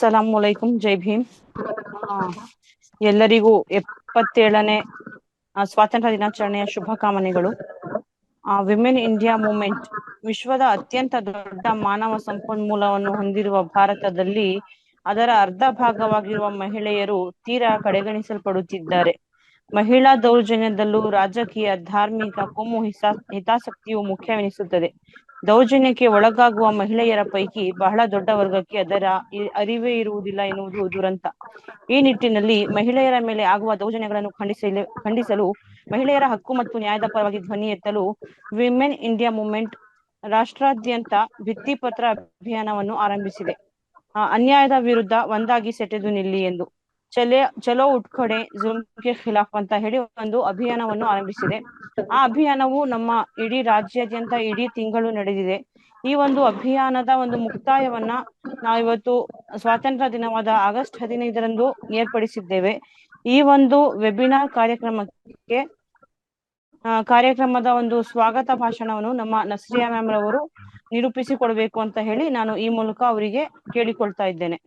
ಸಲಾಮುಲೈಕುಂ ಜೈ ಭೀಮ್. ಎಲ್ಲರಿಗೂ 77ನೇ ಸ್ವಾತಂತ್ರ್ಯ ದಿನಾಚರಣೆಯ ಶುಭಕಾಮನೆಗಳು. ವಿಮೆನ್ ಇಂಡಿಯಾ ಮೂವ್ಮೆಂಟ್ ವಿಶ್ವದ ಅತ್ಯಂತ ದೊಡ್ಡ ಮಾನವ ಸಂಪನ್ಮೂಲವನ್ನು ಹೊಂದಿರುವ ಭಾರತದಲ್ಲಿ ಅದರ ಅರ್ಧ ಭಾಗವಾಗಿರುವ ಮಹಿಳೆಯರು ತೀರಾ ಕಡೆಗಣಿಸಲ್ಪಡುತ್ತಿದ್ದಾರೆ. ಮಹಿಳಾ ದೌರ್ಜನ್ಯದಲ್ಲೂ ರಾಜಕೀಯ, ಧಾರ್ಮಿಕ, ಕೋಮು ಹಿತಾಸಕ್ತಿಯು ಮುಖ್ಯವೆನಿಸುತ್ತದೆ. ದೌರ್ಜನ್ಯಕ್ಕೆ ಒಳಗಾಗುವ ಮಹಿಳೆಯರ ಪೈಕಿ ಬಹಳ ದೊಡ್ಡ ವರ್ಗಕ್ಕೆ ಅದರ ಅರಿವೇ ಇರುವುದಿಲ್ಲ ಎನ್ನುವುದು ದುರಂತ. ಈ ನಿಟ್ಟಿನಲ್ಲಿ ಮಹಿಳೆಯರ ಮೇಲೆ ಆಗುವ ದೌರ್ಜನ್ಯಗಳನ್ನು ಖಂಡಿಸಲು ಮಹಿಳೆಯರ ಹಕ್ಕು ಮತ್ತು ನ್ಯಾಯದ ಪರವಾಗಿ ಧ್ವನಿ ಎತ್ತಲು ವಿಮೆನ್ ಇಂಡಿಯಾ ಮೂವ್ಮೆಂಟ್ ರಾಷ್ಟ್ರಾದ್ಯಂತ ಭಿತ್ತಿಪತ್ರ ಅಭಿಯಾನವನ್ನು ಆರಂಭಿಸಿದೆ. ಅನ್ಯಾಯದ ವಿರುದ್ಧ ಒಂದಾಗಿ ಸೆಟೆದು ನಿಲ್ಲಿ ಎಂದು ಚಲೋ ಉಟ್ಖಡೆ ಜುಲ್ಮ್ ಕೆ ಖಿಲಾಫ್ ಅಂತ ಹೇಳಿ ಒಂದು ಅಭಿಯಾನವನ್ನು ಆರಂಭಿಸಿದೆ. ಆ ಅಭಿಯಾನವು ನಮ್ಮ ಇಡೀ ರಾಜ್ಯಾದ್ಯಂತ ಇಡೀ ತಿಂಗಳು ನಡೆದಿದೆ. ಈ ಒಂದು ಅಭಿಯಾನದ ಒಂದು ಮುಕ್ತಾಯವನ್ನ ನಾವಿವತ್ತು ಸ್ವಾತಂತ್ರ್ಯ ದಿನವಾದ ಆಗಸ್ಟ್ 15ರಂದು ಏರ್ಪಡಿಸಿದ್ದೇವೆ. ಈ ಒಂದು ವೆಬಿನಾರ್ ಕಾರ್ಯಕ್ರಮದ ಒಂದು ಸ್ವಾಗತ ಭಾಷಣವನ್ನು ನಮ್ಮ ನಸ್ರಿಯಾ ಮ್ಯಾಮ್ ರವರು ನಿರೂಪಿಸಿಕೊಡ್ಬೇಕು ಅಂತ ಹೇಳಿ ನಾನು ಈ ಮೂಲಕ ಅವರಿಗೆ ಕೇಳಿಕೊಳ್ತಾ ಇದ್ದೇನೆ.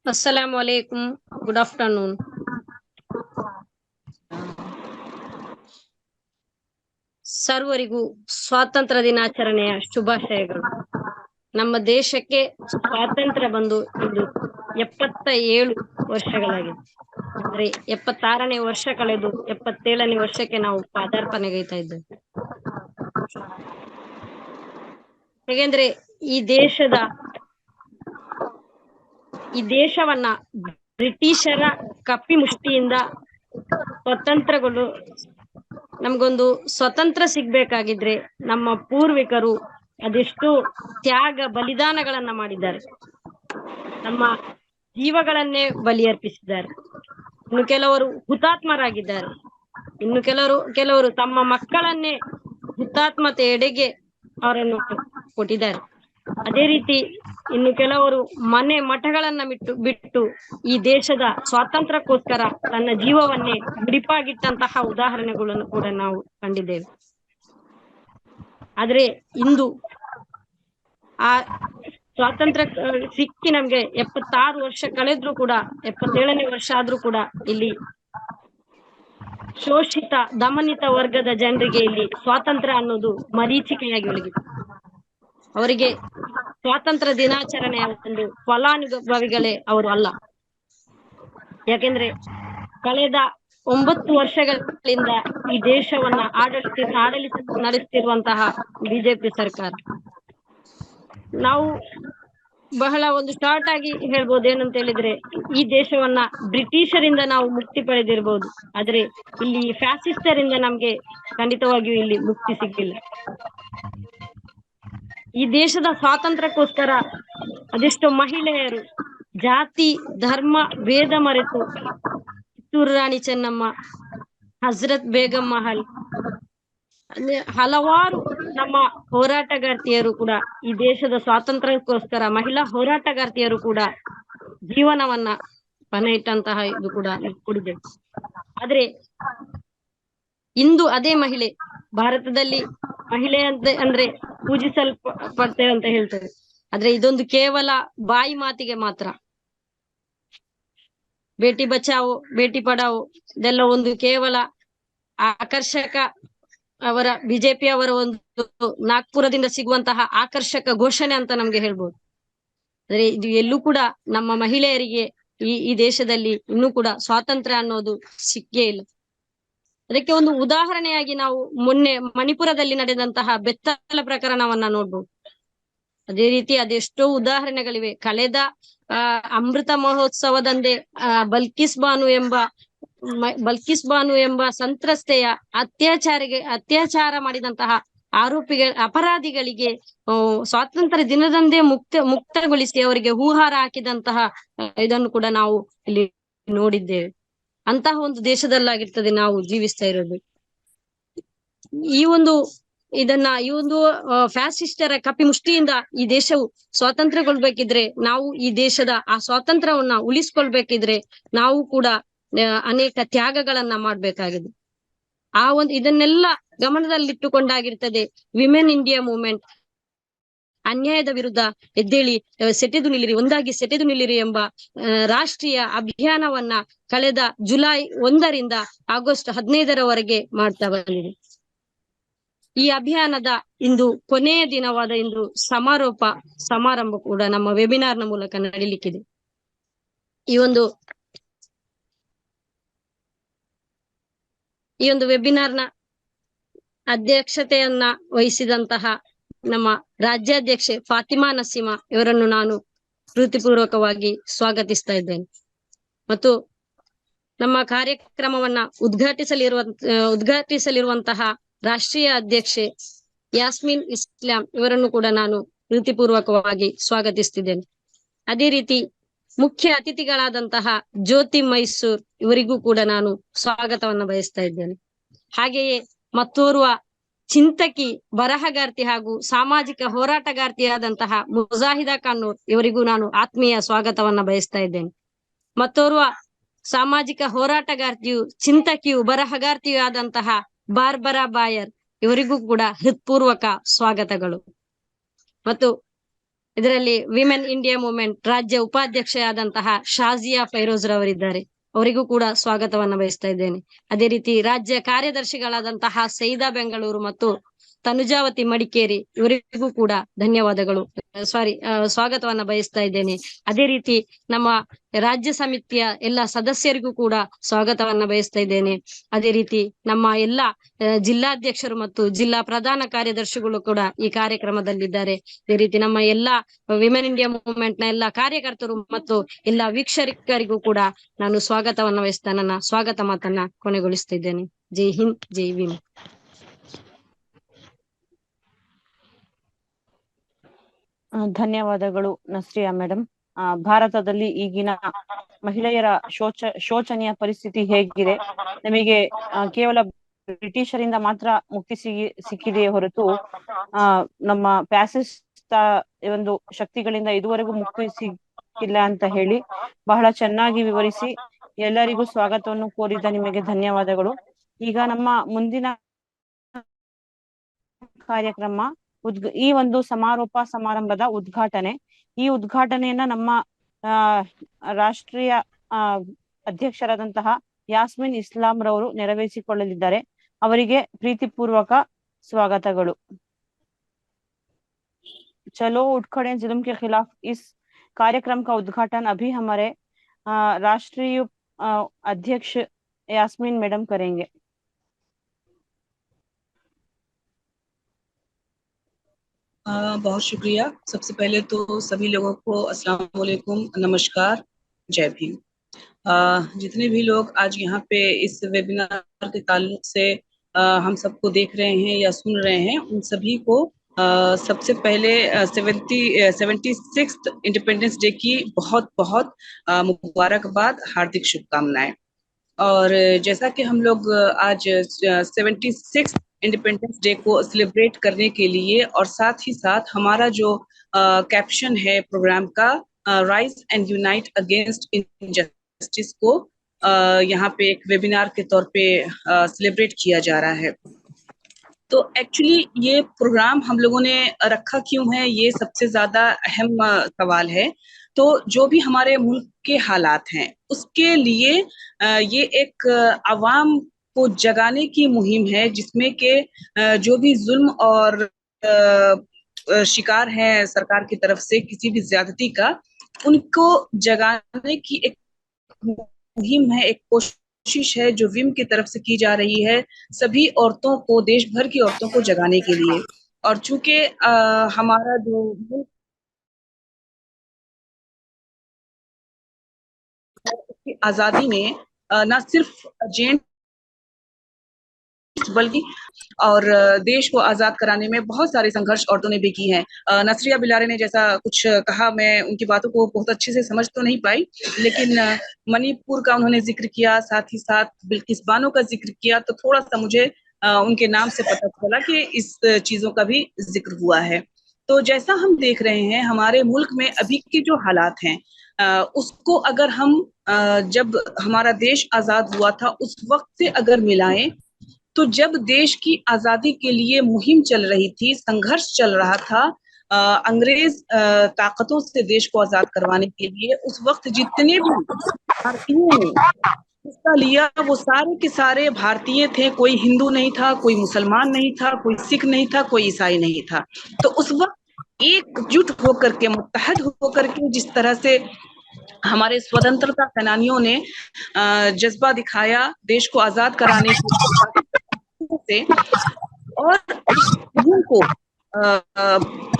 ಅಸ್ಸಲಾಮು ಅಲೈಕುಂ, ಗುಡ್ ಆಫ್ಟರ್ನೂನ್. ಸರ್ವರಿಗೂ ಸ್ವಾತಂತ್ರ್ಯ ದಿನಾಚರಣೆಯ ಶುಭಾಶಯಗಳು. ನಮ್ಮ ದೇಶಕ್ಕೆ ಸ್ವಾತಂತ್ರ್ಯ ಬಂದು ಇಂದು 77 ವರ್ಷಗಳಾಗಿದೆ. ಅಂದ್ರೆ 76ನೇ ವರ್ಷ ಕಳೆದು 77ನೇ ವರ್ಷಕ್ಕೆ ನಾವು ಪಾದಾರ್ಪಣೆಗೈತಾ ಇದ್ದೇವೆ. ಹೇಗೆಂದ್ರೆ ಈ ದೇಶವನ್ನ ಬ್ರಿಟಿಷರ ಕಪಿಮುಷ್ಟಿಯಿಂದ ಸ್ವತಂತ್ರಗಳು ನಮ್ಗೊಂದು ಸ್ವತಂತ್ರ ಸಿಗ್ಬೇಕಾಗಿದ್ರೆ ನಮ್ಮ ಪೂರ್ವಿಕರು ಅದೆಷ್ಟು ತ್ಯಾಗ ಬಲಿದಾನಗಳನ್ನ ಮಾಡಿದ್ದಾರೆ. ನಮ್ಮ ಜೀವಗಳನ್ನೇ ಬಲಿ ಅರ್ಪಿಸಿದ್ದಾರೆ. ಇನ್ನು ಕೆಲವರು ಹುತಾತ್ಮರಾಗಿದ್ದಾರೆ. ಇನ್ನು ಕೆಲವರು ತಮ್ಮ ಮಕ್ಕಳನ್ನೇ ಹುತಾತ್ಮತೆ ಎಡೆಗೆ ಅವರನ್ನು ಕೊಟ್ಟಿದ್ದಾರೆ. ಅದೇ ರೀತಿ ಇನ್ನು ಕೆಲವರು ಮನೆ ಮಠಗಳನ್ನ ಬಿಟ್ಟು ಈ ದೇಶದ ಸ್ವಾತಂತ್ರ್ಯಕ್ಕೋಸ್ಕರ ತನ್ನ ಜೀವವನ್ನೇ ಮುಡಿಪಾಗಿಟ್ಟಂತಹ ಉದಾಹರಣೆಗಳನ್ನು ಕೂಡ ನಾವು ಕಂಡಿದ್ದೇವೆ. ಆದ್ರೆ ಇಂದು ಆ ಸ್ವಾತಂತ್ರ್ಯ ಸಿಕ್ಕಿ ನಮ್ಗೆ 76 ವರ್ಷ ಕಳೆದ್ರು ಕೂಡ 77ನೇ ವರ್ಷ ಆದ್ರೂ ಕೂಡ ಇಲ್ಲಿ ಶೋಷಿತ ದಮನಿತ ವರ್ಗದ ಜನರಿಗೆ ಇಲ್ಲಿ ಸ್ವಾತಂತ್ರ್ಯ ಅನ್ನೋದು ಮರೀಚಿಕೆಯಾಗಿ ಉಳಿಗಿದೆ. ಅವರಿಗೆ ಸ್ವಾತಂತ್ರ್ಯ ದಿನಾಚರಣೆಯ ಒಂದು ಫಲಾನುಭವಿಗಳೇ ಅವರು ಅಲ್ಲ. ಯಾಕೆಂದ್ರೆ ಕಳೆದ 9 ವರ್ಷಗಳಿಂದ ಈ ದೇಶವನ್ನ ಆಡಳಿತ ನಡೆಸ್ತಿರುವಂತಹ ಬಿಜೆಪಿ ಸರ್ಕಾರ, ನಾವು ಬಹಳ ಒಂದು ಶಾರ್ಟ್ ಆಗಿ ಹೇಳ್ಬೋದು. ಏನಂತ ಹೇಳಿದ್ರೆ, ಈ ದೇಶವನ್ನ ಬ್ರಿಟಿಷರಿಂದ ನಾವು ಮುಕ್ತಿ ಪಡೆದಿರ್ಬೋದು, ಆದ್ರೆ ಇಲ್ಲಿ ಫ್ಯಾಸಿಸ್ಟರಿಂದ ನಮ್ಗೆ ಖಂಡಿತವಾಗಿಯೂ ಇಲ್ಲಿ ಮುಕ್ತಿ ಸಿಗ್ಲಿಲ್ಲ. ಈ ದೇಶದ ಸ್ವಾತಂತ್ರ್ಯಕ್ಕೋಸ್ಕರ ಅದೆಷ್ಟೋ ಮಹಿಳೆಯರು ಜಾತಿ ಧರ್ಮ ಭೇದ ಮರೆತು ಕಿತ್ತೂರು ರಾಣಿ ಚೆನ್ನಮ್ಮ, ಹಜರತ್ ಬೇಗಂ ಮಹಲ್, ಹಲವಾರು ನಮ್ಮ ಹೋರಾಟಗಾರ್ತಿಯರು ಕೂಡ ಈ ದೇಶದ ಸ್ವಾತಂತ್ರ್ಯಕ್ಕೋಸ್ಕರ ಮಹಿಳಾ ಹೋರಾಟಗಾರ್ತಿಯರು ಕೂಡ ಜೀವನವನ್ನ ಪಣ ಇಟ್ಟಂತಹ ಇದು ಕೂಡ ಕುಡಿದೆ. ಆದ್ರೆ ಇಂದು ಅದೇ ಮಹಿಳೆ ಭಾರತದಲ್ಲಿ ಮಹಿಳೆ ಅಂದ್ರೆ ಪೂಜಿಸಲ್ಪಡ್ತೇವೆ ಅಂತ ಹೇಳ್ತೇವೆ. ಆದ್ರೆ ಇದೊಂದು ಕೇವಲ ಬಾಯಿ ಮಾತಿಗೆ ಮಾತ್ರ. ಬೇಟಿ ಬಚಾವೋ ಬೇಟಿ ಪಡಾವೋ ಇದೆಲ್ಲ ಒಂದು ಕೇವಲ ಆಕರ್ಷಕ ಬಿಜೆಪಿ ಅವರ ಒಂದು ನಾಗ್ಪುರದಿಂದ ಸಿಗುವಂತಹ ಆಕರ್ಷಕ ಘೋಷಣೆ ಅಂತ ನಮ್ಗೆ ಹೇಳ್ಬೋದು. ಆದ್ರೆ ಇದು ಎಲ್ಲೂ ಕೂಡ ನಮ್ಮ ಮಹಿಳೆಯರಿಗೆ ಈ ದೇಶದಲ್ಲಿ ಇನ್ನೂ ಕೂಡ ಸ್ವಾತಂತ್ರ್ಯ ಅನ್ನೋದು ಸಿಕ್ಕೇ ಇಲ್ಲ. ಅದಕ್ಕೆ ಒಂದು ಉದಾಹರಣೆಯಾಗಿ ನಾವು ಮೊನ್ನೆ ಮಣಿಪುರದಲ್ಲಿ ನಡೆದಂತಹ ಬೆತ್ತಲ ಪ್ರಕರಣವನ್ನ ನೋಡ್ಬೋದು. ಅದೇ ರೀತಿ ಅದೆಷ್ಟೋ ಉದಾಹರಣೆಗಳಿವೆ. ಕಳೆದ ಅಮೃತ ಮಹೋತ್ಸವದಂದೇ ಬಲ್ಕಿಸ್ ಬಾನು ಎಂಬ ಸಂತ್ರಸ್ತೆಯ ಅತ್ಯಾಚಾರ ಮಾಡಿದಂತಹ ಅಪರಾಧಿಗಳಿಗೆ ಸ್ವಾತಂತ್ರ್ಯ ದಿನದಂದೇ ಮುಕ್ತಗೊಳಿಸಿ ಅವರಿಗೆ ಹೂಹಾರ ಹಾಕಿದಂತಹ ಇದನ್ನು ಕೂಡ ನಾವು ಇಲ್ಲಿ ನೋಡಿದ್ದೇವೆ. ಅಂತಹ ಒಂದು ದೇಶದಲ್ಲಾಗಿರ್ತದೆ ನಾವು ಜೀವಿಸ್ತಾ ಇರೋದು. ಈ ಒಂದು ಫ್ಯಾಸಿಸ್ಟರ ಕಪಿಮುಷ್ಟಿಯಿಂದ ಈ ದೇಶವು ಸ್ವಾತಂತ್ರ್ಯಗೊಳ್ಬೇಕಿದ್ರೆ, ನಾವು ಈ ದೇಶದ ಆ ಸ್ವಾತಂತ್ರ್ಯವನ್ನ ಉಳಿಸ್ಕೊಳ್ಬೇಕಿದ್ರೆ ನಾವು ಕೂಡ ಅನೇಕ ತ್ಯಾಗಗಳನ್ನ ಮಾಡ್ಬೇಕಾಗಿದೆ. ಇದನ್ನೆಲ್ಲ ಗಮನದಲ್ಲಿಟ್ಟುಕೊಂಡಾಗಿರ್ತದೆ ವಿಮೆನ್ ಇಂಡಿಯಾ ಮೂವ್ಮೆಂಟ್. ಅನ್ಯಾಯದ ವಿರುದ್ಧ ಎದ್ದೇಳಿ ಸೆಟೆದು ನಿಲ್ಲಿರಿ, ಒಂದಾಗಿ ಸೆಟೆದು ನಿಲ್ಲಿರಿ ಎಂಬ ರಾಷ್ಟ್ರೀಯ ಅಭಿಯಾನವನ್ನ ಕಳೆದ ಜುಲೈ 1ರಿಂದ ಆಗಸ್ಟ್ 15ರವರೆಗೆ ಮಾಡ್ತಾ ಬಂದಿದೆ. ಈ ಅಭಿಯಾನದ ಇಂದು ಕೊನೆಯ ದಿನವಾದ ಇಂದು ಸಮಾರೋಪ ಸಮಾರಂಭ ಕೂಡ ನಮ್ಮ ವೆಬಿನಾರ್ನ ಮೂಲಕ ನಡೀಲಿಕ್ಕಿದೆ. ಈ ಒಂದು ವೆಬಿನಾರ್ನ ಅಧ್ಯಕ್ಷತೆಯನ್ನ ವಹಿಸಿದಂತಹ ನಮ್ಮ ರಾಜ್ಯಾಧ್ಯಕ್ಷೆ ಫಾತಿಮಾ ನಸೀಮಾ ಇವರನ್ನು ನಾನು ಪ್ರೀತಿಪೂರ್ವಕವಾಗಿ ಸ್ವಾಗತಿಸ್ತಾ ಇದ್ದೇನೆ. ಮತ್ತು ನಮ್ಮ ಕಾರ್ಯಕ್ರಮವನ್ನ ಉದ್ಘಾಟಿಸಲಿರುವಂತಹ ರಾಷ್ಟ್ರೀಯ ಅಧ್ಯಕ್ಷೆ ಯಾಸ್ಮಿನ್ ಇಸ್ಲಾಂ ಇವರನ್ನು ಕೂಡ ನಾನು ಪ್ರೀತಿಪೂರ್ವಕವಾಗಿ ಸ್ವಾಗತಿಸ್ತಿದ್ದೇನೆ. ಅದೇ ರೀತಿ ಮುಖ್ಯ ಅತಿಥಿಗಳಾದಂತಹ ಜ್ಯೋತಿ ಮೈಸೂರ್ ಇವರಿಗೂ ಕೂಡ ನಾನು ಸ್ವಾಗತವನ್ನ ಬಯಸ್ತಾ ಇದ್ದೇನೆ. ಹಾಗೆಯೇ ಮತ್ತೋರ್ವ ಚಿಂತಕಿ, ಬರಹಗಾರ್ತಿ ಹಾಗೂ ಸಾಮಾಜಿಕ ಹೋರಾಟಗಾರ್ತಿಯಾದಂತಹ ಮುಜಾಹಿದಾ ಕಾನೂರ್ ಇವರಿಗೂ ನಾನು ಆತ್ಮೀಯ ಸ್ವಾಗತವನ್ನ ಬಯಸ್ತಾ ಇದ್ದೇನೆ. ಮತ್ತೋರ್ವ ಸಾಮಾಜಿಕ ಹೋರಾಟಗಾರ್ತಿಯು, ಚಿಂತಕಿಯು, ಬರಹಗಾರ್ತಿಯೂ ಆದಂತಹ ಬಾರ್ಬರಾ ಬಾಯರ್ ಇವರಿಗೂ ಕೂಡ ಹೃತ್ಪೂರ್ವಕ ಸ್ವಾಗತಗಳು. ಮತ್ತು ಇದರಲ್ಲಿ ವಿಮೆನ್ ಇಂಡಿಯಾ ಮೂವ್ಮೆಂಟ್ ರಾಜ್ಯ ಉಪಾಧ್ಯಕ್ಷೆಯಾದಂತಹ ಶಾಜಿಯಾ ಫೈರೋಜ್ ರವರಿದ್ದಾರೆ, ಅವರಿಗೂ ಕೂಡ ಸ್ವಾಗತವನ್ನ ಬಯಸ್ತಾ ಇದ್ದೇನೆ. ಅದೇ ರೀತಿ ರಾಜ್ಯ ಕಾರ್ಯದರ್ಶಿಗಳಾದಂತಹ ಸೈದಾ ಬೆಂಗಳೂರು ಮತ್ತು ತನುಜಾವತಿ ಮಡಿಕೇರಿ ಇವರಿಗೂ ಕೂಡ ಧನ್ಯವಾದಗಳು, ಸ್ವಾಗತವನ್ನ ಬಯಸ್ತಾ ಇದ್ದೇನೆ. ಅದೇ ರೀತಿ ನಮ್ಮ ರಾಜ್ಯ ಸಮಿತಿಯ ಎಲ್ಲ ಸದಸ್ಯರಿಗೂ ಕೂಡ ಸ್ವಾಗತವನ್ನ ಬಯಸ್ತಾ ಇದ್ದೇನೆ. ಅದೇ ರೀತಿ ನಮ್ಮ ಎಲ್ಲ ಜಿಲ್ಲಾಧ್ಯಕ್ಷರು ಮತ್ತು ಜಿಲ್ಲಾ ಪ್ರಧಾನ ಕಾರ್ಯದರ್ಶಿಗಳು ಕೂಡ ಈ ಕಾರ್ಯಕ್ರಮದಲ್ಲಿದ್ದಾರೆ. ಅದೇ ರೀತಿ ನಮ್ಮ ಎಲ್ಲಾ ವಿಮೆನ್ ಇಂಡಿಯಾ ಮೂವ್ಮೆಂಟ್ ನ ಎಲ್ಲಾ ಕಾರ್ಯಕರ್ತರು ಮತ್ತು ಎಲ್ಲಾ ವೀಕ್ಷಕರಿಗೂ ಕೂಡ ನಾನು ಸ್ವಾಗತವನ್ನ ವಹಿಸ್ತಾ ನನ್ನ ಸ್ವಾಗತ ಮಾತನ್ನ ಕೊನೆಗೊಳಿಸ್ತಾ ಇದ್ದೇನೆ. ಜೈ ಹಿಂದ್, ಜೈ ಭೀಮ್. ಧನ್ಯವಾದಗಳು ನಸ್ರಿಯಾ ಮೇಡಮ್. ಭಾರತದಲ್ಲಿ ಈಗಿನ ಮಹಿಳೆಯರ ಶೋಚನೀಯ ಪರಿಸ್ಥಿತಿ ಹೇಗಿದೆ? ನಮಗೆ ಕೇವಲ ಬ್ರಿಟಿಷರಿಂದ ಮಾತ್ರ ಮುಕ್ತಿ ಸಿಕ್ಕಿದೆಯೇ ಹೊರತು ನಮ್ಮ ಫ್ಯಾಸಿಸ್ಟ್ ಒಂದು ಶಕ್ತಿಗಳಿಂದ ಇದುವರೆಗೂ ಮುಕ್ತಿ ಸಿಕ್ಕಿಲ್ಲ ಅಂತ ಹೇಳಿ ಬಹಳ ಚೆನ್ನಾಗಿ ವಿವರಿಸಿ ಎಲ್ಲರಿಗೂ ಸ್ವಾಗತವನ್ನು ಕೋರಿದ ನಿಮಗೆ ಧನ್ಯವಾದಗಳು. ಈಗ ನಮ್ಮ ಮುಂದಿನ ಕಾರ್ಯಕ್ರಮ ಈ ಒಂದು ಸಮಾರೋಪ ಸಮಾರಂಭದ ಉದ್ಘಾಟನೆ. ಈ ಉದ್ಘಾಟನೆಯನ್ನ ನಮ್ಮ ರಾಷ್ಟ್ರೀಯ ಅಧ್ಯಕ್ಷರಾದಂತಹ ಯಾಸ್ಮಿನ್ ಇಸ್ಲಾಂ ರವರು ನೆರವೇರಿಸಿಕೊಳ್ಳಲಿದ್ದಾರೆ. ಅವರಿಗೆ ಪ್ರೀತಿಪೂರ್ವಕ स्वागतಗಳು. चलो उठ खड़े जुल्म के खिलाफ इस कार्यक्रम का उद्घाटन अभी हमारे राष्ट्रीय अध्यक्ष यास्मीन मैडम करेंगे. बहुत शुक्रिया. सबसे पहले तो सभी लोगों को अस्सलाम वालेकुम, नमस्कार, जय भीम. जितने भी लोग आज यहाँ पे इस वेबिनार के ताल्लुक से हम सबको देख रहे हैं या सुन रहे हैं, उन सभी को सबसे पहले 76th इंडिपेंडेंस डे की बहुत बहुत मुबारकबाद, हार्दिक शुभकामनाएं. और जैसा कि हम लोग आज 76th इंडिपेंडेंस डे को सेलिब्रेट करने के लिए और साथ ही साथ हमारा जो कैप्शन है प्रोग्राम का, rise and unite against injustice, को यहाँ पे एक वेबिनार के तौर पे सेलिब्रेट किया जा रहा है. तो एक्चुअली ये प्रोग्राम हम लोगों ने रखा क्यों है, ये सबसे ज्यादा अहम सवाल है. तो जो भी हमारे मुल्क के हालात हैं उसके लिए ये एक आवाम को जगाने की मुहिम है, जिसमें के जो भी जुल्म और शिकार हैं सरकार की तरफ से किसी भी ज्यादती का, उनको जगाने की एक मुहिम है, एक कोशिश है जो विम की तरफ से की जा रही है सभी औरतों को, देश भर की औरतों को जगाने के लिए. और चूंकि हमारा जो आजादी में न सिर्फ जेंट्स बल्कि और देश को आजाद कराने में बहुत सारे संघर्ष औरतों ने भी की हैं. नसरिया बिलारे ने जैसा कुछ कहा, मैं उनकी बातों को बहुत अच्छे से समझ तो नहीं पाई, लेकिन मणिपुर का उन्होंने जिक्र किया, साथ ही साथ बिल्किस बानो का जिक्र किया, तो थोड़ा सा मुझे उनके नाम से पता चला कि इस चीजों का भी जिक्र हुआ है. तो जैसा हम देख रहे हैं हमारे मुल्क में अभी के जो हालात हैं, उसको अगर हम जब हमारा देश आजाद हुआ था उस वक्त से अगर मिलाएं, तो जब देश की आजादी के लिए मुहिम चल रही थी, संघर्ष चल रहा था अंग्रेज ताकतों से देश को आजाद करवाने के लिए, उस वक्त जितने भी भारतीयों ने हिस्सा लिया वो सारे के सारे भारतीय थे। कोई हिंदू नहीं था, कोई मुसलमान नहीं था, कोई सिख नहीं था, कोई ईसाई नहीं था। तो उस वक्त एकजुट होकर के, मुत्तहद होकर के जिस तरह से हमारे स्वतंत्रता सेनानियों ने जज्बा दिखाया देश को आजाद कराने से, और को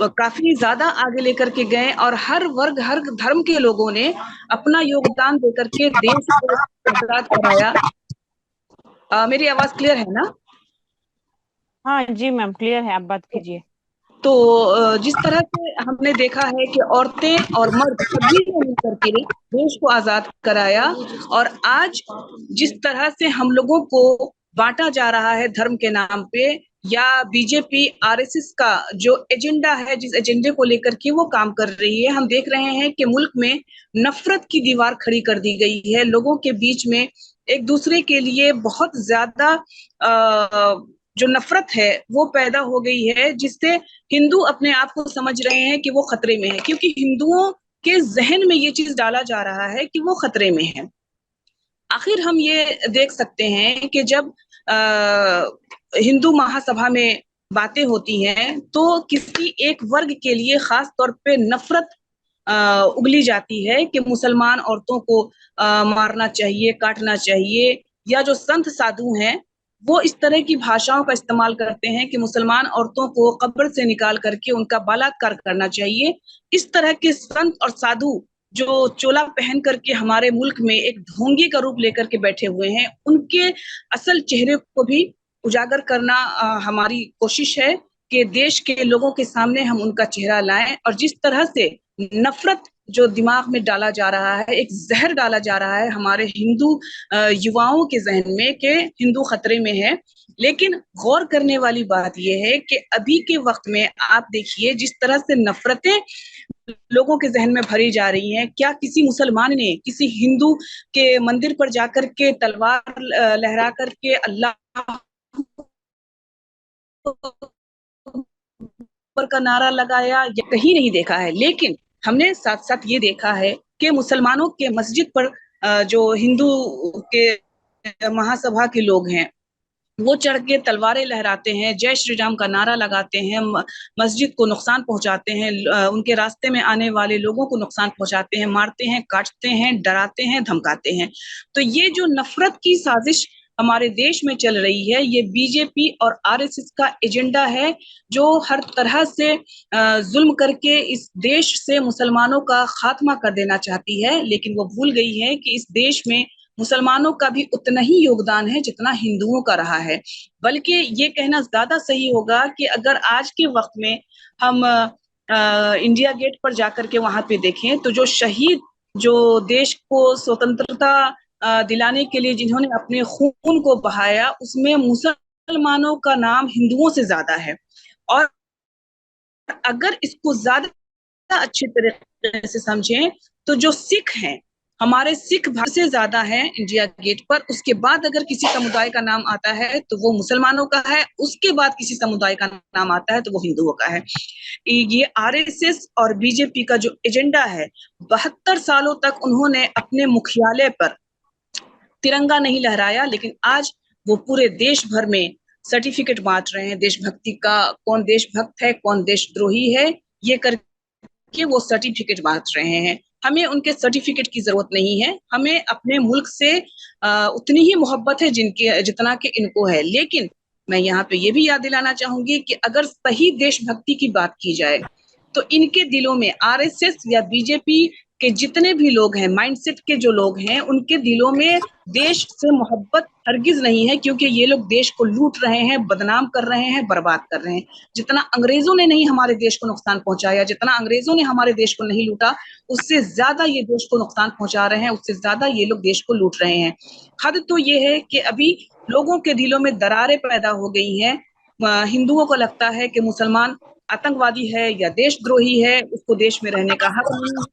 काफी ज्यादा आगे लेकर के गए, और हर वर्ग हर धर्म के लोगों ने अपना योगदान देकर के देश को आजाद कराया। मेरी आवाज क्लियर है ना? हाँ जी मैम, क्लियर है, आप बात कीजिए। तो जिस तरह से हमने देखा है कि औरतें और मर्द सभी ने मिलकर के देश को आजाद कराया, और आज जिस तरह से हम लोगों को बांटा जा रहा है धर्म के नाम पे, या बीजेपी आरएसएस का जो एजेंडा है, जिस एजेंडे को लेकर के वो काम कर रही है, हम देख रहे हैं कि मुल्क में नफरत की दीवार खड़ी कर दी गई है। लोगों के बीच में एक दूसरे के लिए बहुत ज्यादा जो नफरत है वो पैदा हो गई है, जिससे हिंदू अपने आप को समझ रहे हैं कि वो खतरे में है, क्योंकि हिंदुओं के जहन में ये चीज डाला जा रहा है कि वो खतरे में है। आखिर हम ये देख सकते हैं कि जब हिंदू महासभा में बातें होती हैं तो किसी एक वर्ग के लिए खास तौर पे नफरत उगली जाती है कि मुसलमान औरतों को मारना चाहिए, काटना चाहिए, या जो संत साधु हैं वो इस तरह की भाषाओं का इस्तेमाल करते हैं कि मुसलमान औरतों को कब्र से निकाल करके उनका बलात्कार करना चाहिए। इस तरह के संत और साधु जो चोला पहन करके हमारे मुल्क में एक ढोंगी का रूप लेकर के बैठे हुए हैं, उनके असल चेहरे को भी उजागर करना हमारी कोशिश है कि देश के लोगों के सामने हम उनका चेहरा लाएं। और जिस तरह से नफरत जो दिमाग में डाला जा रहा है, एक जहर डाला जा रहा है हमारे हिंदू युवाओं के जहन में कि हिंदू खतरे में है। लेकिन गौर करने वाली बात यह है कि अभी के वक्त में आप देखिए जिस तरह से नफरतें लोगों के जहन में भरी जा रही हैं। क्या किसी मुसलमान ने किसी हिंदू के मंदिर पर जाकर के तलवार लहरा करके अल्लाह का नारा लगाया? या कहीं नहीं देखा है। लेकिन हमने साथ साथ ये देखा है कि मुसलमानों के मस्जिद पर जो हिंदू के महासभा के लोग हैं वो चढ़ के तलवारें लहराते हैं, जय श्री राम का नारा लगाते हैं, मस्जिद को नुकसान पहुंचाते हैं, उनके रास्ते में आने वाले लोगों को नुकसान पहुंचाते हैं, मारते हैं, काटते हैं, डराते हैं, धमकाते हैं। तो ये जो नफरत की साजिश हमारे देश में चल रही है, ये बीजेपी और आरएसएस का एजेंडा है, जो हर तरह से जुल्म करके इस देश से मुसलमानों का खात्मा कर देना चाहती है। लेकिन वो भूल गई है कि इस देश में मुसलमानों का भी उतना ही योगदान है जितना हिंदुओं का रहा है। बल्कि ये कहना ज्यादा सही होगा कि अगर आज के वक्त में हम इंडिया गेट पर जाकर के वहां पे देखें तो जो शहीद, जो देश को स्वतंत्रता दिलाने के लिए जिन्होंने अपने खून को बहाया, उसमें मुसलमानों का नाम हिंदुओं से ज्यादा है। और अगर इसको ज्यादा अच्छी तरह से समझें तो जो सिख हैं, हमारे सिख से ज्यादा है इंडिया गेट पर। उसके बाद अगर किसी समुदाय का नाम आता है तो वो मुसलमानों का है, उसके बाद किसी समुदाय का नाम आता है तो वो हिंदुओं का है। ये आरएसएस और बीजेपी का जो एजेंडा है, 72 सालों तक उन्होंने अपने मुख्यालय पर तिरंगा नहीं लहराया, लेकिन आज वो पूरे देश भर में सर्टिफिकेट बांट रहे हैं देशभक्ति का। कौन देशभक्त है, कौन देशद्रोही है, ये करके वो सर्टिफिकेट बांट रहे हैं। हमें उनके सर्टिफिकेट की जरूरत नहीं है, हमें अपने मुल्क से उतनी ही मोहब्बत है जितना कि इनको है। लेकिन मैं यहाँ पे ये भी याद दिलाना चाहूंगी कि अगर सही देशभक्ति की बात की जाए तो इनके दिलों में, आरएसएस या बीजेपी के जितने भी लोग हैं, माइंडसेट के जो लोग हैं, उनके दिलों में देश से मोहब्बत हरगिज नहीं है, क्योंकि ये लोग देश को लूट रहे हैं, बदनाम कर रहे हैं, बर्बाद कर रहे हैं। जितना अंग्रेजों ने नहीं हमारे देश को नुकसान पहुंचाया, जितना अंग्रेजों ने हमारे देश को नहीं लूटा, उससे ज्यादा ये देश को नुकसान पहुंचा रहे हैं, उससे ज्यादा ये लोग देश को लूट रहे हैं। हद तो ये है कि अभी लोगों के दिलों में दरारें पैदा हो गई हैं। हिंदुओं को लगता है कि मुसलमान आतंकवादी है या देशद्रोही है, उसको देश में रहने का हक नहीं,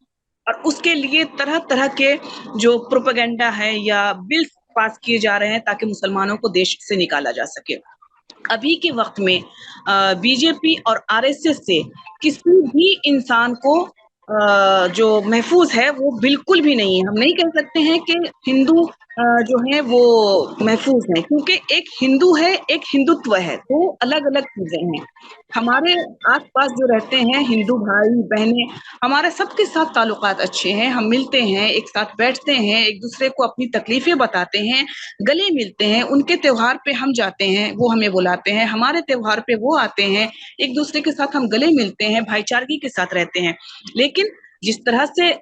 और उसके लिए तरह तरह के जो प्रोपेगेंडा है या बिल्स पास किए जा रहे हैं ताकि मुसलमानों को देश से निकाला जा सके। अभी के वक्त में बीजेपी और आरएसएस से किसी भी इंसान को जो महफूज है वो बिल्कुल भी नहीं है। हम नहीं कह सकते हैं कि हिंदू जो है वो महफूज है, क्योंकि एक हिंदू है, एक हिंदुत्व है, तो अलग अलग चीजें हैं। हमारे आसपास जो रहते हैं हिंदू भाई बहनें, हमारे सबके साथ ताल्लुकात अच्छे हैं, हम मिलते हैं, एक साथ बैठते हैं, एक दूसरे को अपनी तकलीफें बताते हैं, गले मिलते हैं, उनके त्योहार पे हम जाते हैं, वो हमें बुलाते हैं, हमारे त्योहार पे वो आते हैं, एक दूसरे के साथ हम गले मिलते हैं, भाईचारगी के साथ रहते हैं। लेकिन जिस तरह से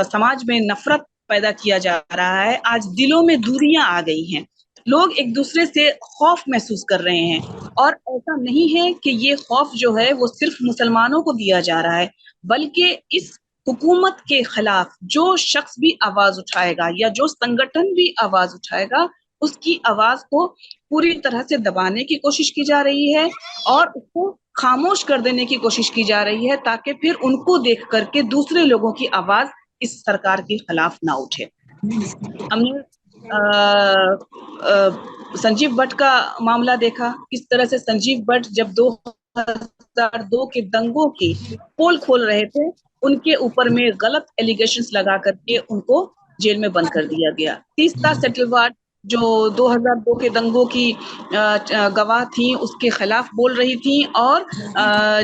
समाज में नफरत पैदा किया जा रहा है, आज दिलों में दूरियां आ गई हैं, लोग एक दूसरे से खौफ महसूस कर रहे हैं। और ऐसा नहीं है कि ये खौफ जो है वो सिर्फ मुसलमानों को दिया जा रहा है, बल्कि इस हुकूमत के खिलाफ जो शख्स भी आवाज उठाएगा या जो संगठन भी आवाज उठाएगा, उसकी आवाज को पूरी तरह से दबाने की कोशिश की जा रही है और उसको खामोश कर देने की कोशिश की जा रही है, ताकि फिर उनको देख करके दूसरे लोगों की आवाज इस सरकार के खिलाफ ना उठे। हमने संजीव भट्ट का मामला देखा, किस तरह से संजीव भट्ट जब 2002 के दंगों की पोल खोल रहे थे, उनके ऊपर में गलत एलिगेशंस लगा करके उनको जेल में बंद कर दिया गया। तीस्ता सेटलवाड जो 2002 के दंगों की गवाह थी, उसके खिलाफ बोल रही थी, और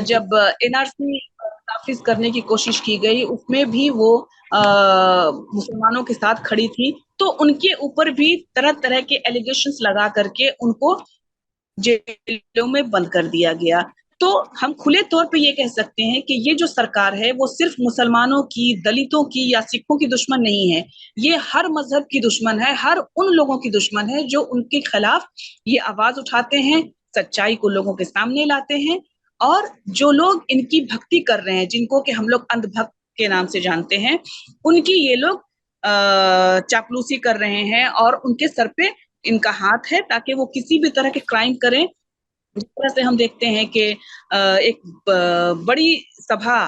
जब एनआरसी नाफिज करने की कोशिश की गई, उसमें भी वो मुसलमानों के साथ खड़ी थी, तो उनके ऊपर भी तरह तरह के एलिगेशंस लगा करके उनको जेलों में बंद कर दिया गया। तो हम खुले तौर पे ये कह सकते हैं कि ये जो सरकार है वो सिर्फ मुसलमानों की, दलितों की या सिखों की दुश्मन नहीं है, ये हर मजहब की दुश्मन है, हर उन लोगों की दुश्मन है जो उनके खिलाफ ये आवाज उठाते हैं, सच्चाई को लोगों के सामने लाते हैं। और जो लोग इनकी भक्ति कर रहे हैं, जिनको कि हम लोग अंधभक्त के नाम से जानते हैं, उनकी ये लोग चापलूसी कर रहे हैं और उनके सर पे इनका हाथ है, ताकि वो किसी भी तरह के क्राइम करें। जिस तरह से हम देखते हैं कि एक बड़ी सभा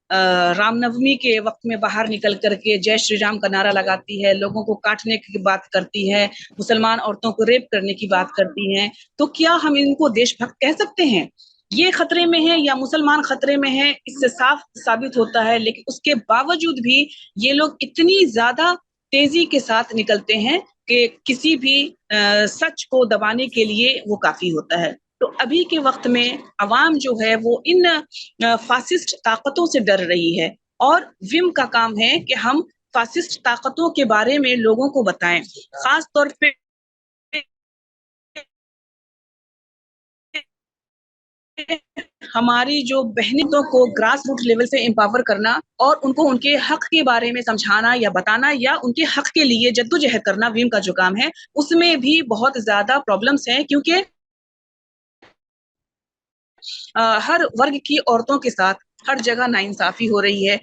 रामनवमी के वक्त में बाहर निकल करके जय श्री राम का नारा लगाती है, लोगों को काटने की बात करती है, मुसलमान औरतों को रेप करने की बात करती हैं, तो क्या हम इनको देशभक्त कह सकते हैं? ये खतरे में है या मुसलमान खतरे में है, इससे साफ साबित होता है। लेकिन उसके बावजूद भी ये लोग इतनी ज्यादा तेजी के साथ निकलते हैं कि किसी भी सच को दबाने के लिए वो काफी होता है। तो अभी के वक्त में अवाम जो है वो इन फासिस्ट ताकतों से डर रही है, और विम का काम है कि हम फासिस्ट ताकतों के बारे में लोगों को बताएं, खास तौर पे हमारी जो बहनों को ग्रास रूट लेवल से एम्पावर करना और उनको उनके हक के बारे में समझाना या बताना या उनके हक के लिए जद्दोजहद करना विम का जो काम है, उसमें भी बहुत ज्यादा प्रॉब्लम्स हैं, क्योंकि हर वर्ग की औरतों के साथ हर जगह नाइंसाफी हो रही है।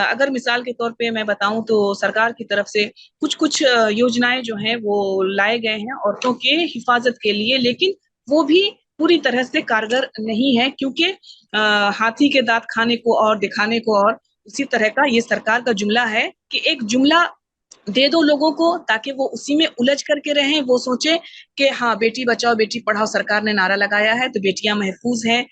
अगर मिसाल के तौर पे मैं बताऊं तो सरकार की तरफ से कुछ कुछ योजनाएं जो हैं वो लाए गए हैं औरतों के हिफाजत के लिए, लेकिन वो भी पूरी तरह से कारगर नहीं है, क्योंकि हाथी के दांत खाने को और दिखाने को और, उसी तरह का ये सरकार का जुमला है कि एक जुमला दे दो लोगों को ताकि वो उसी में उलझ करके रहें, वो सोचे कि हाँ बेटी बचाओ बेटी पढ़ाओ सरकार ने नारा लगाया है तो बेटियां महफूज हैं,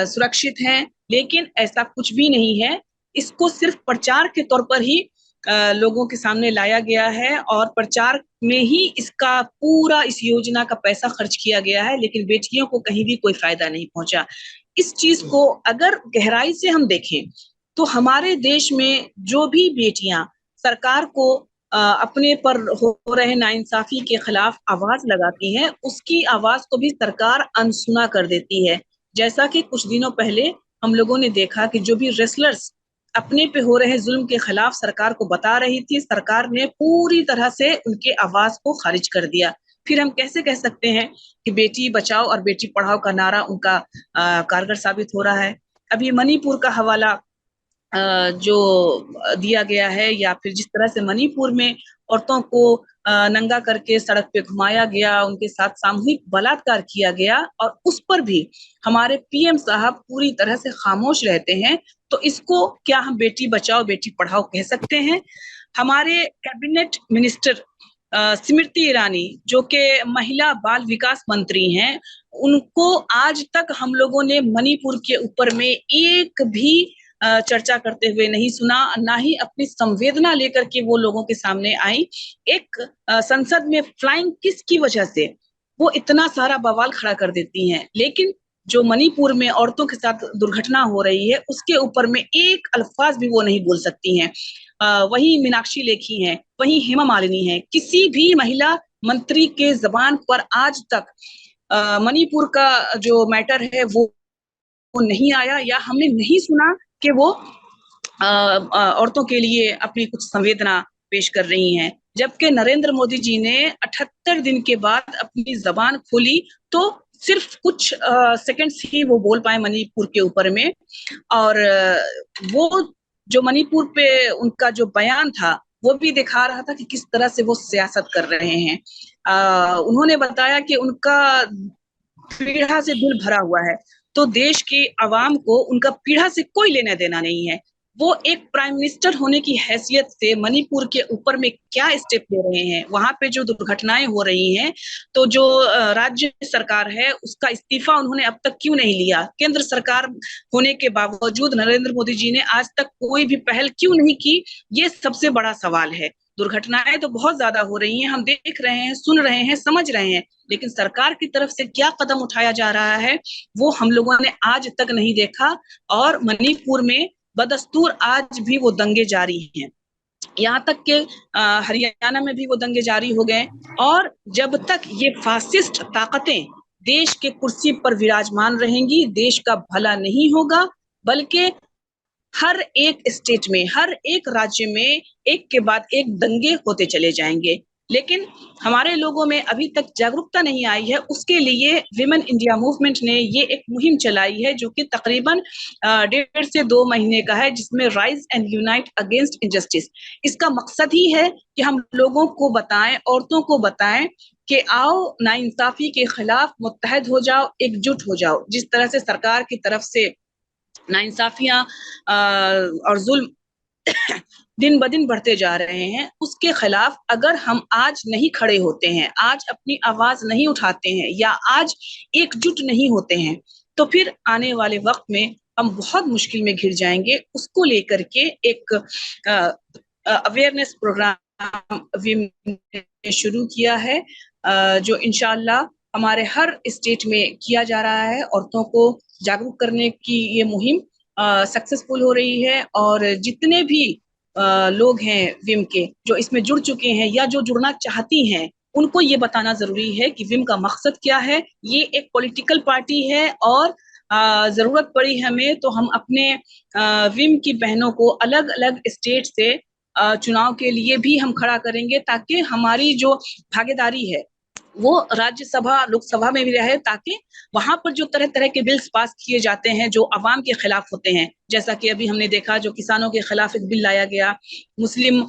सुरक्षित हैं, लेकिन ऐसा कुछ भी नहीं है। इसको सिर्फ प्रचार के तौर पर ही लोगों के सामने लाया गया है और प्रचार में ही इसका पूरा इस योजना का पैसा खर्च किया गया है, लेकिन बेटियों को कहीं भी कोई फायदा नहीं पहुंचा। इस चीज को अगर गहराई से हम देखें तो हमारे देश में जो भी बेटियां सरकार को अपने पर हो रहे नाइंसाफी के खिलाफ आवाज लगाती हैं, उसकी आवाज को भी सरकार अनसुना कर देती है। जैसा कि कुछ दिनों पहले हम लोगों ने देखा कि जो भी रेसलर्स अपने पे हो रहे जुल्म के खिलाफ सरकार को बता रही थी, सरकार ने पूरी तरह से उनके आवाज को खारिज कर दिया। फिर हम कैसे कह सकते हैं कि बेटी बचाओ और बेटी पढ़ाओ का नारा उनका कारगर साबित हो रहा है? अभी मणिपुर का हवाला जो दिया गया है, या फिर जिस तरह से मणिपुर में औरतों को नंगा करके सड़क पे घुमाया गया, उनके साथ सामूहिक बलात्कार किया गया, और उस पर भी हमारे पीएम साहब पूरी तरह से खामोश रहते हैं, तो इसको क्या हम बेटी बचाओ बेटी पढ़ाओ कह सकते हैं? हमारे कैबिनेट मिनिस्टर स्मृति ईरानी जो कि महिला बाल विकास मंत्री हैं, उनको आज तक हम लोगों ने मणिपुर के ऊपर में एक भी चर्चा करते हुए नहीं सुना, ना ही अपनी संवेदना लेकर के वो लोगों के सामने आई। एक संसद में फ्लाइंग किस की वजह से वो इतना सारा बवाल खड़ा कर देती हैं, लेकिन जो मणिपुर में औरतों के साथ दुर्घटना हो रही है उसके ऊपर में एक अल्फाज भी वो नहीं बोल सकती हैं। वही मीनाक्षी लेखी हैं, वही हेमा मालिनी हैं, किसी भी महिला मंत्री के जबान पर आज तक मणिपुर का जो मैटर है वो नहीं आया, या हमने नहीं सुना कि वो औरतों के लिए अपनी कुछ संवेदना पेश कर रही हैं। जबकि नरेंद्र मोदी जी ने 78 दिन के बाद अपनी जबान खोली तो सिर्फ कुछ सेकंड्स ही वो बोल पाए मणिपुर के ऊपर में, और वो जो मणिपुर पे उनका जो बयान था वो भी दिखा रहा था कि किस तरह से वो सियासत कर रहे हैं। उन्होंने बताया कि उनका पीड़ा से दिल भरा हुआ है, तो देश की आवाम को उनका पीड़ा से कोई लेना देना नहीं है। वो एक प्राइम मिनिस्टर होने की हैसियत से मणिपुर के ऊपर में क्या स्टेप ले रहे हैं, वहां पे जो दुर्घटनाएं हो रही हैं, तो जो राज्य सरकार है उसका इस्तीफा उन्होंने अब तक क्यों नहीं लिया? केंद्र सरकार होने के बावजूद नरेंद्र मोदी जी ने आज तक कोई भी पहल क्यों नहीं की? ये सबसे बड़ा सवाल है। दुर्घटनाएं तो बहुत ज्यादा हो रही हैं, हम देख रहे हैं, सुन रहे हैं, समझ रहे हैं, लेकिन सरकार की तरफ से क्या कदम उठाया जा रहा है वो हम लोगों ने आज तक नहीं देखा। और मणिपुर में बदस्तूर आज भी वो दंगे जारी हैं, यहाँ तक कि हरियाणा में भी वो दंगे जारी हो गए। और जब तक ये फासिस्ट ताकतें देश के कुर्सी पर विराजमान रहेंगी, देश का भला नहीं होगा, बल्कि हर एक स्टेट में, हर एक राज्य में एक के बाद एक दंगे होते चले जाएंगे। लेकिन हमारे लोगों में अभी तक जागरूकता नहीं आई है। उसके लिए विमेन इंडिया मूवमेंट ने ये एक मुहिम चलाई है जो कि तकरीबन 1.5 से 2 महीने का है, जिसमें rise and unite against injustice. इसका मकसद ही है कि हम लोगों को बताएं, औरतों को बताएं कि आओ नाइंसाफी के खिलाफ मुत्तहद हो जाओ, एकजुट हो जाओ। जिस तरह से सरकार की तरफ से नाइंसाफियां और जुल्म दिन ब दिन बढ़ते जा रहे हैं, उसके खिलाफ अगर हम आज नहीं खड़े होते हैं, आज अपनी आवाज नहीं उठाते हैं, या आज एकजुट नहीं होते हैं, तो फिर आने वाले वक्त में हम बहुत मुश्किल में घिर जाएंगे। उसको लेकर के एक अवेयरनेस प्रोग्राम ने शुरू किया है, जो इंशाल्लाह हमारे हर स्टेट में किया जा रहा है। औरतों को जागरूक करने की ये मुहिम सक्सेसफुल हो रही है, और जितने भी लोग हैं विम के जो इसमें जुड़ चुके हैं या जो जुड़ना चाहती हैं, उनको ये बताना जरूरी है कि विम का मकसद क्या है। ये एक पॉलिटिकल पार्टी है, और जरूरत पड़ी हमें तो हम अपने विम की बहनों को अलग अलग स्टेट से चुनाव के लिए भी हम खड़ा करेंगे, ताकि हमारी जो भागीदारी है वो राज्यसभा लोकसभा में भी रहे, ताकि वहां पर जो तरह तरह के बिल्स पास किए जाते हैं जो अवाम के खिलाफ होते हैं, जैसा कि अभी हमने देखा जो किसानों के खिलाफ एक बिल लाया गया, मुस्लिम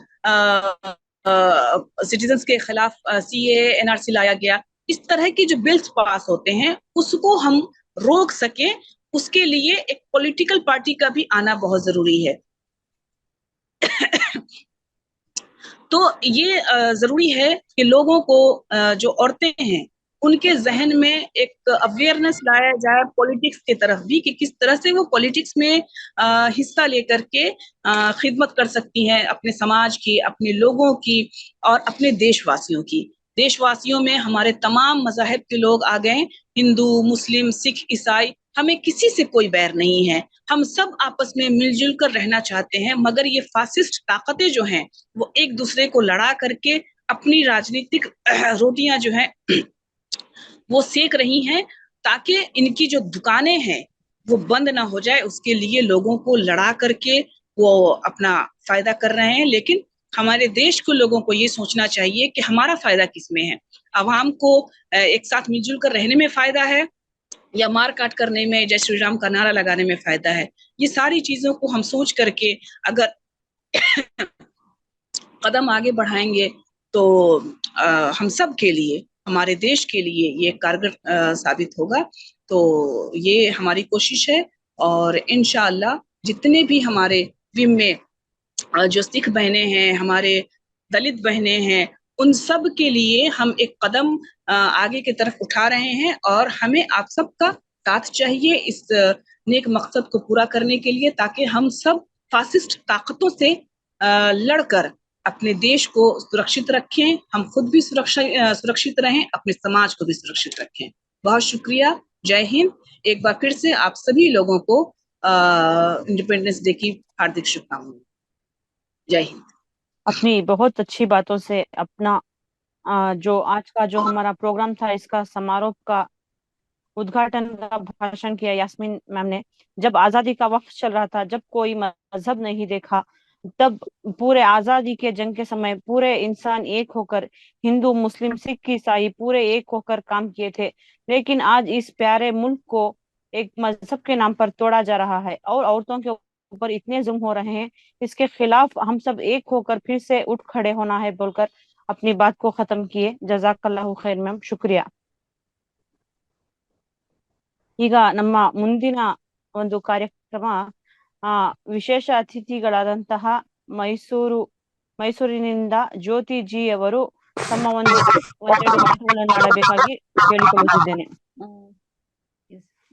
सिटीजन्स के खिलाफ सीएए एनआरसी लाया गया, इस तरह के जो बिल्स पास होते हैं उसको हम रोक सके, उसके लिए एक पॉलिटिकल पार्टी का भी आना बहुत जरूरी है। तो ये जरूरी है कि लोगों को जो औरतें हैं उनके जहन में एक अवेयरनेस लाया जाए पॉलिटिक्स की तरफ भी, कि किस तरह से वो पॉलिटिक्स में हिस्सा लेकर के खिदमत कर सकती हैं अपने समाज की, अपने लोगों की और अपने देशवासियों की। देशवासियों में हमारे तमाम मज़ाहिब के लोग आ गए, हिंदू, मुस्लिम, सिख, ईसाई, हमें किसी से कोई बैर नहीं है, हम सब आपस में मिलजुल कर रहना चाहते हैं। मगर ये फासिस्ट ताकतें जो हैं वो एक दूसरे को लड़ा करके अपनी राजनीतिक रोटियां जो हैं वो सेक रही हैं, ताकि इनकी जो दुकानें हैं वो बंद ना हो जाए। उसके लिए लोगों को लड़ा करके वो अपना फायदा कर रहे हैं। लेकिन हमारे देश के लोगों को ये सोचना चाहिए कि हमारा फायदा किसमें है, आवाम को एक साथ मिलजुल कर रहने में फायदा है या मार काट करने में, जय श्री राम का नारा लगाने में फायदा है। ये सारी चीजों को हम सोच करके अगर कदम आगे बढ़ाएंगे तो हम सब के लिए, हमारे देश के लिए ये कारगर साबित होगा। तो ये हमारी कोशिश है, और इंशाअल्लाह जितने भी हमारे विम में जो सिख बहनें हैं, हमारे दलित बहनें हैं, उन सब के लिए हम एक कदम आगे की तरफ उठा रहे हैं और हमें आप सबका साथ चाहिए इस नेक मकसद को पूरा करने के लिए, ताकि हम सब फासिस्ट ताकतों से लड़कर अपने देश को सुरक्षित रखें, हम खुद भी सुरक्षित रहें, अपने समाज को भी सुरक्षित रखें। बहुत शुक्रिया। जय हिंद। एक बार फिर से आप सभी लोगों को इंडिपेंडेंस डे की हार्दिक शुभकामनाएं। जय हिंद। अपनी बहुत अच्छी बातों से अपना जो आज का जो हमारा प्रोग्राम था, इसका समारोह का उद्घाटन का भाषण किया यास्मीन मैम ने। जब आजादी का वक्त चल रहा था, जब कोई मजहब नहीं देखा, तब पूरे आजादी के जंग के समय पूरे इंसान एक होकर, हिंदू मुस्लिम सिख ईसाई पूरे एक होकर काम किए थे। लेकिन आज इस प्यारे मुल्क को एक मजहब के नाम पर तोड़ा जा रहा है और औरतों के ऊपर इतने जुल्म हो रहे हैं। इसके खिलाफ हम सब एक होकर फिर से उठ खड़े होना है बोलकर अपनी बात को खत्म किए। जजाकल्लाहु खैर मैम, शुक्रिया। ಈಗ ನಮ್ಮ ಮುಂದಿನ ಒಂದು ಕಾರ್ಯಕ್ರಮ ವಿಶೇಷ ಅತಿಥಿಗಳಾದಂತಹ ಮೈಸೂರಿನಿಂದ ಜ್ಯೋತಿ ಜಿ ಅವರು ತಮ್ಮ ಒಂದೆರಡು ಮಾತುಗಳನ್ನು ಆಡಬೇಕಾಗಿ ಕೇಳಿಕೊಳ್ಳುತ್ತಿದ್ದೇನೆ.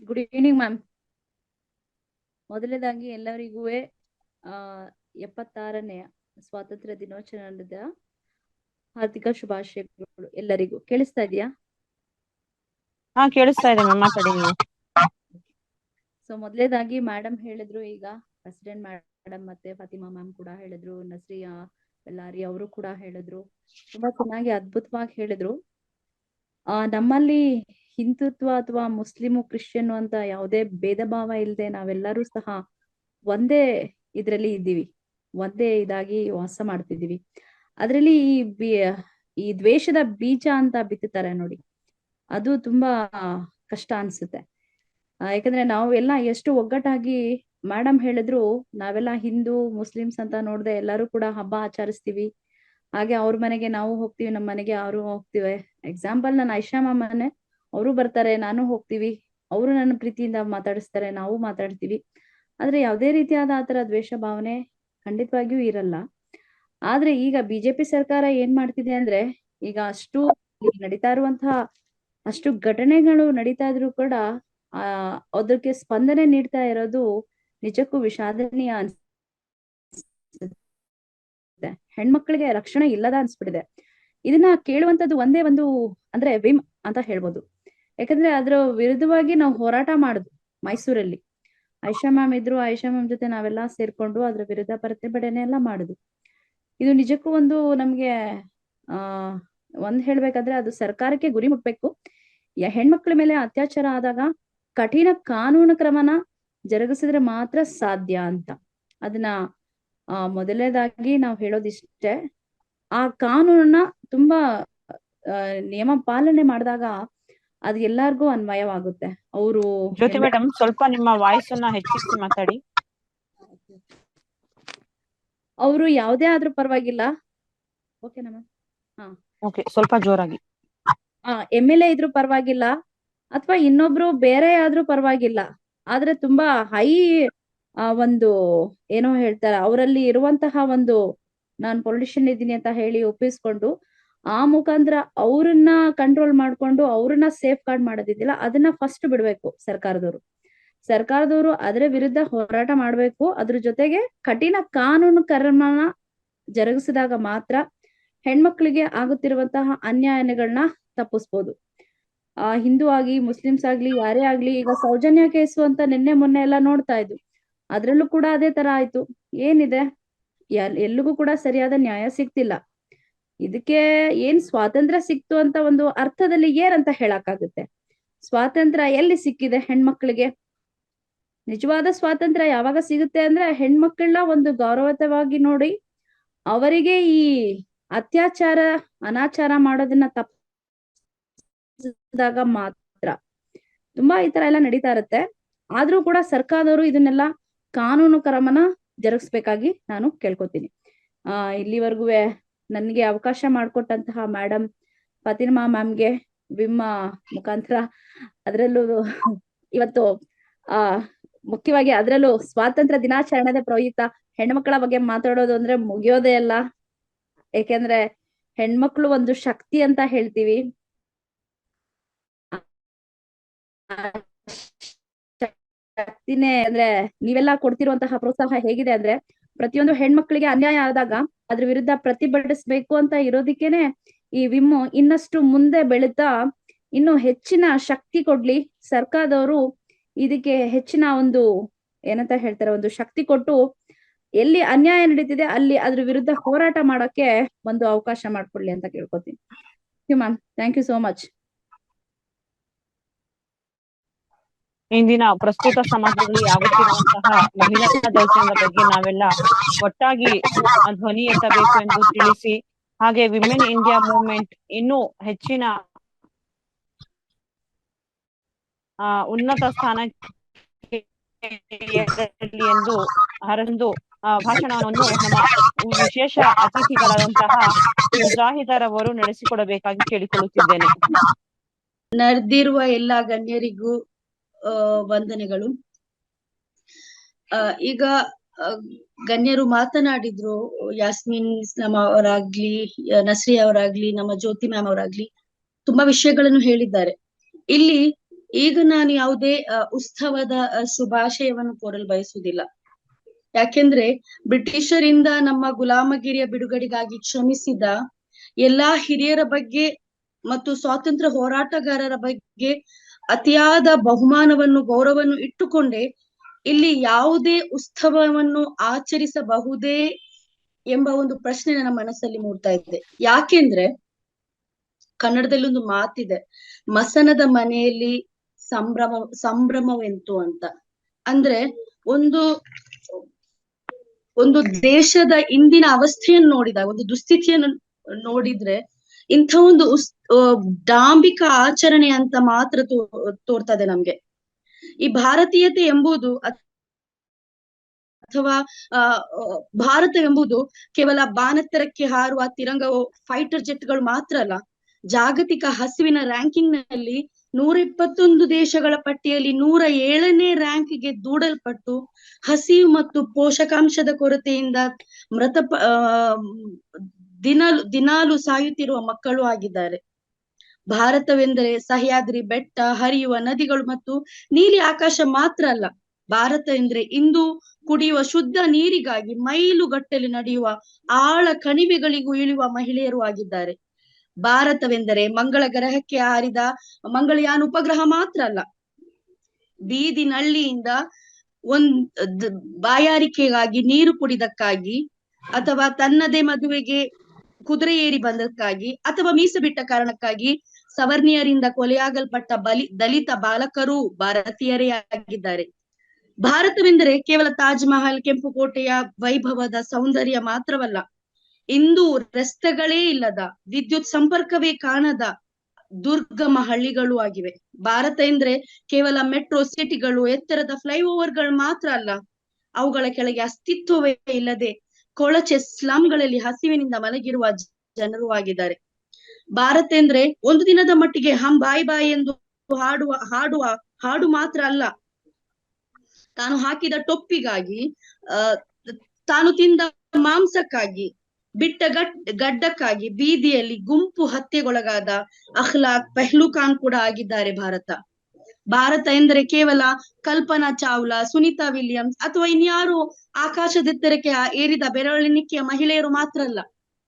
Good evening ma'am. ಮೊದಲನೇದಾಗಿ ಎಲ್ಲರಿಗೂ 76ನೇ ಸ್ವಾತಂತ್ರ್ಯ ದಿನಾಚರಣೆದ ಹಾರ್ದಿಕ ಶುಭಾಶಯಗಳು ಎಲ್ಲರಿಗೂ. ಕೇಳಿಸ್ತಾ ಇದೆಯಾ? ಹಾ, ಕೇಳಿಸ್ತಾ ಇದೆ ಮ್ಯಾಮ್, ಮಾತಾಡಿ ನೀವು. ಸೊ ಮೊದಲನೇದಾಗಿ ಮೇಡಮ್ ಹೇಳಿದ್ರು, ಈಗ ಪ್ರೆಸಿಡೆಂಟ್ ಮೇಡಮ್ ಮತ್ತೆ ಫಾತಿಮಾ ಮ್ಯಾಮ್ ಕೂಡ ಹೇಳಿದ್ರು, ನಸ್ರಿಯಾ ಬೆಲ್ಲಾರಿ ಅವರು ಕೂಡ ಹೇಳಿದ್ರು, ತುಂಬಾ ಚೆನ್ನಾಗಿ ಅದ್ಭುತವಾಗಿ ಹೇಳಿದ್ರು. ನಮ್ಮಲ್ಲಿ ಹಿಂದುತ್ವ ಅಥವಾ ಮುಸ್ಲಿಮು ಕ್ರಿಶ್ಚಿಯನ್ ಅಂತ ಯಾವುದೇ ಭೇದ ಭಾವ ಇಲ್ಲದೆ ನಾವೆಲ್ಲರೂ ಸಹ ಒಂದೇ ಇದ್ರಲ್ಲಿ ಇದ್ದೀವಿ, ಒಂದೇ ಇದಾಗಿ ವಾಸ ಮಾಡ್ತಿದ್ದೀವಿ. ಅದ್ರಲ್ಲಿ ಈ ದ್ವೇಷದ ಬೀಜ ಅಂತ ಬಿತ್ತುತ್ತಾರೆ ನೋಡಿ, ಅದು ತುಂಬಾ ಕಷ್ಟ ಅನ್ಸುತ್ತೆ. ಯಾಕಂದ್ರೆ ನಾವೆಲ್ಲ ಎಷ್ಟು ಒಗ್ಗಟ್ಟಾಗಿ, ಮೇಡಮ್ ಹೇಳಿದ್ರು, ನಾವೆಲ್ಲ ಹಿಂದೂ ಮುಸ್ಲಿಮ್ಸ್ ಅಂತ ನೋಡ್ದೆ ಎಲ್ಲರೂ ಕೂಡ ಹಬ್ಬ ಆಚರಿಸ್ತೀವಿ. ಹಾಗೆ ಅವ್ರ ಮನೆಗೆ ನಾವು ಹೋಗ್ತೀವಿ, ನಮ್ಮ ಮನೆಗೆ ಅವರು ಹೋಗ್ತೀವಿ. ಎಕ್ಸಾಂಪಲ್ ನನ್ನ ಐಷಾ ಮನೆ, ಅವರು ಬರ್ತಾರೆ, ನಾನು ಹೋಗ್ತೀವಿ, ಅವರು ನನ್ನ ಪ್ರೀತಿಯಿಂದ ಮಾತಾಡಿಸ್ತಾರೆ, ನಾವು ಮಾತಾಡ್ತೀವಿ. ಆದ್ರೆ ಯಾವುದೇ ರೀತಿಯಾದ ಆತರ ದ್ವೇಷ ಭಾವನೆ ಖಂಡಿತವಾಗಿಯೂ ಇರಲ್ಲ. ಆದ್ರೆ ಈಗ ಬಿಜೆಪಿ ಸರ್ಕಾರ ಏನ್ ಮಾಡ್ತಿದೆ ಅಂದ್ರೆ, ಈಗ ಅಷ್ಟು ನಡೀತಾ ಇರುವಂತಹ ಅಷ್ಟು ಘಟನೆಗಳು ನಡೀತಾ ಇದ್ರು ಕೂಡ ಅದಕ್ಕೆ ಸ್ಪಂದನೆ ನೀಡ್ತಾ ಇರೋದು ನಿಜಕ್ಕೂ ವಿಷಾದನೀಯ ಅನ್ಸುತ್ತೆ. ಹೆಣ್ಮಕ್ಳಿಗೆ ರಕ್ಷಣೆ ಇಲ್ಲದ ಅನ್ಸ್ಬಿಟ್ಟಿದೆ. ಇದನ್ನ ಕೇಳುವಂತದ್ದು ಒಂದೇ ಒಂದು ಅಂದ್ರೆ ವಿಮ್ ಅಂತ ಹೇಳ್ಬೋದು. ಯಾಕಂದ್ರೆ ಅದ್ರ ವಿರುದ್ಧವಾಗಿ ನಾವು ಹೋರಾಟ ಮಾಡುದು ಮೈಸೂರಲ್ಲಿ. ಐಷಾ ಮ್ಯಾಮ್ ಇದ್ರು, ಐಷಾ ಮ್ಯಾಮ್ ಜೊತೆ ನಾವೆಲ್ಲ ಸೇರ್ಕೊಂಡು ಅದ್ರ ವಿರುದ್ಧ ಪ್ರತಿಭಟನೆ ಎಲ್ಲ ಮಾಡುದು. ಇದು ನಿಜಕ್ಕೂ ಒಂದು ನಮ್ಗೆ ಒಂದ್ ಹೇಳ್ಬೇಕಾದ್ರೆ ಅದು ಸರ್ಕಾರಕ್ಕೆ ಗುರಿ ಮುಟ್ಬೇಕು. ಹೆಣ್ಮಕ್ಳ ಮೇಲೆ ಅತ್ಯಾಚಾರ ಆದಾಗ ಕಠಿಣ ಕಾನೂನು ಕ್ರಮನ ಜರುಗಿಸಿದ್ರೆ ಮಾತ್ರ ಸಾಧ್ಯ ಅಂತ. ಅದನ್ನ ಮೊದಲನೇದಾಗಿ ನಾವು ಹೇಳೋದಿಷ್ಟೇ, ಆ ಕಾನೂನನ್ನ ತುಂಬಾ ನಿಯಮ ಪಾಲನೆ ಮಾಡಿದಾಗ ಅದು ಎಲ್ಲಾರ್ಗೂ ಅನ್ವಯವಾಗುತ್ತೆ. ಅವರು ಜ್ಯೋತಿ ಮೇಡಮ್, ಸ್ವಲ್ಪ ನಿಮ್ಮ ವಾಯ್ಸ್ ಅನ್ನ ಹೆಚ್ಚಿಸಿ ಮಾತಾಡಿ. ಅವರು ಯಾವುದೇ ಆದ್ರೂ ಪರವಾಗಿಲ್ಲ. ಓಕೆನಾ ಮ್ಯಾಮ್? ಓಕೆ, ಸ್ವಲ್ಪ ಜೋರಾಗಿ. MLA ಇದ್ರು ಪರವಾಗಿಲ್ಲ, ಅಥವಾ ಇನ್ನೊಬ್ರು ಬೇರೆ ಆದ್ರೂ ಪರವಾಗಿಲ್ಲ. ಆದ್ರೆ ತುಂಬಾ ಹೈ ಒಂದು ಏನೋ ಹೇಳ್ತಾರೆ, ಅವರಲ್ಲಿ ಇರುವಂತಹ ಒಂದು ನಾನ್ ಪೊಲಿಟಿಷಿಯನ್ ಇದ್ದೀನಿ ಅಂತ ಹೇಳಿ ಒಪ್ಪಿಸ್ಕೊಂಡು ಆ ಮುಖಾಂತರ ಅವ್ರನ್ನ ಕಂಟ್ರೋಲ್ ಮಾಡ್ಕೊಂಡು ಅವ್ರನ್ನ ಸೇಫ್ ಗಾರ್ಡ್ ಮಾಡೋದಿದ್ದಿಲ್ಲ, ಅದನ್ನ ಫಸ್ಟ್ ಬಿಡ್ಬೇಕು ಸರ್ಕಾರದವರು ಅದರ ವಿರುದ್ಧ ಹೋರಾಟ ಮಾಡ್ಬೇಕು. ಅದ್ರ ಜೊತೆಗೆ ಕಠಿಣ ಕಾನೂನು ಕ್ರಮನ ಜರುಗಿಸಿದಾಗ ಮಾತ್ರ ಹೆಣ್ಮಕ್ಳಿಗೆ ಆಗುತ್ತಿರುವಂತಹ ಅನ್ಯಾಯಗಳನ್ನ ತಪ್ಪಿಸ್ಬೋದು. ಹಿಂದೂ ಆಗಿ ಮುಸ್ಲಿಮ್ಸ್ ಆಗ್ಲಿ ಯಾರೇ ಆಗ್ಲಿ, ಈಗ ಸೌಜನ್ಯ ಕೇಸು ಅಂತ ನಿನ್ನೆ ಮೊನ್ನೆ ಎಲ್ಲ ನೋಡ್ತಾ ಇದ್ವು, ಅದ್ರಲ್ಲೂ ಕೂಡ ಅದೇ ತರ ಆಯ್ತು. ಏನಿದೆ, ಎಲ್ಲಿಗೂ ಕೂಡ ಸರಿಯಾದ ನ್ಯಾಯ ಸಿಗ್ತಿಲ್ಲ. ಇದಕ್ಕೆ ಏನ್ ಸ್ವಾತಂತ್ರ್ಯ ಸಿಕ್ತು ಅಂತ ಒಂದು ಅರ್ಥದಲ್ಲಿ ಏನಂತ ಹೇಳಕ್ಕಾಗುತ್ತೆ? ಸ್ವಾತಂತ್ರ್ಯ ಎಲ್ಲಿ ಸಿಕ್ಕಿದೆ ಹೆಣ್ಮಕ್ಳಿಗೆ? ನಿಜವಾದ ಸ್ವಾತಂತ್ರ್ಯ ಯಾವಾಗ ಸಿಗುತ್ತೆ ಅಂದ್ರೆ ಹೆಣ್ಮಕ್ಳನ್ನ ಒಂದು ಗೌರವಯುತವಾಗಿ ನೋಡಿ, ಅವರಿಗೆ ಈ ಅತ್ಯಾಚಾರ ಅನಾಚಾರ ಮಾಡೋದನ್ನ ತಪ್ಪಿಸಿದಾಗ ಮಾತ್ರ. ತುಂಬಾ ಈ ತರ ಎಲ್ಲ ನಡೀತಾ ಇರುತ್ತೆ. ಆದ್ರೂ ಕೂಡ ಸರ್ಕಾರದವರು ಇದನ್ನೆಲ್ಲ ಕಾನೂನು ಕ್ರಮನ ಜರುಗಿಸ್ಬೇಕಾಗಿ ನಾನು ಕೇಳ್ಕೊತೀನಿ. ಇಲ್ಲಿವರೆಗೂ ನನ್ಗೆ ಅವಕಾಶ ಮಾಡಿಕೊಟ್ಟಂತಹ ಮೇಡಮ್ ಫಾತಿಮಾ ಮ್ಯಾಮ್ಗೆ ವಿಮ್ಮ ಮುಖಾಂತರ, ಅದ್ರಲ್ಲೂ ಇವತ್ತು ಮುಖ್ಯವಾಗಿ ಅದ್ರಲ್ಲೂ ಸ್ವಾತಂತ್ರ್ಯ ದಿನಾಚರಣೆದ ಪ್ರಯುಕ್ತ ಹೆಣ್ಮಕ್ಳ ಬಗ್ಗೆ ಮಾತಾಡೋದು ಅಂದ್ರೆ ಮುಗಿಯೋದೇ ಅಲ್ಲ. ಯಾಕೆಂದ್ರೆ ಹೆಣ್ಮಕ್ಳು ಒಂದು ಶಕ್ತಿ ಅಂತ ಹೇಳ್ತೀವಿ. ಆ ಶಕ್ತಿನೇ ಅಂದ್ರೆ ನೀವೆಲ್ಲ ಕೊಡ್ತಿರುವಂತಹ ಪ್ರೋತ್ಸಾಹ ಹೇಗಿದೆ ಅಂದ್ರೆ, ಪ್ರತಿಯೊಂದು ಹೆಣ್ಮಕ್ಳಿಗೆ ಅನ್ಯಾಯ ಆದಾಗ ಅದ್ರ ವಿರುದ್ಧ ಪ್ರತಿಭಟಿಸ್ಬೇಕು ಅಂತ ಇರೋದಿಕ್ಕೇನೆ ಈ ವಿಮ್ಮು ಇನ್ನಷ್ಟು ಮುಂದೆ ಬೆಳೀತಾ ಇನ್ನು ಹೆಚ್ಚಿನ ಶಕ್ತಿ ಕೊಡ್ಲಿ. ಸರ್ಕಾರದವರು ಇದಕ್ಕೆ ಹೆಚ್ಚಿನ ಒಂದು ಏನಂತ ಹೇಳ್ತಾರೆ, ಒಂದು ಶಕ್ತಿ ಕೊಟ್ಟು ಎಲ್ಲಿ ಅನ್ಯಾಯ ನಡೀತಿದೆ ಅಲ್ಲಿ ಅದ್ರ ವಿರುದ್ಧ ಹೋರಾಟ ಮಾಡಕ್ಕೆ ಒಂದು ಅವಕಾಶ ಮಾಡ್ಕೊಡ್ಲಿ ಅಂತ ಕೇಳ್ಕೊತೀನಿ. Ma'am, thank you so much. ಇಂದಿನ ಪ್ರಸ್ತುತ ಸಮಾಜದಲ್ಲಿ ಆಗುತ್ತಿರುವಂತಹ ಮಹಿಳಾ ದೌರ್ಜನ್ಯದ ಬಗ್ಗೆ ನಾವೆಲ್ಲ ಒಟ್ಟಾಗಿ ಧ್ವನಿ ಎತ್ತಬೇಕು ಎಂದು ತಿಳಿಸಿ, ಹಾಗೆ ವಿಮೆನ್ ಇಂಡಿಯಾ ಮೂವ್ಮೆಂಟ್ ಇನ್ನೂ ಹೆಚ್ಚಿನ ಉನ್ನತ ಸ್ಥಾನಕ್ಕೆ ಎಂದು ಹರದು ಭಾಷಣವನ್ನು ನಮ್ಮ ವಿಶೇಷ ಅತಿಥಿಗಳಾದಂತಹ ಮುಜಾಹಿದರವರು ನಡೆಸಿಕೊಡಬೇಕಾಗಿ ಕೇಳಿಕೊಳ್ಳುತ್ತಿದ್ದೇನೆ. ನಡೆದಿರುವ ಎಲ್ಲಾ ಗಣ್ಯರಿಗೂ ವಂದನೆಗಳು. ಈಗ ಗಣ್ಯರು ಮಾತನಾಡಿದ್ರು, ಯಾಸ್ಮಿನ್ ಇಸ್ಲಾಂ ಅವರಾಗ್ಲಿ, ನಸ್ರಿ ಅವರಾಗ್ಲಿ, ನಮ್ಮ ಜ್ಯೋತಿ ಮ್ಯಾಮ್ ಅವರಾಗ್ಲಿ ತುಂಬಾ ವಿಷಯಗಳನ್ನು ಹೇಳಿದ್ದಾರೆ. ಇಲ್ಲಿ ಈಗ ನಾನು ಯಾವುದೇ ಉತ್ಸವದ ಶುಭಾಶಯವನ್ನು ಕೋರಲು ಬಯಸುವುದಿಲ್ಲ. ಯಾಕೆಂದ್ರೆ ಬ್ರಿಟಿಷರಿಂದ ನಮ್ಮ ಗುಲಾಮಗಿರಿಯ ಬಿಡುಗಡೆಗಾಗಿ ಶ್ರಮಿಸಿದ ಎಲ್ಲಾ ಹಿರಿಯರ ಬಗ್ಗೆ ಮತ್ತು ಸ್ವಾತಂತ್ರ್ಯ ಹೋರಾಟಗಾರರ ಬಗ್ಗೆ ಅತಿಯಾದ ಬಹುಮಾನವನ್ನು ಗೌರವವನ್ನು ಇಟ್ಟುಕೊಂಡೇ ಇಲ್ಲಿ ಯಾವುದೇ ಉತ್ಸವವನ್ನು ಆಚರಿಸಬಹುದೇ ಎಂಬ ಒಂದು ಪ್ರಶ್ನೆ ನನ್ನ ಮನಸ್ಸಲ್ಲಿ ಮೂಡ್ತಾ ಇದೆ. ಯಾಕೆಂದ್ರೆ ಕನ್ನಡದಲ್ಲಿ ಒಂದು ಮಾತಿದೆ, ಮಸನದ ಮನೆಯಲ್ಲಿ ಸಂಭ್ರಮವೆಂತು ಅಂತ. ಅಂದ್ರೆ ಒಂದು ದೇಶದ ಇಂದಿನ ಅವಸ್ಥೆಯನ್ನು ನೋಡಿದಾಗ, ಒಂದು ದುಸ್ಥಿತಿಯನ್ನು ನೋಡಿದ್ರೆ ಇಂಥ ಒಂದು ಡಾಂಬಿಕ ಆಚರಣೆ ಅಂತ ಮಾತ್ರ ತೋರ್ತದೆ ನಮ್ಗೆ. ಈ ಭಾರತೀಯತೆ ಎಂಬುದು ಅಥವಾ ಭಾರತವೆಂಬುದು ಕೇವಲ ಬಾನೆತ್ತರಕ್ಕೆ ಹಾರುವ ತಿರಂಗವೋ ಫೈಟರ್ ಜೆಟ್ಗಳು ಮಾತ್ರ ಅಲ್ಲ, ಜಾಗತಿಕ ಹಸಿವಿನ ರ್ಯಾಂಕಿಂಗ್ ನಲ್ಲಿ 121 ದೇಶಗಳ ಪಟ್ಟಿಯಲ್ಲಿ 107ನೇ ರ್ಯಾಂಕ್ಗೆ ದೂಡಲ್ಪಟ್ಟು ಹಸಿವು ಮತ್ತು ಪೋಷಕಾಂಶದ ಕೊರತೆಯಿಂದ ದಿನಾಲು ಸಾಯುತ್ತಿರುವ ಮಕ್ಕಳು ಆಗಿದ್ದಾರೆ. ಭಾರತವೆಂದರೆ ಸಹ್ಯಾದ್ರಿ ಬೆಟ್ಟ, ಹರಿಯುವ ನದಿಗಳು ಮತ್ತು ನೀಲಿ ಆಕಾಶ ಮಾತ್ರ ಅಲ್ಲ. ಭಾರತ ಎಂದ್ರೆ ಇಂದು ಕುಡಿಯುವ ಶುದ್ಧ ನೀರಿಗಾಗಿ ಮೈಲುಗಟ್ಟಲೆ ನಡೆಯುವ ಆಳ ಕಣಿವೆಗಳಿಗೂ ಇಳಿಯುವ ಮಹಿಳೆಯರು ಆಗಿದ್ದಾರೆ. ಭಾರತವೆಂದರೆ ಮಂಗಳ ಗ್ರಹಕ್ಕೆ ಹಾರಿದ ಮಂಗಳಯಾನ ಉಪಗ್ರಹ ಮಾತ್ರ ಅಲ್ಲ, ಬೀದಿ ನಳ್ಳಿಯಿಂದ ಬಾಯಾರಿಕೆಗಾಗಿ ನೀರು ಕುಡಿದಕ್ಕಾಗಿ, ಅಥವಾ ತನ್ನದೇ ಮದುವೆಗೆ ಕುದುರೆ ಏರಿ ಬಂದಕ್ಕಾಗಿ, ಅಥವಾ ಮೀಸೆ ಬಿಟ್ಟ ಕಾರಣಕ್ಕಾಗಿ ಸವರ್ಣೀಯರಿಂದ ಕೊಲೆಯಾಗಲ್ಪಟ್ಟ ದಲಿತ ಬಾಲಕರು ಭಾರತೀಯರೇ ಆಗಿದ್ದಾರೆ. ಭಾರತವೆಂದರೆ ಕೇವಲ ತಾಜ್ ಮಹಲ್, ಕೆಂಪು ಕೋಟೆಯ ವೈಭವದ ಸೌಂದರ್ಯ ಮಾತ್ರವಲ್ಲ, ಇಂದು ರಸ್ತೆಗಳೇ ಇಲ್ಲದ, ವಿದ್ಯುತ್ ಸಂಪರ್ಕವೇ ಕಾಣದ ದುರ್ಗಮ ಹಳ್ಳಿಗಳು ಆಗಿವೆ. ಭಾರತ ಎಂದ್ರೆ ಕೇವಲ ಮೆಟ್ರೋ ಸಿಟಿಗಳು, ಎತ್ತರದ ಫ್ಲೈಓವರ್ಗಳು ಮಾತ್ರ ಅಲ್ಲ, ಅವುಗಳ ಕೆಳಗೆ ಅಸ್ತಿತ್ವವೇ ಇಲ್ಲದೆ ಕೊಳಚೆ ಸ್ಲಂಗಳಲ್ಲಿ ಹಸಿವಿನಿಂದ ಮಲಗಿರುವ ಜನರು ಆಗಿದ್ದಾರೆ. ಭಾರತ ಎಂದ್ರೆ ಒಂದು ದಿನದ ಮಟ್ಟಿಗೆ ಹಂ ಬಾಯಿ ಬಾಯಿ ಎಂದು ಹಾಡು ಮಾತ್ರ ಅಲ್ಲ, ತಾನು ಹಾಕಿದ ಟೊಪ್ಪಿಗಾಗಿ, ತಾನು ತಿಂದ ಮಾಂಸಕ್ಕಾಗಿ, ಬಿಟ್ಟ ಗಡ್ಡಕ್ಕಾಗಿ ಬೀದಿಯಲ್ಲಿ ಗುಂಪು ಹತ್ಯೆಗೊಳಗಾದ ಅಖ್ಲಾಕ್ ಪೆಹ್ಲುಖಾನ್ ಕೂಡ ಆಗಿದ್ದಾರೆ ಭಾರತ ಎಂದರೆ ಕೇವಲ ಕಲ್ಪನಾ ಚಾವ್ಲಾ, ಸುನೀತಾ ವಿಲಿಯಮ್ಸ್ ಅಥವಾ ಇನ್ಯಾರು ಆಕಾಶದೆತ್ತರಕ್ಕೆ ಏರಿದ ಬೆರಳೆಣಿಕೆಯ ಮಹಿಳೆಯರು ಮಾತ್ರ ಅಲ್ಲ.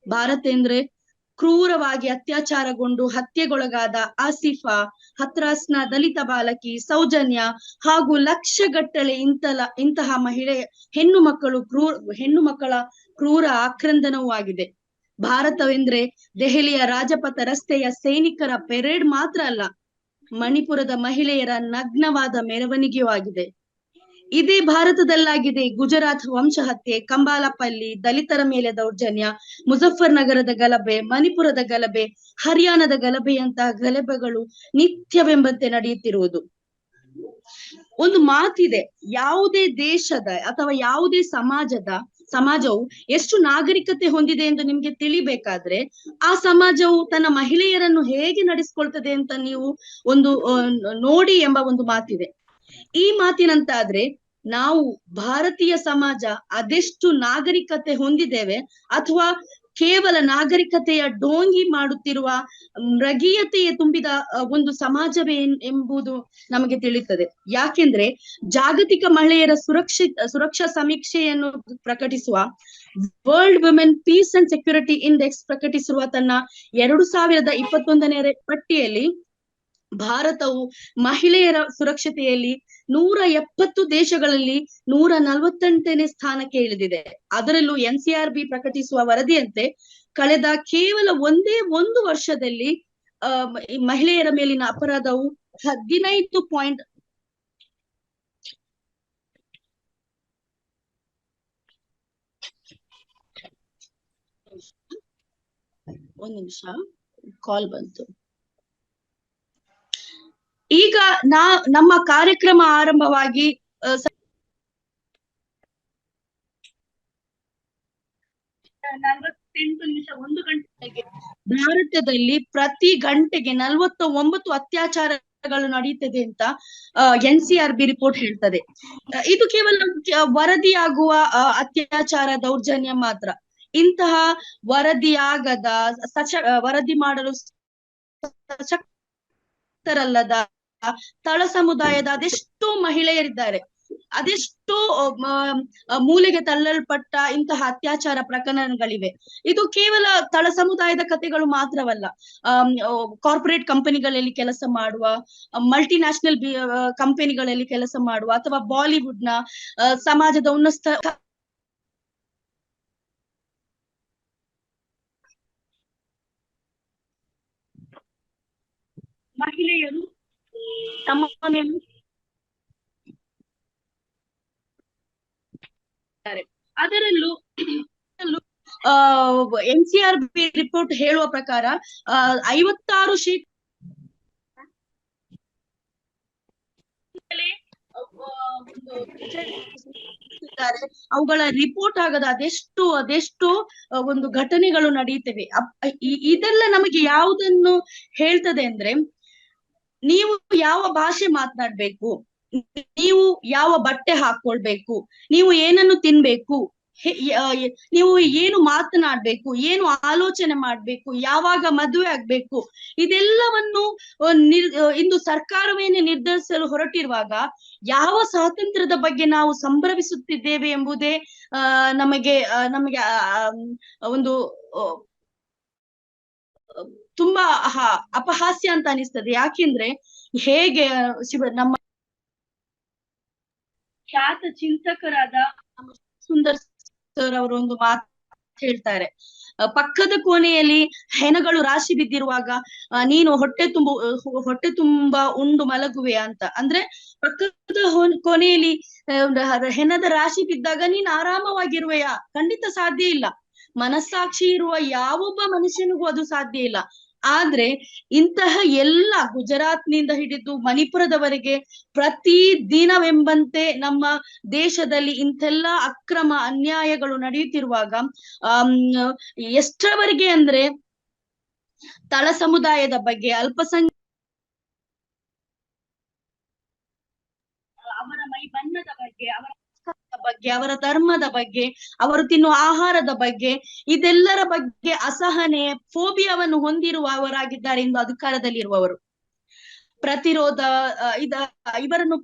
ಭಾರತ ಎಂದ್ರೆ ಕ್ರೂರವಾಗಿ ಅತ್ಯಾಚಾರಗೊಂಡು ಹತ್ಯೆಗೊಳಗಾದ ಆಸಿಫಾ, ಹತ್ರಾಸ್ನ ದಲಿತ ಬಾಲಕಿ ಸೌಜನ್ಯ ಹಾಗೂ ಲಕ್ಷಗಟ್ಟಲೆ ಇಂತಹ ಹೆಣ್ಣು ಮಕ್ಕಳ ಕ್ರೂರ ಆಕ್ರಂದನವೂ ಆಗಿದೆ. ಭಾರತವೆಂದ್ರೆ ದೆಹಲಿಯ ರಾಜಪಥ ರಸ್ತೆಯ ಸೈನಿಕರ ಪೆರೇಡ್ ಮಾತ್ರ ಅಲ್ಲ, ಮಣಿಪುರದ ಮಹಿಳೆಯರ ನಗ್ನವಾದ ಮೆರವಣಿಗೆಯೂ ಆಗಿದೆ. ಇದೇ ಭಾರತದಲ್ಲಾಗಿದೆ ಗುಜರಾತ್ ವಂಶಹತ್ಯೆ, ಕಂಬಾಲಪಲ್ಲಿ ದಲಿತರ ಮೇಲೆ ದೌರ್ಜನ್ಯ, ಮುಜಫರ್ ನಗರದ ಗಲಭೆ, ಮಣಿಪುರದ ಗಲಭೆ, ಹರಿಯಾಣದ ಗಲಭೆಯಂತಹ ಗಲಭೆಗಳು ನಿತ್ಯವೆಂಬಂತೆ ನಡೆಯುತ್ತಿರುವುದು. ಒಂದು ಮಾತಿದೆ, ಯಾವುದೇ ದೇಶದ ಅಥವಾ ಯಾವುದೇ ಸಮಾಜವು ಎಷ್ಟು ನಾಗರಿಕತೆ ಹೊಂದಿದೆ ಎಂದು ನಿಮ್ಗೆ ತಿಳಿಬೇಕಾದ್ರೆ ಆ ಸಮಾಜವು ತನ್ನ ಮಹಿಳೆಯರನ್ನು ಹೇಗೆ ನಡೆಸ್ಕೊಳ್ತದೆ ಅಂತ ನೀವು ಒಂದು ನೋಡಿ ಎಂಬ ಒಂದು ಮಾತಿದೆ. ಈ ಮಾತಿನಂತಾದ್ರೆ ನಾವು ಭಾರತೀಯ ಸಮಾಜ ಅದೆಷ್ಟು ನಾಗರಿಕತೆ ಹೊಂದಿದ್ದೇವೆ ಅಥವಾ ಕೇವಲ ನಾಗರಿಕತೆಯ ಡೋಂಗಿ ಮಾಡುತ್ತಿರುವ ಮೃಗೀಯತೆಯ ತುಂಬಿದ ಒಂದು ಸಮಾಜವೇ ಎಂಬುದು ನಮಗೆ ತಿಳಿಯುತ್ತದೆ. ಯಾಕೆಂದ್ರೆ ಜಾಗತಿಕ ಮಹಿಳೆಯರ ಸುರಕ್ಷಾ ಸಮೀಕ್ಷೆಯನ್ನು ಪ್ರಕಟಿಸುವ world women piece and security index ಪ್ರಕಟಿಸಿರುವ ತನ್ನ 2021ನೇ ಪಟ್ಟಿಯಲ್ಲಿ ಭಾರತವು ಮಹಿಳೆಯರ ಸುರಕ್ಷತೆಯಲ್ಲಿ 170 ದೇಶಗಳಲ್ಲಿ 148ನೇ ಸ್ಥಾನಕ್ಕೆ ಇಳಿದಿದೆ. ಅದರಲ್ಲೂ NCRB ಪ್ರಕಟಿಸುವ ವರದಿಯಂತೆ ಕಳೆದ ಕೇವಲ ಒಂದೇ ಒಂದು ವರ್ಷದಲ್ಲಿ ಮಹಿಳೆಯರ ಮೇಲಿನ ಅಪರಾಧವು 15 ಒಂದ್ ನಿಮಿಷ ಕಾಲ್ ಬಂತು. ಈಗ ನಮ್ಮ ಕಾರ್ಯಕ್ರಮ ಆರಂಭವಾಗಿ 48 ನಿಮಿಷ 1 ಗಂಟೆಗೆ ಭಾರತದಲ್ಲಿ ಪ್ರತಿ ಗಂಟೆಗೆ 49 ಅತ್ಯಾಚಾರಗಳು ನಡೆಯುತ್ತದೆ ಅಂತ NCRB ರಿಪೋರ್ಟ್ ಹೇಳ್ತದೆ. ಇದು ಕೇವಲ ವರದಿಯಾಗುವ ಅತ್ಯಾಚಾರ ದೌರ್ಜನ್ಯ ಮಾತ್ರ. ಇಂತಹ ವರದಿಯಾಗದ ವರದಿ ಮಾಡಲು ಸಶಕ್ತರಲ್ಲದ ತಳ ಸಮುದಾಯದ ಅದೆಷ್ಟೋ ಮಹಿಳೆಯರಿದ್ದಾರೆ. ಅದೆಷ್ಟೋ ಮೂಲೆಗೆ ತಳ್ಳಲ್ಪಟ್ಟ ಇಂತಹ ಅತ್ಯಾಚಾರ ಪ್ರಕರಣಗಳಿವೆ. ಇದು ಕೇವಲ ತಳ ಸಮುದಾಯದ ಕಥೆಗಳು ಮಾತ್ರವಲ್ಲ. ಕಾರ್ಪೊರೇಟ್ ಕಂಪನಿಗಳಲ್ಲಿ ಕೆಲಸ ಮಾಡುವ, ಮಲ್ಟಿ ನ್ಯಾಷನಲ್ ಕಂಪನಿಗಳಲ್ಲಿ ಕೆಲಸ ಮಾಡುವ, ಅಥವಾ ಬಾಲಿವುಡ್ ನ ಸಮಾಜದ ಉನ್ನತ ಮಹಿಳೆಯರು ತಮ್ಮ ಮೇಲೆ ಅದರಲ್ಲೂ NCRB ರಿಪೋರ್ಟ್ ಹೇಳುವ ಪ್ರಕಾರ 56% ಅವುಗಳ ರಿಪೋರ್ಟ್ ಆಗದ ಅದೆಷ್ಟೋ ಒಂದು ಘಟನೆಗಳು ನಡೆಯುತ್ತವೆ. ಇದೆಲ್ಲ ನಮಗೆ ಯಾವುದನ್ನು ಹೇಳ್ತದೆ ಅಂದ್ರೆ, ನೀವು ಯಾವ ಭಾಷೆ ಮಾತನಾಡ್ಬೇಕು, ನೀವು ಯಾವ ಬಟ್ಟೆ ಹಾಕೊಳ್ಬೇಕು, ನೀವು ಏನನ್ನು ತಿನ್ಬೇಕು, ನೀವು ಏನು ಮಾತನಾಡ್ಬೇಕು, ಏನು ಆಲೋಚನೆ ಮಾಡ್ಬೇಕು, ಯಾವಾಗ ಮದುವೆ ಆಗ್ಬೇಕು, ಇದೆಲ್ಲವನ್ನು ಇಂದು ಸರ್ಕಾರವೇನೆ ನಿರ್ಧರಿಸಲು ಹೊರಟಿರುವಾಗ ಯಾವ ಸ್ವಾತಂತ್ರ್ಯದ ಬಗ್ಗೆ ನಾವು ಸಂಭ್ರಮಿಸುತ್ತಿದ್ದೇವೆ ಎಂಬುದೇ ನಮಗೆ ಒಂದು ತುಂಬಾ ಅಪಹಾಸ್ಯ ಅಂತ ಅನಿಸ್ತದೆ. ಯಾಕೆಂದ್ರೆ ಹೇಗೆ ನಮ್ಮ ಖ್ಯಾತ ಚಿಂತಕರಾದ ಸುಂದರ್ ಸರ್ ಅವರು ಒಂದು ಮಾತು ಹೇಳ್ತಾರೆ, ಪಕ್ಕದ ಕೋಣೆಯಲ್ಲಿ ಹೆಣಗಳು ರಾಶಿ ಬಿದ್ದಿರುವಾಗ ನೀನು ಹೊಟ್ಟೆ ತುಂಬ ಉಂಡು ಮಲಗುವೆ ಅಂತ. ಅಂದ್ರೆ ಪಕ್ಕದ ಕೋಣೆಯಲ್ಲಿ ಹೆಣದ ರಾಶಿ ಬಿದ್ದಾಗ ನೀನ್ ಆರಾಮವಾಗಿರುವೆಯಾ? ಖಂಡಿತ ಸಾಧ್ಯ ಇಲ್ಲ. ಮನಸ್ಸಾಕ್ಷಿ ಇರುವ ಯಾವೊಬ್ಬ ಮನುಷ್ಯನಿಗೂ ಅದು ಸಾಧ್ಯ ಇಲ್ಲ. ಆದ್ರೆ ಇಂತಹ ಎಲ್ಲ ಗುಜರಾತ್ನಿಂದ ಹಿಡಿದು ಮಣಿಪುರದವರೆಗೆ ಪ್ರತಿ ದಿನವೆಂಬಂತೆ ನಮ್ಮ ದೇಶದಲ್ಲಿ ಇಂಥೆಲ್ಲ ಅಕ್ರಮ ಅನ್ಯಾಯಗಳು ನಡೆಯುತ್ತಿರುವಾಗ ಎಷ್ಟರವರೆಗೆ ಅಂದ್ರೆ ತಳ ಸಮುದಾಯದ ಬಗ್ಗೆ, ಅವರ ಮೈ ಬಣ್ಣದ ಬಗ್ಗೆ, ಅವರ ಬಗ್ಗೆ, ಅವರ ಧರ್ಮದ ಬಗ್ಗೆ, ಅವರು ತಿನ್ನುವ ಆಹಾರದ ಬಗ್ಗೆ, ಇದೆಲ್ಲರ ಬಗ್ಗೆ ಅಸಹನೆ, ಫೋಬಿಯಾವನ್ನು ಹೊಂದಿರುವವರಾಗಿದ್ದಾರೆ ಇಂದು ಅಧಿಕಾರದಲ್ಲಿರುವವರು. ಇವರನ್ನು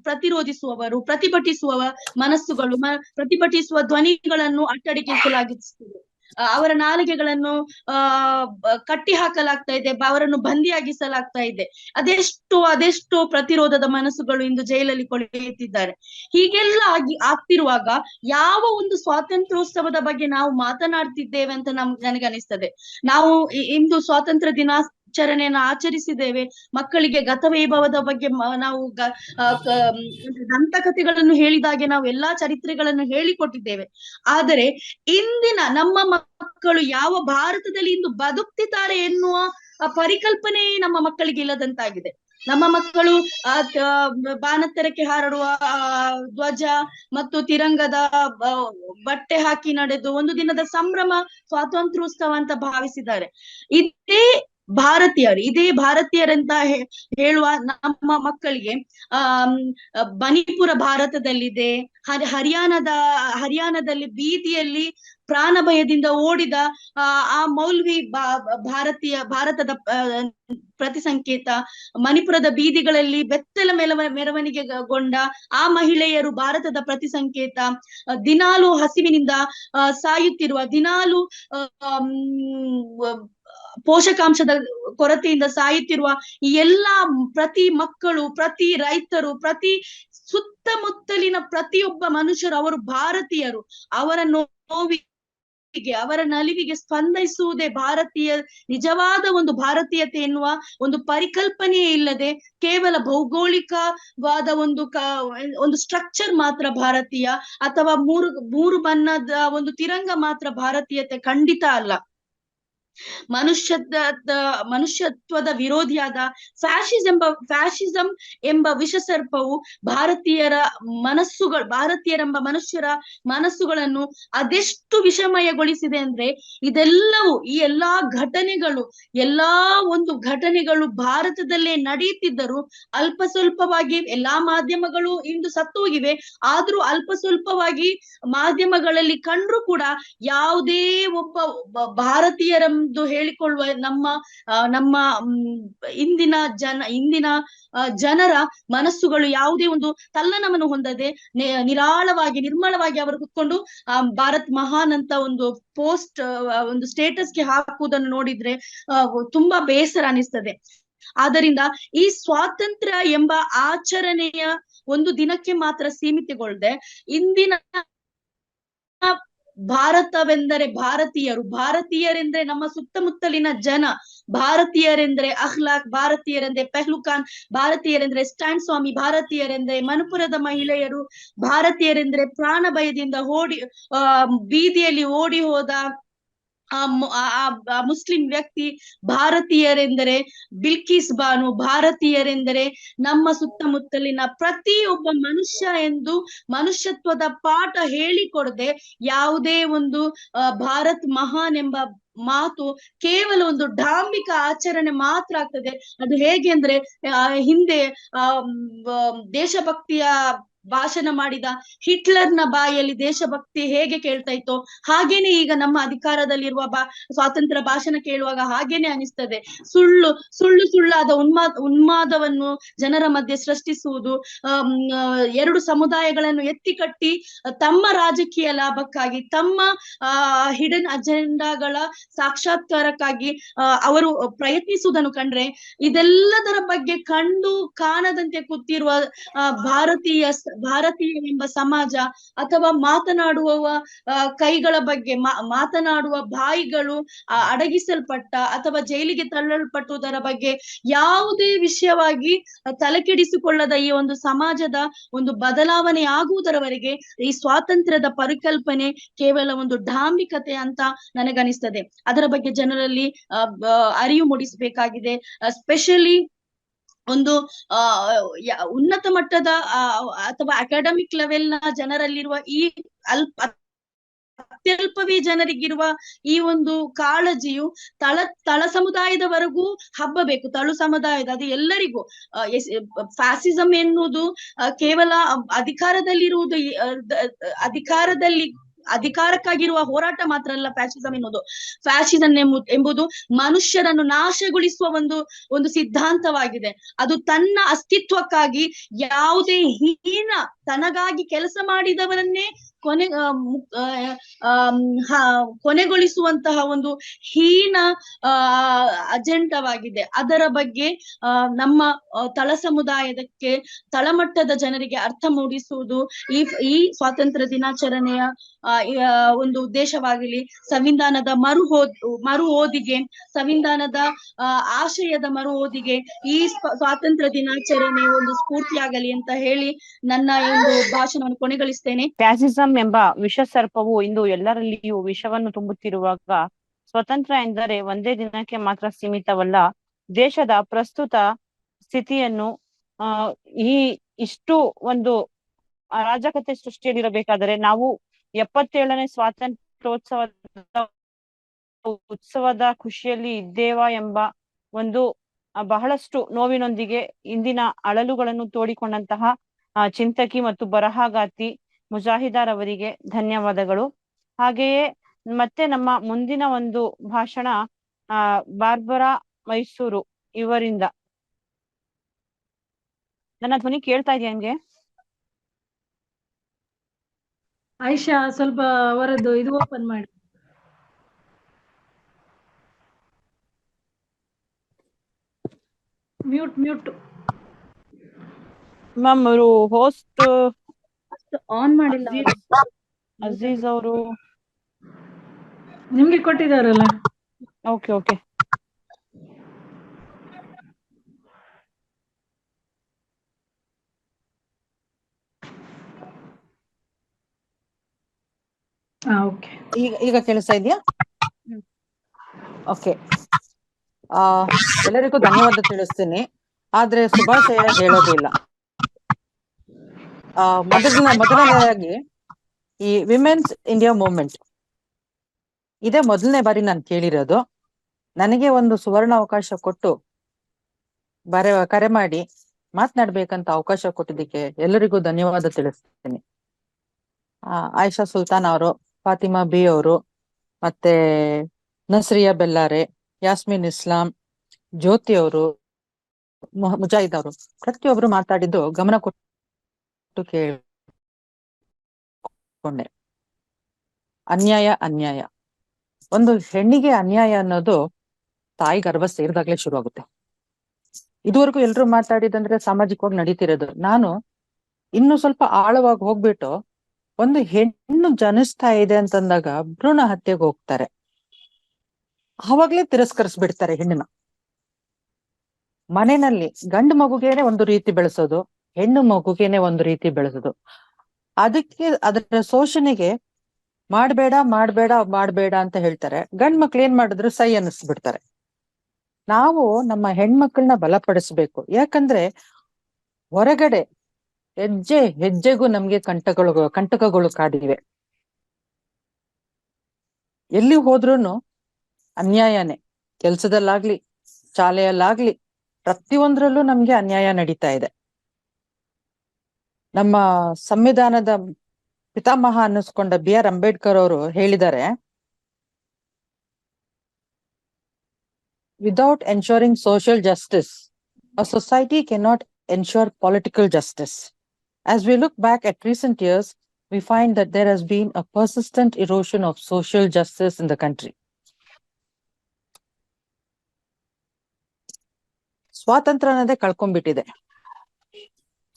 ಪ್ರತಿರೋಧಿಸುವವರು, ಪ್ರತಿಭಟಿಸುವ ಮನಸ್ಸುಗಳು, ಪ್ರತಿಭಟಿಸುವ ಧ್ವನಿಗಳನ್ನು ಅಟ್ಟಡಿಸಲಾಗಿಸುತ್ತದೆ. ಅವರ ನಾಲಿಗೆಗಳನ್ನು ಕಟ್ಟಿ ಹಾಕಲಾಗ್ತಾ ಇದೆ, ಅವರನ್ನು ಬಂದಿಯಾಗಿಸಲಾಗ್ತಾ ಇದೆ. ಅದೆಷ್ಟೋ ಪ್ರತಿರೋಧದ ಮನಸ್ಸುಗಳು ಇಂದು ಜೈಲಲ್ಲಿ ಕೊಳೆಯುತ್ತಿದ್ದಾರೆ. ಹೀಗೆಲ್ಲ ಆಗ್ತಿರುವಾಗ ಯಾವ ಒಂದು ಸ್ವಾತಂತ್ರ್ಯೋತ್ಸವದ ಬಗ್ಗೆ ನಾವು ಮಾತನಾಡ್ತಿದ್ದೇವೆ ಅಂತ ನನಗನಿಸ್ತದೆ. ನಾವು ಇಂದು ಸ್ವಾತಂತ್ರ್ಯ ದಿನಾಚರಣೆಯನ್ನು ಆಚರಿಸಿದ್ದೇವೆ. ಮಕ್ಕಳಿಗೆ ಗತವೈಭವದ ಬಗ್ಗೆ ನಾವು ದಂತಕಥೆಗಳನ್ನು ಹೇಳಿದಾಗೆ ನಾವು ಎಲ್ಲಾ ಚರಿತ್ರೆಗಳನ್ನು ಹೇಳಿಕೊಟ್ಟಿದ್ದೇವೆ. ಆದರೆ ಇಂದಿನ ನಮ್ಮ ಮಕ್ಕಳು ಯಾವ ಭಾರತದಲ್ಲಿ ಇಂದು ಬದುಕ್ತಿದ್ದಾರೆ ಎನ್ನುವ ಪರಿಕಲ್ಪನೆ ನಮ್ಮ ಮಕ್ಕಳಿಗೆ ಇಲ್ಲದಂತಾಗಿದೆ. ನಮ್ಮ ಮಕ್ಕಳು ಬಾನತ್ತರಕ್ಕೆ ಹಾರಡುವ ಧ್ವಜ ಮತ್ತು ತಿರಂಗದ ಬಟ್ಟೆ ಹಾಕಿ ನಡೆದು ಒಂದು ದಿನದ ಸಂಭ್ರಮ ಸ್ವಾತಂತ್ರ್ಯೋತ್ಸವ ಅಂತ ಭಾವಿಸಿದ್ದಾರೆ. ಇದೇ ಭಾರತೀಯರು, ಇದೇ ಭಾರತೀಯರಂತ ಹೇಳುವ ನಮ್ಮ ಮಕ್ಕಳಿಗೆ ಮಣಿಪುರ ಭಾರತದಲ್ಲಿದೆ, ಹರಿಯಾಣದಲ್ಲಿ ಬೀದಿಯಲ್ಲಿ ಪ್ರಾಣ ಭಯದಿಂದ ಓಡಿದ ಆ ಮೌಲ್ವಿ ಭಾರತದ ಪ್ರತಿ ಸಂಕೇತ, ಮಣಿಪುರದ ಬೀದಿಗಳಲ್ಲಿ ಬೆತ್ತಲ ಮೆರವಣಿಗೆಗೊಂಡ ಆ ಮಹಿಳೆಯರು ಭಾರತದ ಪ್ರತಿ ಸಂಕೇತ, ದಿನಾಲು ಹಸಿವಿನಿಂದ ಸಾಯುತ್ತಿರುವ, ದಿನಾಲು ಪೋಷಕಾಂಶದ ಕೊರತೆಯಿಂದ ಸಾಯುತ್ತಿರುವ ಈ ಎಲ್ಲಾ ಪ್ರತಿ ಮಕ್ಕಳು, ಪ್ರತಿ ರೈತರು, ಪ್ರತಿ ಸುತ್ತಮುತ್ತಲಿನ ಪ್ರತಿಯೊಬ್ಬ ಮನುಷ್ಯರು ಅವರು ಭಾರತೀಯರು. ಅವರ ನೋವಿಗೆ, ಅವರ ನಲಿವಿಗೆ ಸ್ಪಂದಿಸುವುದೇ ಭಾರತೀಯ, ನಿಜವಾದ ಒಂದು ಭಾರತೀಯತೆ ಎನ್ನುವ ಒಂದು ಪರಿಕಲ್ಪನೆಯೇ ಇಲ್ಲದೆ ಕೇವಲ ಭೌಗೋಳಿಕವಾದ ಒಂದು ಸ್ಟ್ರಕ್ಚರ್ ಮಾತ್ರ ಭಾರತೀಯ, ಅಥವಾ ಮೂರು ಬಣ್ಣದ ಒಂದು ತಿರಂಗ ಮಾತ್ರ ಭಾರತೀಯತೆ ಖಂಡಿತ ಅಲ್ಲ. ಮನುಷ್ಯತ್ವದ ವಿರೋಧಿಯಾದ ಫ್ಯಾಷಿಸಂ ಎಂಬ ವಿಷಸರ್ಪವು ಭಾರತೀಯರೆಂಬ ಮನುಷ್ಯರ ಮನಸ್ಸುಗಳನ್ನು ಅದೆಷ್ಟು ವಿಷಮಯಗೊಳಿಸಿದೆ ಅಂದ್ರೆ, ಈ ಎಲ್ಲಾ ಘಟನೆಗಳು ಭಾರತದಲ್ಲೇ ನಡೆಯುತ್ತಿದ್ದರು. ಅಲ್ಪ ಸ್ವಲ್ಪವಾಗಿ ಎಲ್ಲಾ ಮಾಧ್ಯಮಗಳು ಇಂದು ಸತ್ತು ಹೋಗಿವೆ, ಆದ್ರೂ ಅಲ್ಪ ಸ್ವಲ್ಪವಾಗಿ ಮಾಧ್ಯಮಗಳಲ್ಲಿ ಕಂಡ್ರು ಕೂಡ ಯಾವುದೇ ಒಬ್ಬ ಭಾರತೀಯರೆಂದು ಹೇಳಿಕೊಳ್ಳುವ ನಮ್ಮ ಇಂದಿನ ಜನರ ಮನಸ್ಸುಗಳು ಯಾವುದೇ ಒಂದು ತಲ್ಲಣವನ್ನು ಹೊಂದದೆ ನಿರ್ಮಲವಾಗಿ ಅವರು ಕುತ್ಕೊಂಡು ಭಾರತ್ ಮಹಾನ್ ಅಂತ ಒಂದು ಪೋಸ್ಟ್, ಒಂದು ಸ್ಟೇಟಸ್ಗೆ ಹಾಕುವುದನ್ನು ನೋಡಿದ್ರೆ ತುಂಬಾ ಬೇಸರ ಅನಿಸ್ತದೆ. ಆದ್ದರಿಂದ ಈ ಸ್ವಾತಂತ್ರ್ಯ ಎಂಬ ಆಚರಣೆಯ ಒಂದು ದಿನಕ್ಕೆ ಮಾತ್ರ ಸೀಮಿತಗೊಳ್ಳದೆ, ಇಂದಿನ ಭಾರತವೆಂದರೆ ಭಾರತೀಯರೆಂದ್ರೆ ನಮ್ಮ ಸುತ್ತಮುತ್ತಲಿನ ಜನ, ಭಾರತೀಯರೆಂದ್ರೆ ಅಖ್ಲಾಕ್, ಭಾರತೀಯರೆಂದ್ರೆ ಪೆಹ್ಲುಖಾನ್, ಭಾರತೀಯರೆಂದ್ರೆ ಸ್ಟ್ಯಾಂಡ್ ಸ್ವಾಮಿ, ಭಾರತೀಯರೆಂದ್ರೆ ಮಣಿಪುರದ ಮಹಿಳೆಯರು, ಭಾರತೀಯರೆಂದ್ರೆ ಪ್ರಾಣ ಭಯದಿಂದ ಬೀದಿಯಲ್ಲಿ ಓಡಿ ಹೋದ ಆ ಮುಸ್ಲಿಂ ವ್ಯಕ್ತಿ, ಭಾರತೀಯರೆಂದರೆ ಬಿಲ್ಕಿಸ್ ಬಾನು, ಭಾರತೀಯರೆಂದರೆ ನಮ್ಮ ಸುತ್ತಮುತ್ತಲಿನ ಪ್ರತಿಯೊಬ್ಬ ಮನುಷ್ಯ ಎಂದು ಮನುಷ್ಯತ್ವದ ಪಾಠ ಹೇಳಿಕೊಡದೆ ಯಾವುದೇ ಒಂದು ಭಾರತ್ ಮಹಾನ್ ಎಂಬ ಮಾತು ಕೇವಲ ಒಂದು ಡಾಂಬಿಕ ಆಚರಣೆ ಮಾತ್ರ ಆಗ್ತದೆ. ಅದು ಹೇಗೆ ಅಂದ್ರೆ, ಹಿಂದೆ ದೇಶಭಕ್ತಿಯ ಭಾಷಣ ಮಾಡಿದ ಹಿಟ್ಲರ್ನ ಬಾಯಲ್ಲಿ ದೇಶಭಕ್ತಿ ಹೇಗೆ ಕೇಳ್ತಾ ಇತ್ತೋ ಹಾಗೇನೆ ಈಗ ನಮ್ಮ ಅಧಿಕಾರದಲ್ಲಿರುವ ಸ್ವಾತಂತ್ರ್ಯ ಭಾಷಣ ಕೇಳುವಾಗ ಹಾಗೇನೆ ಅನಿಸ್ತದೆ. ಸುಳ್ಳಾದ ಉನ್ಮಾದವನ್ನು ಜನರ ಮಧ್ಯೆ ಸೃಷ್ಟಿಸುವುದು, ಎರಡು ಸಮುದಾಯಗಳನ್ನು ಎತ್ತಿ ಕಟ್ಟಿ ತಮ್ಮ ರಾಜಕೀಯ ಲಾಭಕ್ಕಾಗಿ, ತಮ್ಮ ಹಿಡನ್ ಅಜೆಂಡಾಗಳ ಸಾಕ್ಷಾತ್ಕಾರಕ್ಕಾಗಿ ಅವರು ಪ್ರಯತ್ನಿಸುವುದನ್ನು ಕಂಡ್ರೆ, ಇದೆಲ್ಲದರ ಬಗ್ಗೆ ಕಂಡು ಕಾಣದಂತೆ ಕೂತಿರುವ ಭಾರತೀಯ ಎಂಬ ಸಮಾಜ, ಅಥವಾ ಮಾತನಾಡುವ ಕೈಗಳ ಬಗ್ಗೆ, ಮಾತನಾಡುವ ಬಾಯಿಗಳು ಅಡಗಿಸಲ್ಪಟ್ಟ ಅಥವಾ ಜೈಲಿಗೆ ತಳ್ಳಲ್ಪಟ್ಟುದರ ಬಗ್ಗೆ ಯಾವುದೇ ವಿಷಯವಾಗಿ ತಲೆಕೆಡಿಸಿಕೊಳ್ಳದ ಈ ಒಂದು ಸಮಾಜದ ಒಂದು ಬದಲಾವಣೆ ಆಗುವುದರವರೆಗೆ ಈ ಸ್ವಾತಂತ್ರ್ಯದ ಪರಿಕಲ್ಪನೆ ಕೇವಲ ಒಂದು ಡಾಂಬಿಕತೆ ಅಂತ ನನಗನಿಸ್ತದೆ. ಅದರ ಬಗ್ಗೆ ಜನರಲ್ಲಿ ಅರಿವು ಮೂಡಿಸಬೇಕಾಗಿದೆ. ಸ್ಪೆಷಲಿ ಒಂದು ಉನ್ನತ ಮಟ್ಟದ ಅಥವಾ ಅಕಾಡೆಮಿಕ್ ಲೆವೆಲ್ನ ಜನರಲ್ಲಿರುವ ಈ ಅತ್ಯಲ್ಪವೇ ಜನರಿಗಿರುವ ಈ ಒಂದು ಕಾಳಜಿಯು ತಳ ಸಮುದಾಯದವರೆಗೂ ಹಬ್ಬಬೇಕು. ತಳು ಸಮುದಾಯದ, ಅದು ಎಲ್ಲರಿಗೂ. ಫ್ಯಾಸಿಸಂ ಎನ್ನುವುದು ಕೇವಲ ಅಧಿಕಾರಕ್ಕಾಗಿರುವ ಹೋರಾಟ ಮಾತ್ರ ಅಲ್ಲ ಫ್ಯಾಸಿಸಂ ಎನ್ನುವುದು. ಫ್ಯಾಸಿಸಂ ಎಂಬುದು ಮನುಷ್ಯರನ್ನು ನಾಶಗೊಳಿಸುವ ಒಂದು ಸಿದ್ಧಾಂತವಾಗಿದೆ. ಅದು ತನ್ನ ಅಸ್ತಿತ್ವಕ್ಕಾಗಿ ಯಾವುದೇ ತನಗಾಗಿ ಕೆಲಸ ಮಾಡಿದವರನ್ನೇ ಕೊನೆಗೊಳಿಸುವಂತಹ ಒಂದು ಹೀನ ಅಜೆಂಡವಾಗಿದೆ. ಅದರ ಬಗ್ಗೆ ನಮ್ಮ ತಳ ಸಮುದಾಯದಕ್ಕೆ, ತಳಮಟ್ಟದ ಜನರಿಗೆ ಅರ್ಥ ಮೂಡಿಸುವುದು ಈ ಸ್ವಾತಂತ್ರ್ಯ ದಿನಾಚರಣೆಯ ಒಂದು ಉದ್ದೇಶವಾಗಲಿ. ಸಂವಿಧಾನದ ಮರು ಓದಿಗೆ, ಸಂವಿಧಾನದ ಆಶಯದ ಮರು ಓದಿಗೆ ಈ ಸ್ವಾತಂತ್ರ್ಯ ದಿನಾಚರಣೆ ಒಂದು ಸ್ಫೂರ್ತಿಯಾಗಲಿ ಅಂತ ಹೇಳಿ ನನ್ನ ಒಂದು ಭಾಷಣವನ್ನು ಕೊನೆಗೊಳಿಸ್ತೇನೆ. ಫ್ಯಾಸಿಸಂ ಎಂಬ ವಿಷ ಸರ್ಪವು ಇಂದು ಎಲ್ಲರಲ್ಲಿಯೂ ವಿಷವನ್ನು ತುಂಬುತ್ತಿರುವಾಗ, ಸ್ವತಂತ್ರ ಎಂದರೆ ಒಂದೇ ದಿನಕ್ಕೆ ಮಾತ್ರ ಸೀಮಿತವಲ್ಲ. ದೇಶದ ಪ್ರಸ್ತುತ ಸ್ಥಿತಿಯನ್ನು ಇಷ್ಟು ಒಂದು ಅರಾಜಕತೆ ಸೃಷ್ಟಿಯಲ್ಲಿರಬೇಕಾದರೆ ನಾವು 77ನೇ ಸ್ವಾತಂತ್ರ್ಯೋತ್ಸವದ ಖುಷಿಯಲ್ಲಿ ಇದ್ದೇವಾ ಎಂಬ ಒಂದು ಬಹಳಷ್ಟು ನೋವಿನೊಂದಿಗೆ ಇಂದಿನ ಅಳಲುಗಳನ್ನು ತೋಡಿಕೊಂಡಂತಹ ಚಿಂತಕಿ ಮತ್ತು ಬರಹಗಾರ್ತಿ ಮುಜಾಹಿದಾರ್ ಅವರಿಗೆ ಧನ್ಯವಾದಗಳು. ಹಾಗೆಯೇ ಮತ್ತೆ ನಮ್ಮ ಮುಂದಿನ ಒಂದು ಭಾಷಣ ಬಾರ್ಬರಾ ಮೈಸೂರು ಇವರಿಂದ. ನನ್ನ ಧ್ವನಿ ಕೇಳ್ತಾ ಇದೆಯಾ ನಿಮ್ಗೆ? ಆಯಿಷಾ, ಸ್ವಲ್ಪ ಅವರದ್ದು ಇದು ಓಪನ್ ಮಾಡಿ. ಮ್ಯೂಟ್. ಮ್ಯಾಮ್ ಅವರು ಹೋಸ್ಟ್ ಆನ್ ಮಾಡಿಲ್ಲ. ಅಜೀಜ್ ಅವರು ನಿಮ್ಗೆ ಕೊಟ್ಟಿದಾರಲ್ಲ. ಓಕೆ. ಓಕೆ. ಈಗ ಕೇಳಿಸ್ತಾ ಇದೆಯಾ? ಓಕೆ. ಎಲ್ಲರಿಗೂ ಧನ್ಯವಾದ ತಿಳಿಸ್ತೀನಿ, ಆದ್ರೆ ಶುಭಾಶಯ ಹೇಳೋದಿಲ್ಲ. ಮೊದಲನೇದಾಗಿ ಈ ವಿಮೆನ್ಸ್ ಇಂಡಿಯಾ ಮೂವ್ಮೆಂಟ್ ಇದೇ ಮೊದಲನೇ ಬಾರಿ ನಾನು ಕೇಳಿರೋದು. ನನಗೆ ಒಂದು ಸುವರ್ಣ ಅವಕಾಶ ಕೊಟ್ಟು ಕರೆ ಮಾಡಿ ಮಾತನಾಡ್ಬೇಕಂತ ಅವಕಾಶ ಕೊಟ್ಟಿದ್ದಕ್ಕೆ ಎಲ್ಲರಿಗೂ ಧನ್ಯವಾದ ತಿಳಿಸ್ತೀನಿ. ಆಯಿಷಾ ಸುಲ್ತಾನ್ ಅವರು, ಫಾತಿಮಾ ಬಿ ಅವರು, ಮತ್ತೆ ನಸ್ರಿಯಾ ಬೆಲ್ಲಾರೆ, ಯಾಸ್ಮಿನ್ ಇಸ್ಲಾಂ, ಜ್ಯೋತಿ ಅವರು, ಮುಜಾಹಿದ್ ಅವರು, ಪ್ರತಿಯೊಬ್ರು ಮಾತಾಡಿದ್ದು ಗಮನ ಕೊಟ್ಟು ಕೇಳಿಕೊಂಡೆ. ಅನ್ಯಾಯ ಒಂದು ಹೆಣ್ಣಿಗೆ ಅನ್ಯಾಯ ಅನ್ನೋದು ತಾಯಿ ಗರ್ಭ ಸೇರಿದಾಗ್ಲೇ ಶುರು ಆಗುತ್ತೆ. ಇದುವರೆಗೂ ಎಲ್ರು ಮಾತಾಡಿದಂದ್ರೆ ಸಾಮಾಜಿಕವಾಗಿ ನಡೀತಿರೋದು. ನಾನು ಇನ್ನು ಸ್ವಲ್ಪ ಆಳವಾಗಿ ಹೋಗ್ಬಿಟ್ಟು, ಒಂದು ಹೆಣ್ಣು ಜನಿಸ್ತಾ ಇದೆ ಅಂತಂದಾಗ ಭ್ರೂಣ ಹತ್ಯೆಗೆ ಹೋಗ್ತಾರೆ, ಆವಾಗ್ಲೇ ತಿರಸ್ಕರಿಸ್ಬಿಡ್ತಾರೆ ಹೆಣ್ಣನ್ನ. ಮನೆಯಲ್ಲಿ ಗಂಡು ಮಗುಗೇನೆ ಒಂದು ರೀತಿ ಬೆಳೆಸೋದು, ಹೆಣ್ಣು ಮಗುಗೇನೆ ಒಂದು ರೀತಿ ಬೆಳೆಸೋದು. ಅದಕ್ಕೆ ಅದರ ಶೋಷಣೆಗೆ ಮಾಡ್ಬೇಡ ಅಂತ ಹೇಳ್ತಾರೆ. ಗಂಡ್ ಮಕ್ಳು ಏನ್ ಮಾಡಿದ್ರು ಸೈ ಅನ್ನಿಸ್ಬಿಡ್ತಾರೆ. ನಾವು ನಮ್ಮ ಹೆಣ್ಮಕ್ಳನ್ನ ಬಲಪಡಿಸ್ಬೇಕು. ಯಾಕಂದ್ರೆ ಹೊರಗಡೆ ಹೆಜ್ಜೆಗೂ ನಮ್ಗೆ ಕಂಟಕಗಳು ಕಾದಿವೆ. ಎಲ್ಲಿ ಹೋದ್ರೂನು ಅನ್ಯಾಯನೇ. ಕೆಲ್ಸದಲ್ಲಾಗ್ಲಿ, ಶಾಲೆಯಲ್ಲಾಗ್ಲಿ, ಪ್ರತಿಯೊಂದ್ರಲ್ಲೂ ನಮ್ಗೆ ಅನ್ಯಾಯ ನಡೀತಾ ಇದೆ. ನಮ್ಮ ಸಂವಿಧಾನದ ಪಿತಾಮಹ ಅನ್ನಿಸ್ಕೊಂಡ BR ಅಂಬೇಡ್ಕರ್ ಅವರು ಹೇಳಿದ್ದಾರೆ, without ensuring social justice, a society cannot ensure political justice. As we look back at recent years, we find that there has been a persistent erosion of social justice in the country. ಸ್ವಾತಂತ್ರ್ಯ ಅನ್ನೋದೇ ಕಳ್ಕೊಂಡ್ಬಿಟ್ಟಿದೆ.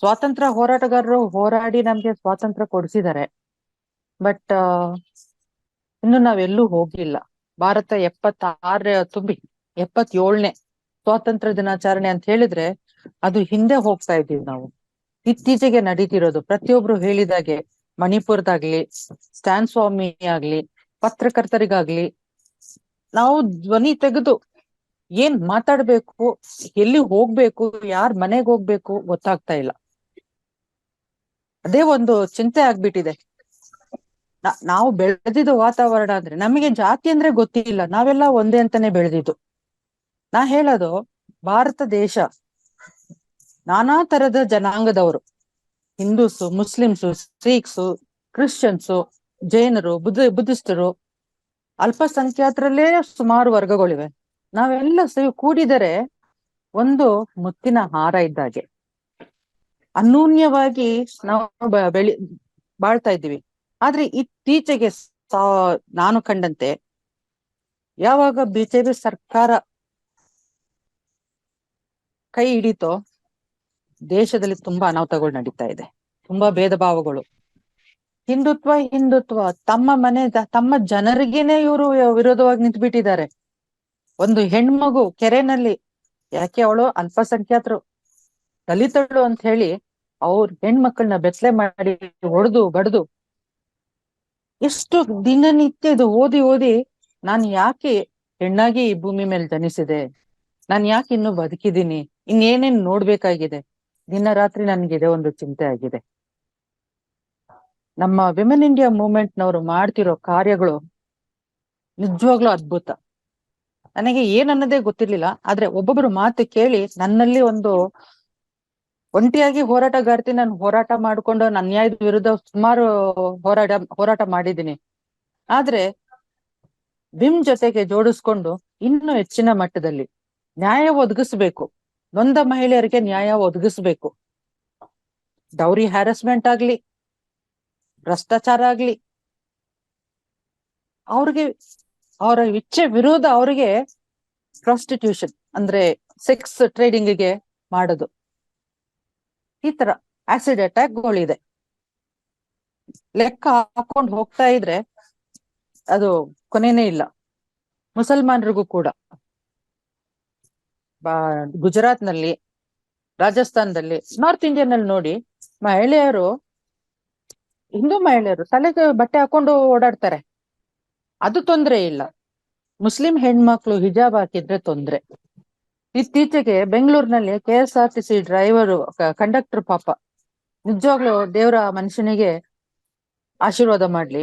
ಸ್ವಾತಂತ್ರ್ಯ ಹೋರಾಟಗಾರರು ಹೋರಾಡಿ ನಮ್ಗೆ ಸ್ವಾತಂತ್ರ್ಯ ಕೊಡಿಸಿದ್ದಾರೆ. But ಇನ್ನು ನಾವೆಲ್ಲೂ ಹೋಗಿಲ್ಲ. ಭಾರತ 77ನೇ ಸ್ವಾತಂತ್ರ್ಯ ದಿನಾಚರಣೆ ಅಂತ ಹೇಳಿದ್ರೆ ಅದು ಹಿಂದೆ ಹೋಗ್ತಾ ಇದ್ದೀವಿ ನಾವು. ಇತ್ತೀಚೆಗೆ ನಡೀತಿರೋದು ಪ್ರತಿಯೊಬ್ರು ಹೇಳಿದಾಗೆ ಮಣಿಪುರದಾಗ್ಲಿ, ಸ್ಟ್ಯಾನ್ ಸ್ವಾಮಿ ಆಗ್ಲಿ, ಪತ್ರಕರ್ತರಿಗಾಗ್ಲಿ ನಾವು ಧ್ವನಿ ತೆಗೆದು ಏನ್ ಮಾತಾಡ್ಬೇಕು, ಎಲ್ಲಿ ಹೋಗ್ಬೇಕು, ಯಾರ್ ಮನೆಗ್ ಹೋಗ್ಬೇಕು ಗೊತ್ತಾಗ್ತಾ ಇಲ್ಲ. ಅದೇ ಒಂದು ಚಿಂತೆ ಆಗ್ಬಿಟ್ಟಿದೆ. ನಾವು ಬೆಳೆದಿದ್ದು ವಾತಾವರಣ ಅಂದ್ರೆ, ನಮಗೆ ಜಾತಿ ಅಂದ್ರೆ ಗೊತ್ತಿಲ್ಲ, ನಾವೆಲ್ಲ ಒಂದೇ ಅಂತಾನೆ ಬೆಳೆದಿದ್ದು. ನಾ ಹೇಳೋದು, ಭಾರತ ದೇಶ ನಾನಾ ತರದ ಜನಾಂಗದವರು, ಹಿಂದೂಸು, ಮುಸ್ಲಿಮ್ಸು, ಸಿಖ್ಸು, ಕ್ರಿಶ್ಚಿಯನ್ಸು, ಜೈನರು, ಬುದ್ಧಿಸ್ಟರು, ಅಲ್ಪಸಂಖ್ಯಾತರಲ್ಲೇ ಸುಮಾರು ವರ್ಗಗಳಿವೆ. ನಾವೆಲ್ಲ ಕೂಡಿದರೆ ಒಂದು ಮುತ್ತಿನ ಹಾರ ಇದ್ದಾಗೆ ಅನ್ಯೂನ್ಯವಾಗಿ ನಾವು ಬಾಳ್ತಾ ಇದ್ದೀವಿ. ಆದ್ರೆ ಇತ್ತೀಚೆಗೆ ನಾನು ಕಂಡಂತೆ ಯಾವಾಗ ಬಿಜೆಪಿ ಸರ್ಕಾರ ಕೈ ಹಿಡಿತೋ ದೇಶದಲ್ಲಿ ತುಂಬಾ ಅನಾಹುತಗಳು ನಡೀತಾ ಇದೆ. ತುಂಬಾ ಭೇದ ಭಾವಗಳು, ಹಿಂದುತ್ವ ತಮ್ಮ ಜನರಿಗೇನೆ ಇವರು ವಿರೋಧವಾಗಿ ನಿಂತ್ಬಿಟ್ಟಿದ್ದಾರೆ. ಒಂದು ಹೆಣ್ಮಗು ಕೆರೆನಲ್ಲಿ, ಯಾಕೆ ಅವಳು ಅಲ್ಪಸಂಖ್ಯಾತರು, ದಲಿತಳು ಅಂತ ಹೇಳಿ ಅವ್ರ ಹೆಣ್ಮಕ್ಳನ್ನ ಬೆತ್ತಲೆ ಮಾಡಿ ಹೊಡೆದು ಬಡ್ದು, ಎಷ್ಟು ದಿನನಿತ್ಯ ಇದು ಓದಿ ನಾನು ಯಾಕೆ ಹೆಣ್ಣಾಗಿ ಈ ಭೂಮಿ ಮೇಲೆ ಜನಿಸಿದೆ, ನಾನು ಯಾಕೆ ಇನ್ನು ಬದುಕಿದ್ದೀನಿ, ಇನ್ನೇನೇನ್ ನೋಡ್ಬೇಕಾಗಿದೆ, ದಿನ ರಾತ್ರಿ ನನ್ಗಿದೆ ಒಂದು ಚಿಂತೆ ಆಗಿದೆ. ನಮ್ಮ ವಿಮೆನ್ ಇಂಡಿಯಾ ಮೂವ್ಮೆಂಟ್ ನವರು ಮಾಡ್ತಿರೋ ಕಾರ್ಯಗಳು ನಿಜವಾಗ್ಲೂ ಅದ್ಭುತ. ನನಗೆ ಏನನ್ನೋದೇ ಗೊತ್ತಿರ್ಲಿಲ್ಲ. ಆದ್ರೆ ಒಬ್ಬೊಬ್ರು ಮಾತು ಕೇಳಿ ನನ್ನಲ್ಲಿ ಒಂದು ಒಂಟಿಯಾಗಿ ಹೋರಾಟಗಾರ್ತಿ, ನಾನು ಹೋರಾಟ ಮಾಡ್ಕೊಂಡು ನನ್ನ ಅನ್ಯಾಯದ ವಿರುದ್ಧ ಸುಮಾರು ಹೋರಾಟ ಮಾಡಿದ್ದೀನಿ. ಆದ್ರೆ ಬಿಮ್ ಜೊತೆಗೆ ಜೋಡಿಸ್ಕೊಂಡು ಇನ್ನೂ ಹೆಚ್ಚಿನ ಮಟ್ಟದಲ್ಲಿ ನ್ಯಾಯ ಒದಗಿಸ್ಬೇಕು. ನೊಂದ ಮಹಿಳೆಯರಿಗೆ ನ್ಯಾಯ ಒದಗಿಸ್ಬೇಕು. ಡೌರಿ ಹ್ಯಾರಸ್ಮೆಂಟ್ ಆಗ್ಲಿ, ಭ್ರಷ್ಟಾಚಾರ ಆಗ್ಲಿ, ಅವ್ರಿಗೆ ಅವರ ಇಚ್ಛೆ ವಿರೋಧ ಅವ್ರಿಗೆ ಪ್ರಾಸ್ಟಿಟ್ಯೂಷನ್ ಅಂದ್ರೆ ಸೆಕ್ಸ್ ಟ್ರೇಡಿಂಗ್ಗೆ ಮಾಡೋದು, ಈ ತರ ಆಸಿಡ್ ಅಟ್ಯಾಕ್ಗಳಿದೆ. ಲೆಕ್ಕ ಹಾಕೊಂಡು ಹೋಗ್ತಾ ಇದ್ರೆ ಅದು ಕೊನೆನೇ ಇಲ್ಲ. ಮುಸಲ್ಮಾನರಿಗೂ ಕೂಡ ಗುಜರಾತ್ ನಲ್ಲಿ, ರಾಜಸ್ಥಾನದಲ್ಲಿ, ನಾರ್ತ್ ಇಂಡಿಯನ್ ಅಲ್ಲಿ ನೋಡಿ ಮಹಿಳೆಯರು, ಹಿಂದೂ ಮಹಿಳೆಯರು ತಲೆಗೆ ಬಟ್ಟೆ ಹಾಕೊಂಡು ಓಡಾಡ್ತಾರೆ, ಅದು ತೊಂದ್ರೆ ಇಲ್ಲ. ಮುಸ್ಲಿಂ ಹೆಣ್ಮಕ್ಳು ಹಿಜಾಬ್ ಹಾಕಿದ್ರೆ ತೊಂದ್ರೆ. ಇತ್ತೀಚೆಗೆ ಬೆಂಗಳೂರಿನಲ್ಲಿ KSRTC ಡ್ರೈವರು ಕಂಡಕ್ಟರ್ ಪಾಪ ನಿಜವಾಗ್ಲೂ ದೇವರ ಮನುಷ್ಯನಿಗೆ ಆಶೀರ್ವಾದ ಮಾಡ್ಲಿ,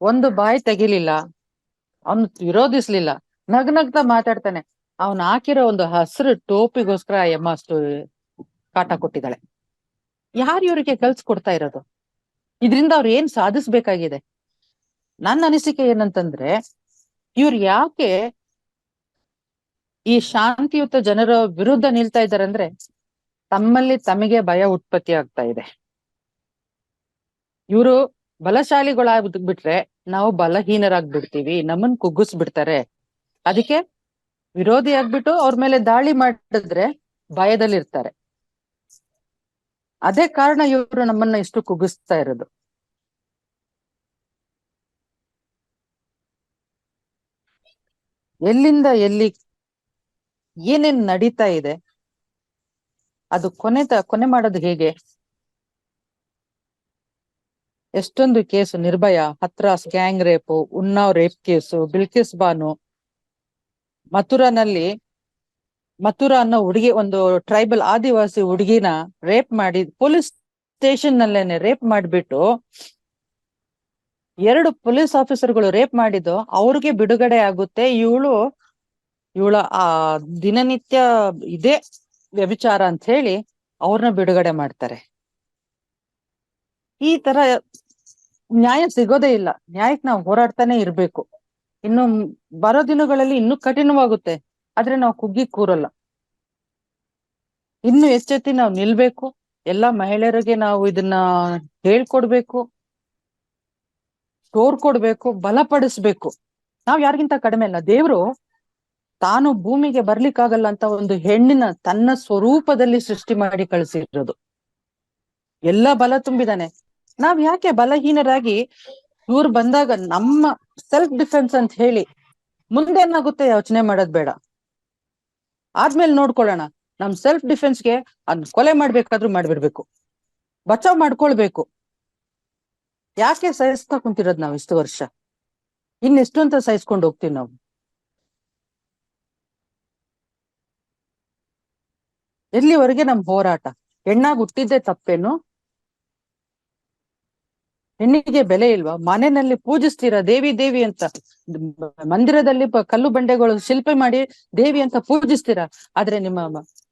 ಒಂದು ಬಾಯಿ ತೆಗಿಲಿಲ್ಲ, ಅವನು ವಿರೋಧಿಸ್ಲಿಲ್ಲ, ನಗ್ನಗ್ತಾ ಮಾತಾಡ್ತಾನೆ. ಅವನು ಹಾಕಿರೋ ಒಂದು ಹಸಿರು ಟೋಪಿಗೋಸ್ಕರ ಎಮ್ಮ ಅಷ್ಟು ಕಾಟ ಕೊಟ್ಟಿದ್ದಾಳೆ. ಯಾರು ಇವ್ರಿಗೆ ಕಲ್ಸ್ಕೊಡ್ತಾ ಇರೋದು? ಇದರಿಂದ ಅವ್ರು ಏನ್ ಸಾಧಿಸ್ಬೇಕಾಗಿದೆ? ನನ್ನ ಅನಿಸಿಕೆ ಏನಂತಂದ್ರೆ, ಇವ್ರು ಯಾಕೆ ಈ ಶಾಂತಿಯುತ ಜನರ ವಿರುದ್ಧ ನಿಲ್ತಾ ಇದ್ದಾರೆ ಅಂದ್ರೆ, ತಮ್ಮಲ್ಲಿ ತಮಗೆ ಭಯ ಉತ್ಪತ್ತಿ ಆಗ್ತಾ ಇದೆ. ಇವರು ಬಲಶಾಲಿಗಳಾಗ್ಬಿಟ್ರೆ ನಾವು ಬಲಹೀನರಾಗ್ಬಿಡ್ತೀವಿ, ನಮ್ಮನ್ ಕುಗ್ಗಿಸ್ಬಿಡ್ತಾರೆ. ಅದಕ್ಕೆ ವಿರೋಧಿ ಆಗ್ಬಿಟ್ಟು ಅವ್ರ ಮೇಲೆ ದಾಳಿ ಮಾಡಿದ್ರೆ ಭಯದಲ್ಲಿರ್ತಾರೆ. ಅದೇ ಕಾರಣ ಇವರು ನಮ್ಮನ್ನ ಇಷ್ಟು ಕುಗ್ಗಿಸ್ತಾ ಇರೋದು. ಎಲ್ಲಿಂದ ಎಲ್ಲಿ ಏನೇನ್ ನಡೀತಾ ಇದೆ, ಅದು ಕೊನೆ ಮಾಡೋದು ಹೇಗೆ? ಎಷ್ಟೊಂದು case, Nirbhaya, Hathras gang rape, Unnao rape case, Bilkis Bano, Mathura ಅನ್ನೋ ಹುಡುಗಿ, ಒಂದು ಟ್ರೈಬಲ್ ಆದಿವಾಸಿ ಹುಡುಗಿನ ರೇಪ್ ಮಾಡಿ ಪೊಲೀಸ್ ಸ್ಟೇಷನ್ ನಲ್ಲೇನೆ ರೇಪ್ ಮಾಡ್ಬಿಟ್ಟು 2 ಪೊಲೀಸ್ ಆಫೀಸರ್ಗಳು ರೇಪ್ ಮಾಡಿದ್ದು, ಅವ್ರಿಗೆ ಬಿಡುಗಡೆ ಆಗುತ್ತೆ. ಇವಳ ಆ ದಿನನಿತ್ಯ ಇದೇ ವ್ಯಭಿಚಾರ ಅಂತ ಹೇಳಿ ಅವ್ರನ್ನ ಬಿಡುಗಡೆ ಮಾಡ್ತಾರೆ. ಈ ತರ ನ್ಯಾಯ ಸಿಗೋದೇ ಇಲ್ಲ. ನ್ಯಾಯಕ್ಕೆ ನಾವು ಹೋರಾಡ್ತಾನೆ ಇರ್ಬೇಕು. ಇನ್ನು ಬರೋ ದಿನಗಳಲ್ಲಿ ಇನ್ನೂ ಕಠಿಣವಾಗುತ್ತೆ, ಆದ್ರೆ ನಾವು ಕುಗ್ಗಿ ಕೂರಲ್ಲ. ಇನ್ನು ಎಚ್ಚೆತ್ತಿ ನಾವು ನಿಲ್ಬೇಕು. ಎಲ್ಲಾ ಮಹಿಳೆಯರಿಗೆ ನಾವು ಇದನ್ನ ಹೇಳ್ಕೊಡ್ಬೇಕು, ತೋರ್ಕೊಡ್ಬೇಕು, ಬಲಪಡಿಸ್ಬೇಕು. ನಾವ್ ಯಾರಿಗಿಂತ ಕಡಿಮೆ ಅಲ್ಲ. ದೇವ್ರು ತಾನು ಭೂಮಿಗೆ ಬರ್ಲಿಕ್ಕಾಗಲ್ಲ ಅಂತ ಒಂದು ಹೆಣ್ಣಿನ ತನ್ನ ಸ್ವರೂಪದಲ್ಲಿ ಸೃಷ್ಟಿ ಮಾಡಿ ಕಳಿಸಿರೋದು. ಎಲ್ಲ ಬಲ ತುಂಬಿದಾನೆ. ನಾವ್ ಯಾಕೆ ಬಲಹೀನರಾಗಿ ಇವ್ರು ಬಂದಾಗ ನಮ್ಮ ಸೆಲ್ಫ್ ಡಿಫೆನ್ಸ್ ಅಂತ ಹೇಳಿ ಮುಂದೇನಾಗುತ್ತೆ ಯೋಚನೆ ಮಾಡೋದ್ ಬೇಡ. ಆದ್ಮೇಲೆ ನೋಡ್ಕೊಳ್ಳೋಣ. ನಮ್ ಸೆಲ್ಫ್ ಡಿಫೆನ್ಸ್ಗೆ ಅದ್ ಕೊಲೆ ಮಾಡ್ಬೇಕಾದ್ರೂ ಮಾಡ್ಬಿಡ್ಬೇಕು, ಬಚಾವ್ ಮಾಡ್ಕೊಳ್ಬೇಕು. ಯಾಕೆ ಸಹಿಸ್ತಾ ಕುಂತಿರೋದ್ ನಾವ್ ಇಷ್ಟು ವರ್ಷ? ಇನ್ನೆಷ್ಟು ಅಂತ ಸಹಿಸ್ಕೊಂಡು ಹೋಗ್ತೀವಿ ನಾವು? ಎಲ್ಲಿವರೆಗೆ ನಮ್ ಹೋರಾಟ? ಹೆಣ್ಣಾಗಿ ಹುಟ್ಟಿದ್ದೆ ತಪ್ಪೇನು? ಹೆಣ್ಣಿಗೆ ಬೆಲೆ ಇಲ್ವಾ? ಮನೆಯಲ್ಲಿ ಪೂಜಿಸ್ತೀರಾ ದೇವಿ ದೇವಿ ಅಂತ, ಮಂದಿರದಲ್ಲಿ ಕಲ್ಲು ಬಂಡೆಗಳು ಶಿಲ್ಪಿ ಮಾಡಿ ದೇವಿ ಅಂತ ಪೂಜಿಸ್ತೀರಾ. ಆದ್ರೆ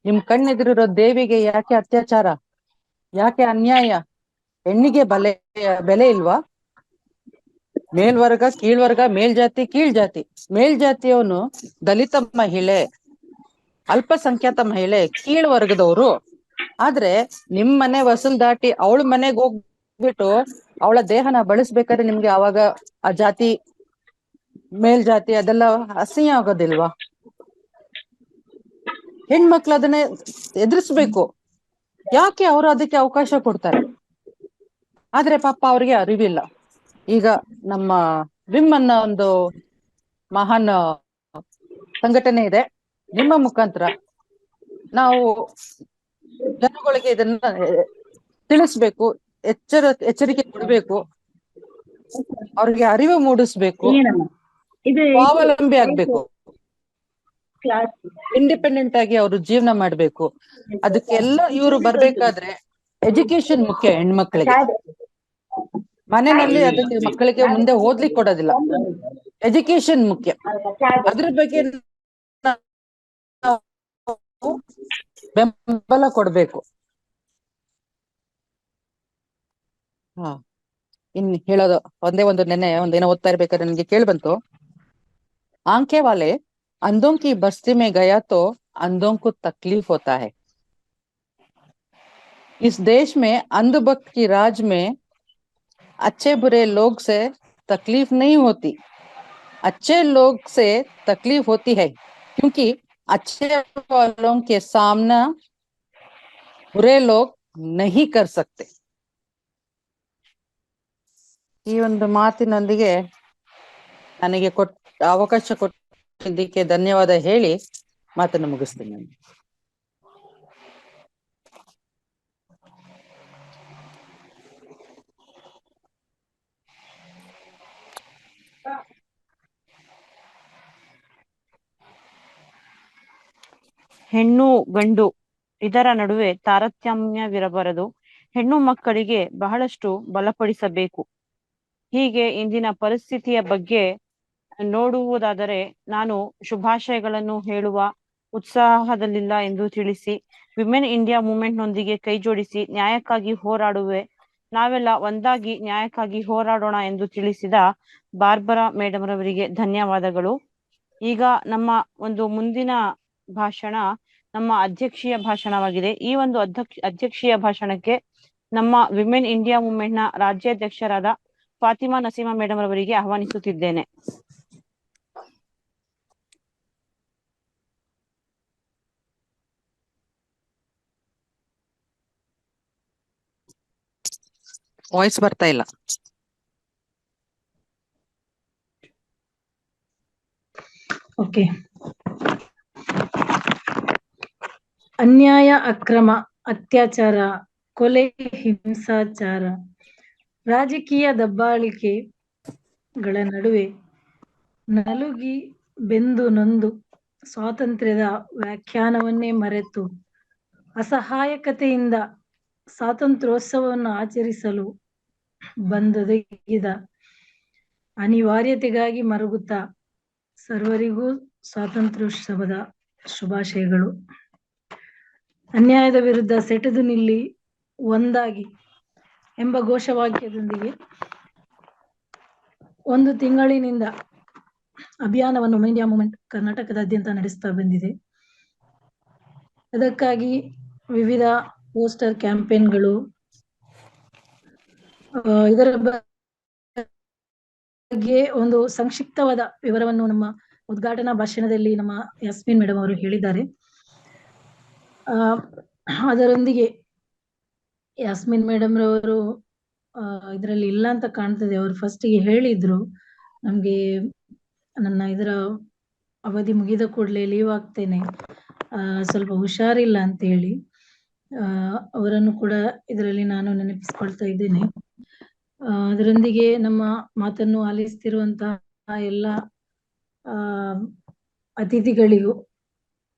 ನಿಮ್ ಕಣ್ಣೆದುರಿರೋ ದೇವಿಗೆ ಯಾಕೆ ಅತ್ಯಾಚಾರ, ಯಾಕೆ ಅನ್ಯಾಯ? ಹೆಣ್ಣಿಗೆ ಬೆಲೆ ಇಲ್ವಾ? ಮೇಲ್ವರ್ಗ ಕೀಳ್ವರ್ಗ, ಮೇಲ್ಜಾತಿ ಕೀಳ್ಜಾತಿ. ಮೇಲ್ಜಾತಿಯವನು ದಲಿತ ಮಹಿಳೆ, ಅಲ್ಪಸಂಖ್ಯಾತ ಮಹಿಳೆ, ಕೀಳ್ವರ್ಗದವರು. ಆದ್ರೆ ನಿಮ್ ಮನೆ ವಸೂಲ್ ದಾಟಿ ಅವಳ ಮನೆಗ್ ಹೋಗ್ಬಿಟ್ಟು ಅವಳ ದೇಹನ ಬಳಸ್ಬೇಕಾದ್ರೆ ನಿಮ್ಗೆ ಅವಾಗ ಆ ಜಾತಿ, ಮೇಲ್ಜಾತಿ ಅದೆಲ್ಲ ಅಸಹ್ಯ ಆಗೋದಿಲ್ವಾ? ಹೆಣ್ಮಕ್ಳು ಅದನ್ನ ಎದುರಿಸ್ಬೇಕು. ಯಾಕೆ ಅವರು ಅದಕ್ಕೆ ಅವಕಾಶ ಕೊಡ್ತಾರೆ? ಆದ್ರೆ ಪಾಪ ಅವ್ರಿಗೆ ಅರಿವಿಲ್ಲ. ಈಗ ನಮ್ಮ ವಿಮ್ ಅನ್ನೋ ಒಂದು ಮಹಾನ್ ಸಂಘಟನೆ ಇದೆ. ನಿಮ್ಮ ಮುಖಾಂತರ ನಾವು ಜನಗಳಿಗೆ ಇದನ್ನ ತಿಳಿಸ್ಬೇಕು, ಎಚ್ಚರಿಕೆ ಕೊಡ್ಬೇಕು, ಅವ್ರಿಗೆ ಅರಿವು ಮೂಡಿಸ್ಬೇಕು, ಸ್ವಾವಲಂಬಿ ಆಗ್ಬೇಕು, ಇಂಡಿಪೆಂಡೆಂಟ್ ಆಗಿ ಅವರು ಜೀವನ ಮಾಡ್ಬೇಕು. ಅದಕ್ಕೆಲ್ಲ ಇವರು ಬರ್ಬೇಕಾದ್ರೆ ಎಜುಕೇಶನ್ ಮುಖ್ಯ. ಹೆಣ್ಮಕ್ಳಿಗೆ ಮನೆಯಲ್ಲಿ ಅದಕ್ಕೆ ಮಕ್ಕಳಿಗೆ ಮುಂದೆ ಓದ್ಲಿಕ್ಕೆ ಕೊಡೋದಿಲ್ಲ. ಎಜುಕೇಶನ್ ಮುಖ್ಯ. ಅದ್ರ ಬಗ್ಗೆ ಬೆಂಬಲ ಕೊಡ್ಬೇಕು. ಹಾ, ಇನ್ ಹೇಳೋದು ಒಂದೇ ಒಂದು, ನೆನ್ನೆ ಒಂದೇನೋ ಓದ್ತಾ ಇರ್ಬೇಕಾದ್ರೆ ನನಗೆ ಕೇಳಿ ಬಂತು. आंखें वाले अंधों की बस्ती में गया तो अंधों को तकलीफ होता है. इस देश में अंध भक्त की राज में अच्छे बुरे लोग से तकलीफ नहीं होती, अच्छे लोग से तकलीफ होती है, क्योंकि अच्छे वालों के सामना बुरे लोग नहीं कर सकते. ಈ ಒಂದು ಮಾತಿನೊಂದಿಗೆ ನನಗೆ ಅವಕಾಶ ಕೊಟ್ಟಿದ್ದಕ್ಕೆ ಧನ್ಯವಾದ ಹೇಳಿ ಮಾತನ್ನು ಮುಗಿಸ್ತೀನಿ. ಹೆಣ್ಣು ಗಂಡು ಇದರ ನಡುವೆ ತಾರತಮ್ಯವಿರಬಾರದು. ಹೆಣ್ಣು ಮಕ್ಕಳಿಗೆ ಬಹಳಷ್ಟು ಬಲಪಡಿಸಬೇಕು. ಹೀಗೆ ಇಂದಿನ ಪರಿಸ್ಥಿತಿಯ ಬಗ್ಗೆ ನೋಡುವುದಾದರೆ ನಾನು ಶುಭಾಶಯಗಳನ್ನು ಹೇಳುವ ಉತ್ಸಾಹದಲ್ಲಿಲ್ಲ ಎಂದು ತಿಳಿಸಿ, ವಿಮೆನ್ ಇಂಡಿಯಾ ಮೂವ್ಮೆಂಟ್ ನೊಂದಿಗೆ ಕೈ ಜೋಡಿಸಿ ನ್ಯಾಯಕ್ಕಾಗಿ ಹೋರಾಡುವೆ. ನಾವೆಲ್ಲ ಒಂದಾಗಿ ನ್ಯಾಯಕ್ಕಾಗಿ ಹೋರಾಡೋಣ ಎಂದು ತಿಳಿಸಿದ ಬಾರ್ಬರಾ ಮೇಡಮ್ ರವರಿಗೆ ಧನ್ಯವಾದಗಳು. ಈಗ ನಮ್ಮ ಒಂದು ಮುಂದಿನ ಭಾಷಣ ನಮ್ಮ ಅಧ್ಯಕ್ಷೀಯ ಭಾಷಣವಾಗಿದೆ. ಈ ಒಂದು ಅಧ್ಯಕ್ಷೀಯ ಭಾಷಣಕ್ಕೆ ನಮ್ಮ ವಿಮೆನ್ ಇಂಡಿಯಾ ಮೂವ್ಮೆಂಟ್ ನ ರಾಜ್ಯಾಧ್ಯಕ್ಷರಾದ ಫಾತಿಮಾ ನಸೀಮಾ ಮೇಡಮ್ ರವರಿಗೆ ಆಹ್ವಾನಿಸುತ್ತಿದ್ದೇನೆ. ವಾಯ್ಸ್ ಬರ್ತಾ ಇಲ್ಲ. ಓಕೆ. ಅನ್ಯಾಯ, ಅಕ್ರಮ, ಅತ್ಯಾಚಾರ, ಕೊಲೆ, ಹಿಂಸಾಚಾರ, ರಾಜಕೀಯ ದಬ್ಬಾಳಿಕೆಗಳ ನಡುವೆ ನಲುಗಿ ಬೆಂದು ನೊಂದು ಸ್ವಾತಂತ್ರ್ಯದ ವ್ಯಾಖ್ಯಾನವನ್ನೇ ಮರೆತು ಅಸಹಾಯಕತೆಯಿಂದ ಸ್ವಾತಂತ್ರ್ಯೋತ್ಸವವನ್ನು ಆಚರಿಸಲು ಬಂದೊದಗಿದ ಅನಿವಾರ್ಯತೆಗಾಗಿ ಮರುಗುತ್ತಾ ಸರ್ವರಿಗೂ ಸ್ವಾತಂತ್ರ್ಯೋತ್ಸವದ ಶುಭಾಶಯಗಳು. ಅನ್ಯಾಯದ ವಿರುದ್ಧ ಸೆಟೆದು ನಿಲ್ಲಿ ಒಂದಾಗಿ ಎಂಬ ಘೋಷವಾಕ್ಯದೊಂದಿಗೆ 1 ತಿಂಗಳಿನಿಂದ ಅಭಿಯಾನವನ್ನು ವಿಮೆನ್ ಇಂಡಿಯಾ ಮೂವ್ಮೆಂಟ್ ಕರ್ನಾಟಕದಾದ್ಯಂತ ನಡೆಸ್ತಾ ಬಂದಿದೆ. ಅದಕ್ಕಾಗಿ ವಿವಿಧ ಪೋಸ್ಟರ್ ಕ್ಯಾಂಪೇನ್ಗಳು, ಇದರ ಬಗ್ಗೆ ಒಂದು ಸಂಕ್ಷಿಪ್ತವಾದ ವಿವರವನ್ನು ನಮ್ಮ ಉದ್ಘಾಟನಾ ಭಾಷಣದಲ್ಲಿ ನಮ್ಮ ಯಾಸ್ಮಿನ್ ಮೇಡಮ್ ಅವರು ಹೇಳಿದ್ದಾರೆ. ಅದರೊಂದಿಗೆ ಯಾಸ್ಮಿನ್ ಮೇಡಮ್ ರವರು ಇದರಲ್ಲಿ ಇಲ್ಲ ಅಂತ ಕಾಣ್ತದೆ. ಅವರು ಫಸ್ಟಿಗೆ ಹೇಳಿದ್ರು ನಮ್ಗೆ ನನ್ನ ಇದರ ಅವಧಿ ಮುಗಿದ ಕೂಡಲೇ ಲೀವ್ ಆಗ್ತೇನೆ, ಸ್ವಲ್ಪ ಹುಷಾರಿಲ್ಲ ಅಂತ ಹೇಳಿ. ಅವರನ್ನು ಕೂಡ ಇದರಲ್ಲಿ ನಾನು ನೆನಪಿಸ್ಕೊಳ್ತಾ ಇದ್ದೇನೆ. ಅದರೊಂದಿಗೆ ನಮ್ಮ ಮಾತನ್ನು ಆಲಿಸ್ತಿರುವಂತಹ ಎಲ್ಲ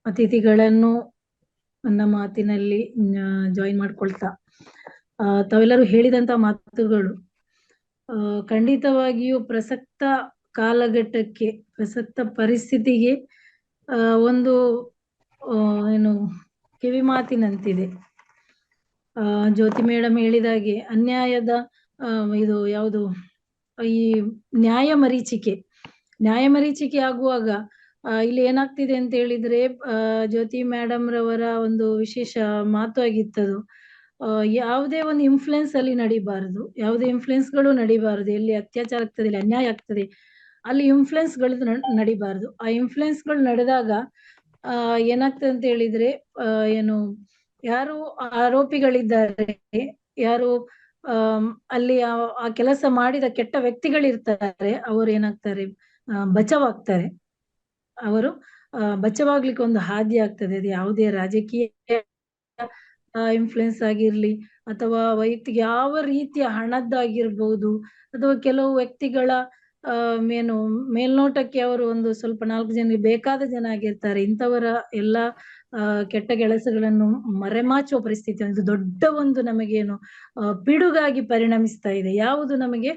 ಅತಿಥಿಗಳನ್ನು ನನ್ನ ಮಾತಿನಲ್ಲಿ ಜಾಯಿನ್ ಮಾಡ್ಕೊಳ್ತಾ, ತಾವೆಲ್ಲರೂ ಹೇಳಿದಂತ ಮಾತುಗಳು ಖಂಡಿತವಾಗಿಯೂ ಪ್ರಸಕ್ತ ಕಾಲಘಟ್ಟಕ್ಕೆ, ಪ್ರಸಕ್ತ ಪರಿಸ್ಥಿತಿಗೆ ಒಂದು ಏನು ಕಿವಿ ಮಾತಿನಂತಿದೆ. ಜ್ಯೋತಿ ಮೇಡಮ್ ಹೇಳಿದಾಗೆ ಅನ್ಯಾಯದ ಇದು ಯಾವುದು, ಈ ನ್ಯಾಯ ಮರೀಚಿಕೆ ಆಗುವಾಗ ಇಲ್ಲಿ ಏನಾಗ್ತಿದೆ ಅಂತ ಹೇಳಿದ್ರೆ, ಜ್ಯೋತಿ ಮೇಡಮ್ ರವರ ಒಂದು ವಿಶೇಷ ಮಾತು ಆಗಿತ್ತದು. ಯಾವುದೇ ಒಂದು ಇನ್ಫ್ಲುಯೆನ್ಸ್ ಅಲ್ಲಿ ನಡಿಬಾರದು, ಯಾವುದೇ ಇನ್ಫ್ಲುಯೆನ್ಸ್ಗಳು ನಡಿಬಾರದು. ಎಲ್ಲಿ ಅತ್ಯಾಚಾರ ಆಗ್ತದೆ, ಇಲ್ಲಿ ಅನ್ಯಾಯ ಆಗ್ತದೆ, ಅಲ್ಲಿ ಇನ್ಫ್ಲುಯೆನ್ಸ್ಗಳು ನಡಿಬಾರದು. ಆ ಇನ್ಫ್ಲುಯೆನ್ಸ್ಗಳು ನಡೆದಾಗ ಏನಾಗ್ತದೆ ಅಂತ ಹೇಳಿದ್ರೆ, ಏನು ಯಾರು ಆರೋಪಿಗಳಿದ್ದಾರೆ, ಯಾರು ಅಲ್ಲಿ ಆ ಕೆಲಸ ಮಾಡಿದ ಕೆಟ್ಟ ವ್ಯಕ್ತಿಗಳಿರ್ತಾರೆ, ಅವರು ಏನಾಗ್ತಾರೆ, ಬಚಾವಾಗ್ತಾರೆ. ಅವರು ಬಚಾವಾಗ್ಲಿಕ್ಕೆ ಒಂದು ಹಾದಿ ಆಗ್ತದೆ. ಅದು ಯಾವುದೇ ರಾಜಕೀಯ ಇನ್ಫ್ಲುಯೆನ್ಸ್ ಆಗಿರ್ಲಿ, ಅಥವಾ ವೈಯಕ್ತಿಕ ಯಾವ ರೀತಿಯ ಹಣದ್ದಾಗಿರ್ಬಹುದು, ಅಥವಾ ಕೆಲವು ವ್ಯಕ್ತಿಗಳ ಏನು ಮೇಲ್ನೋಟಕ್ಕೆ ಅವರು ಒಂದು ಸ್ವಲ್ಪ 4 ಜನರಿಗೆ ಬೇಕಾದ ಜನ ಆಗಿರ್ತಾರೆ. ಇಂಥವರ ಎಲ್ಲ ಕೆಟ್ಟ ಕೆಲಸಗಳನ್ನು ಮರೆಮಾಚುವ ಪರಿಸ್ಥಿತಿ ಒಂದು ದೊಡ್ಡ ಒಂದು ನಮಗೇನು ಪಿಡುಗಾಗಿ ಪರಿಣಮಿಸ್ತಾ ಇದೆ. ಯಾವುದು ನಮಗೆ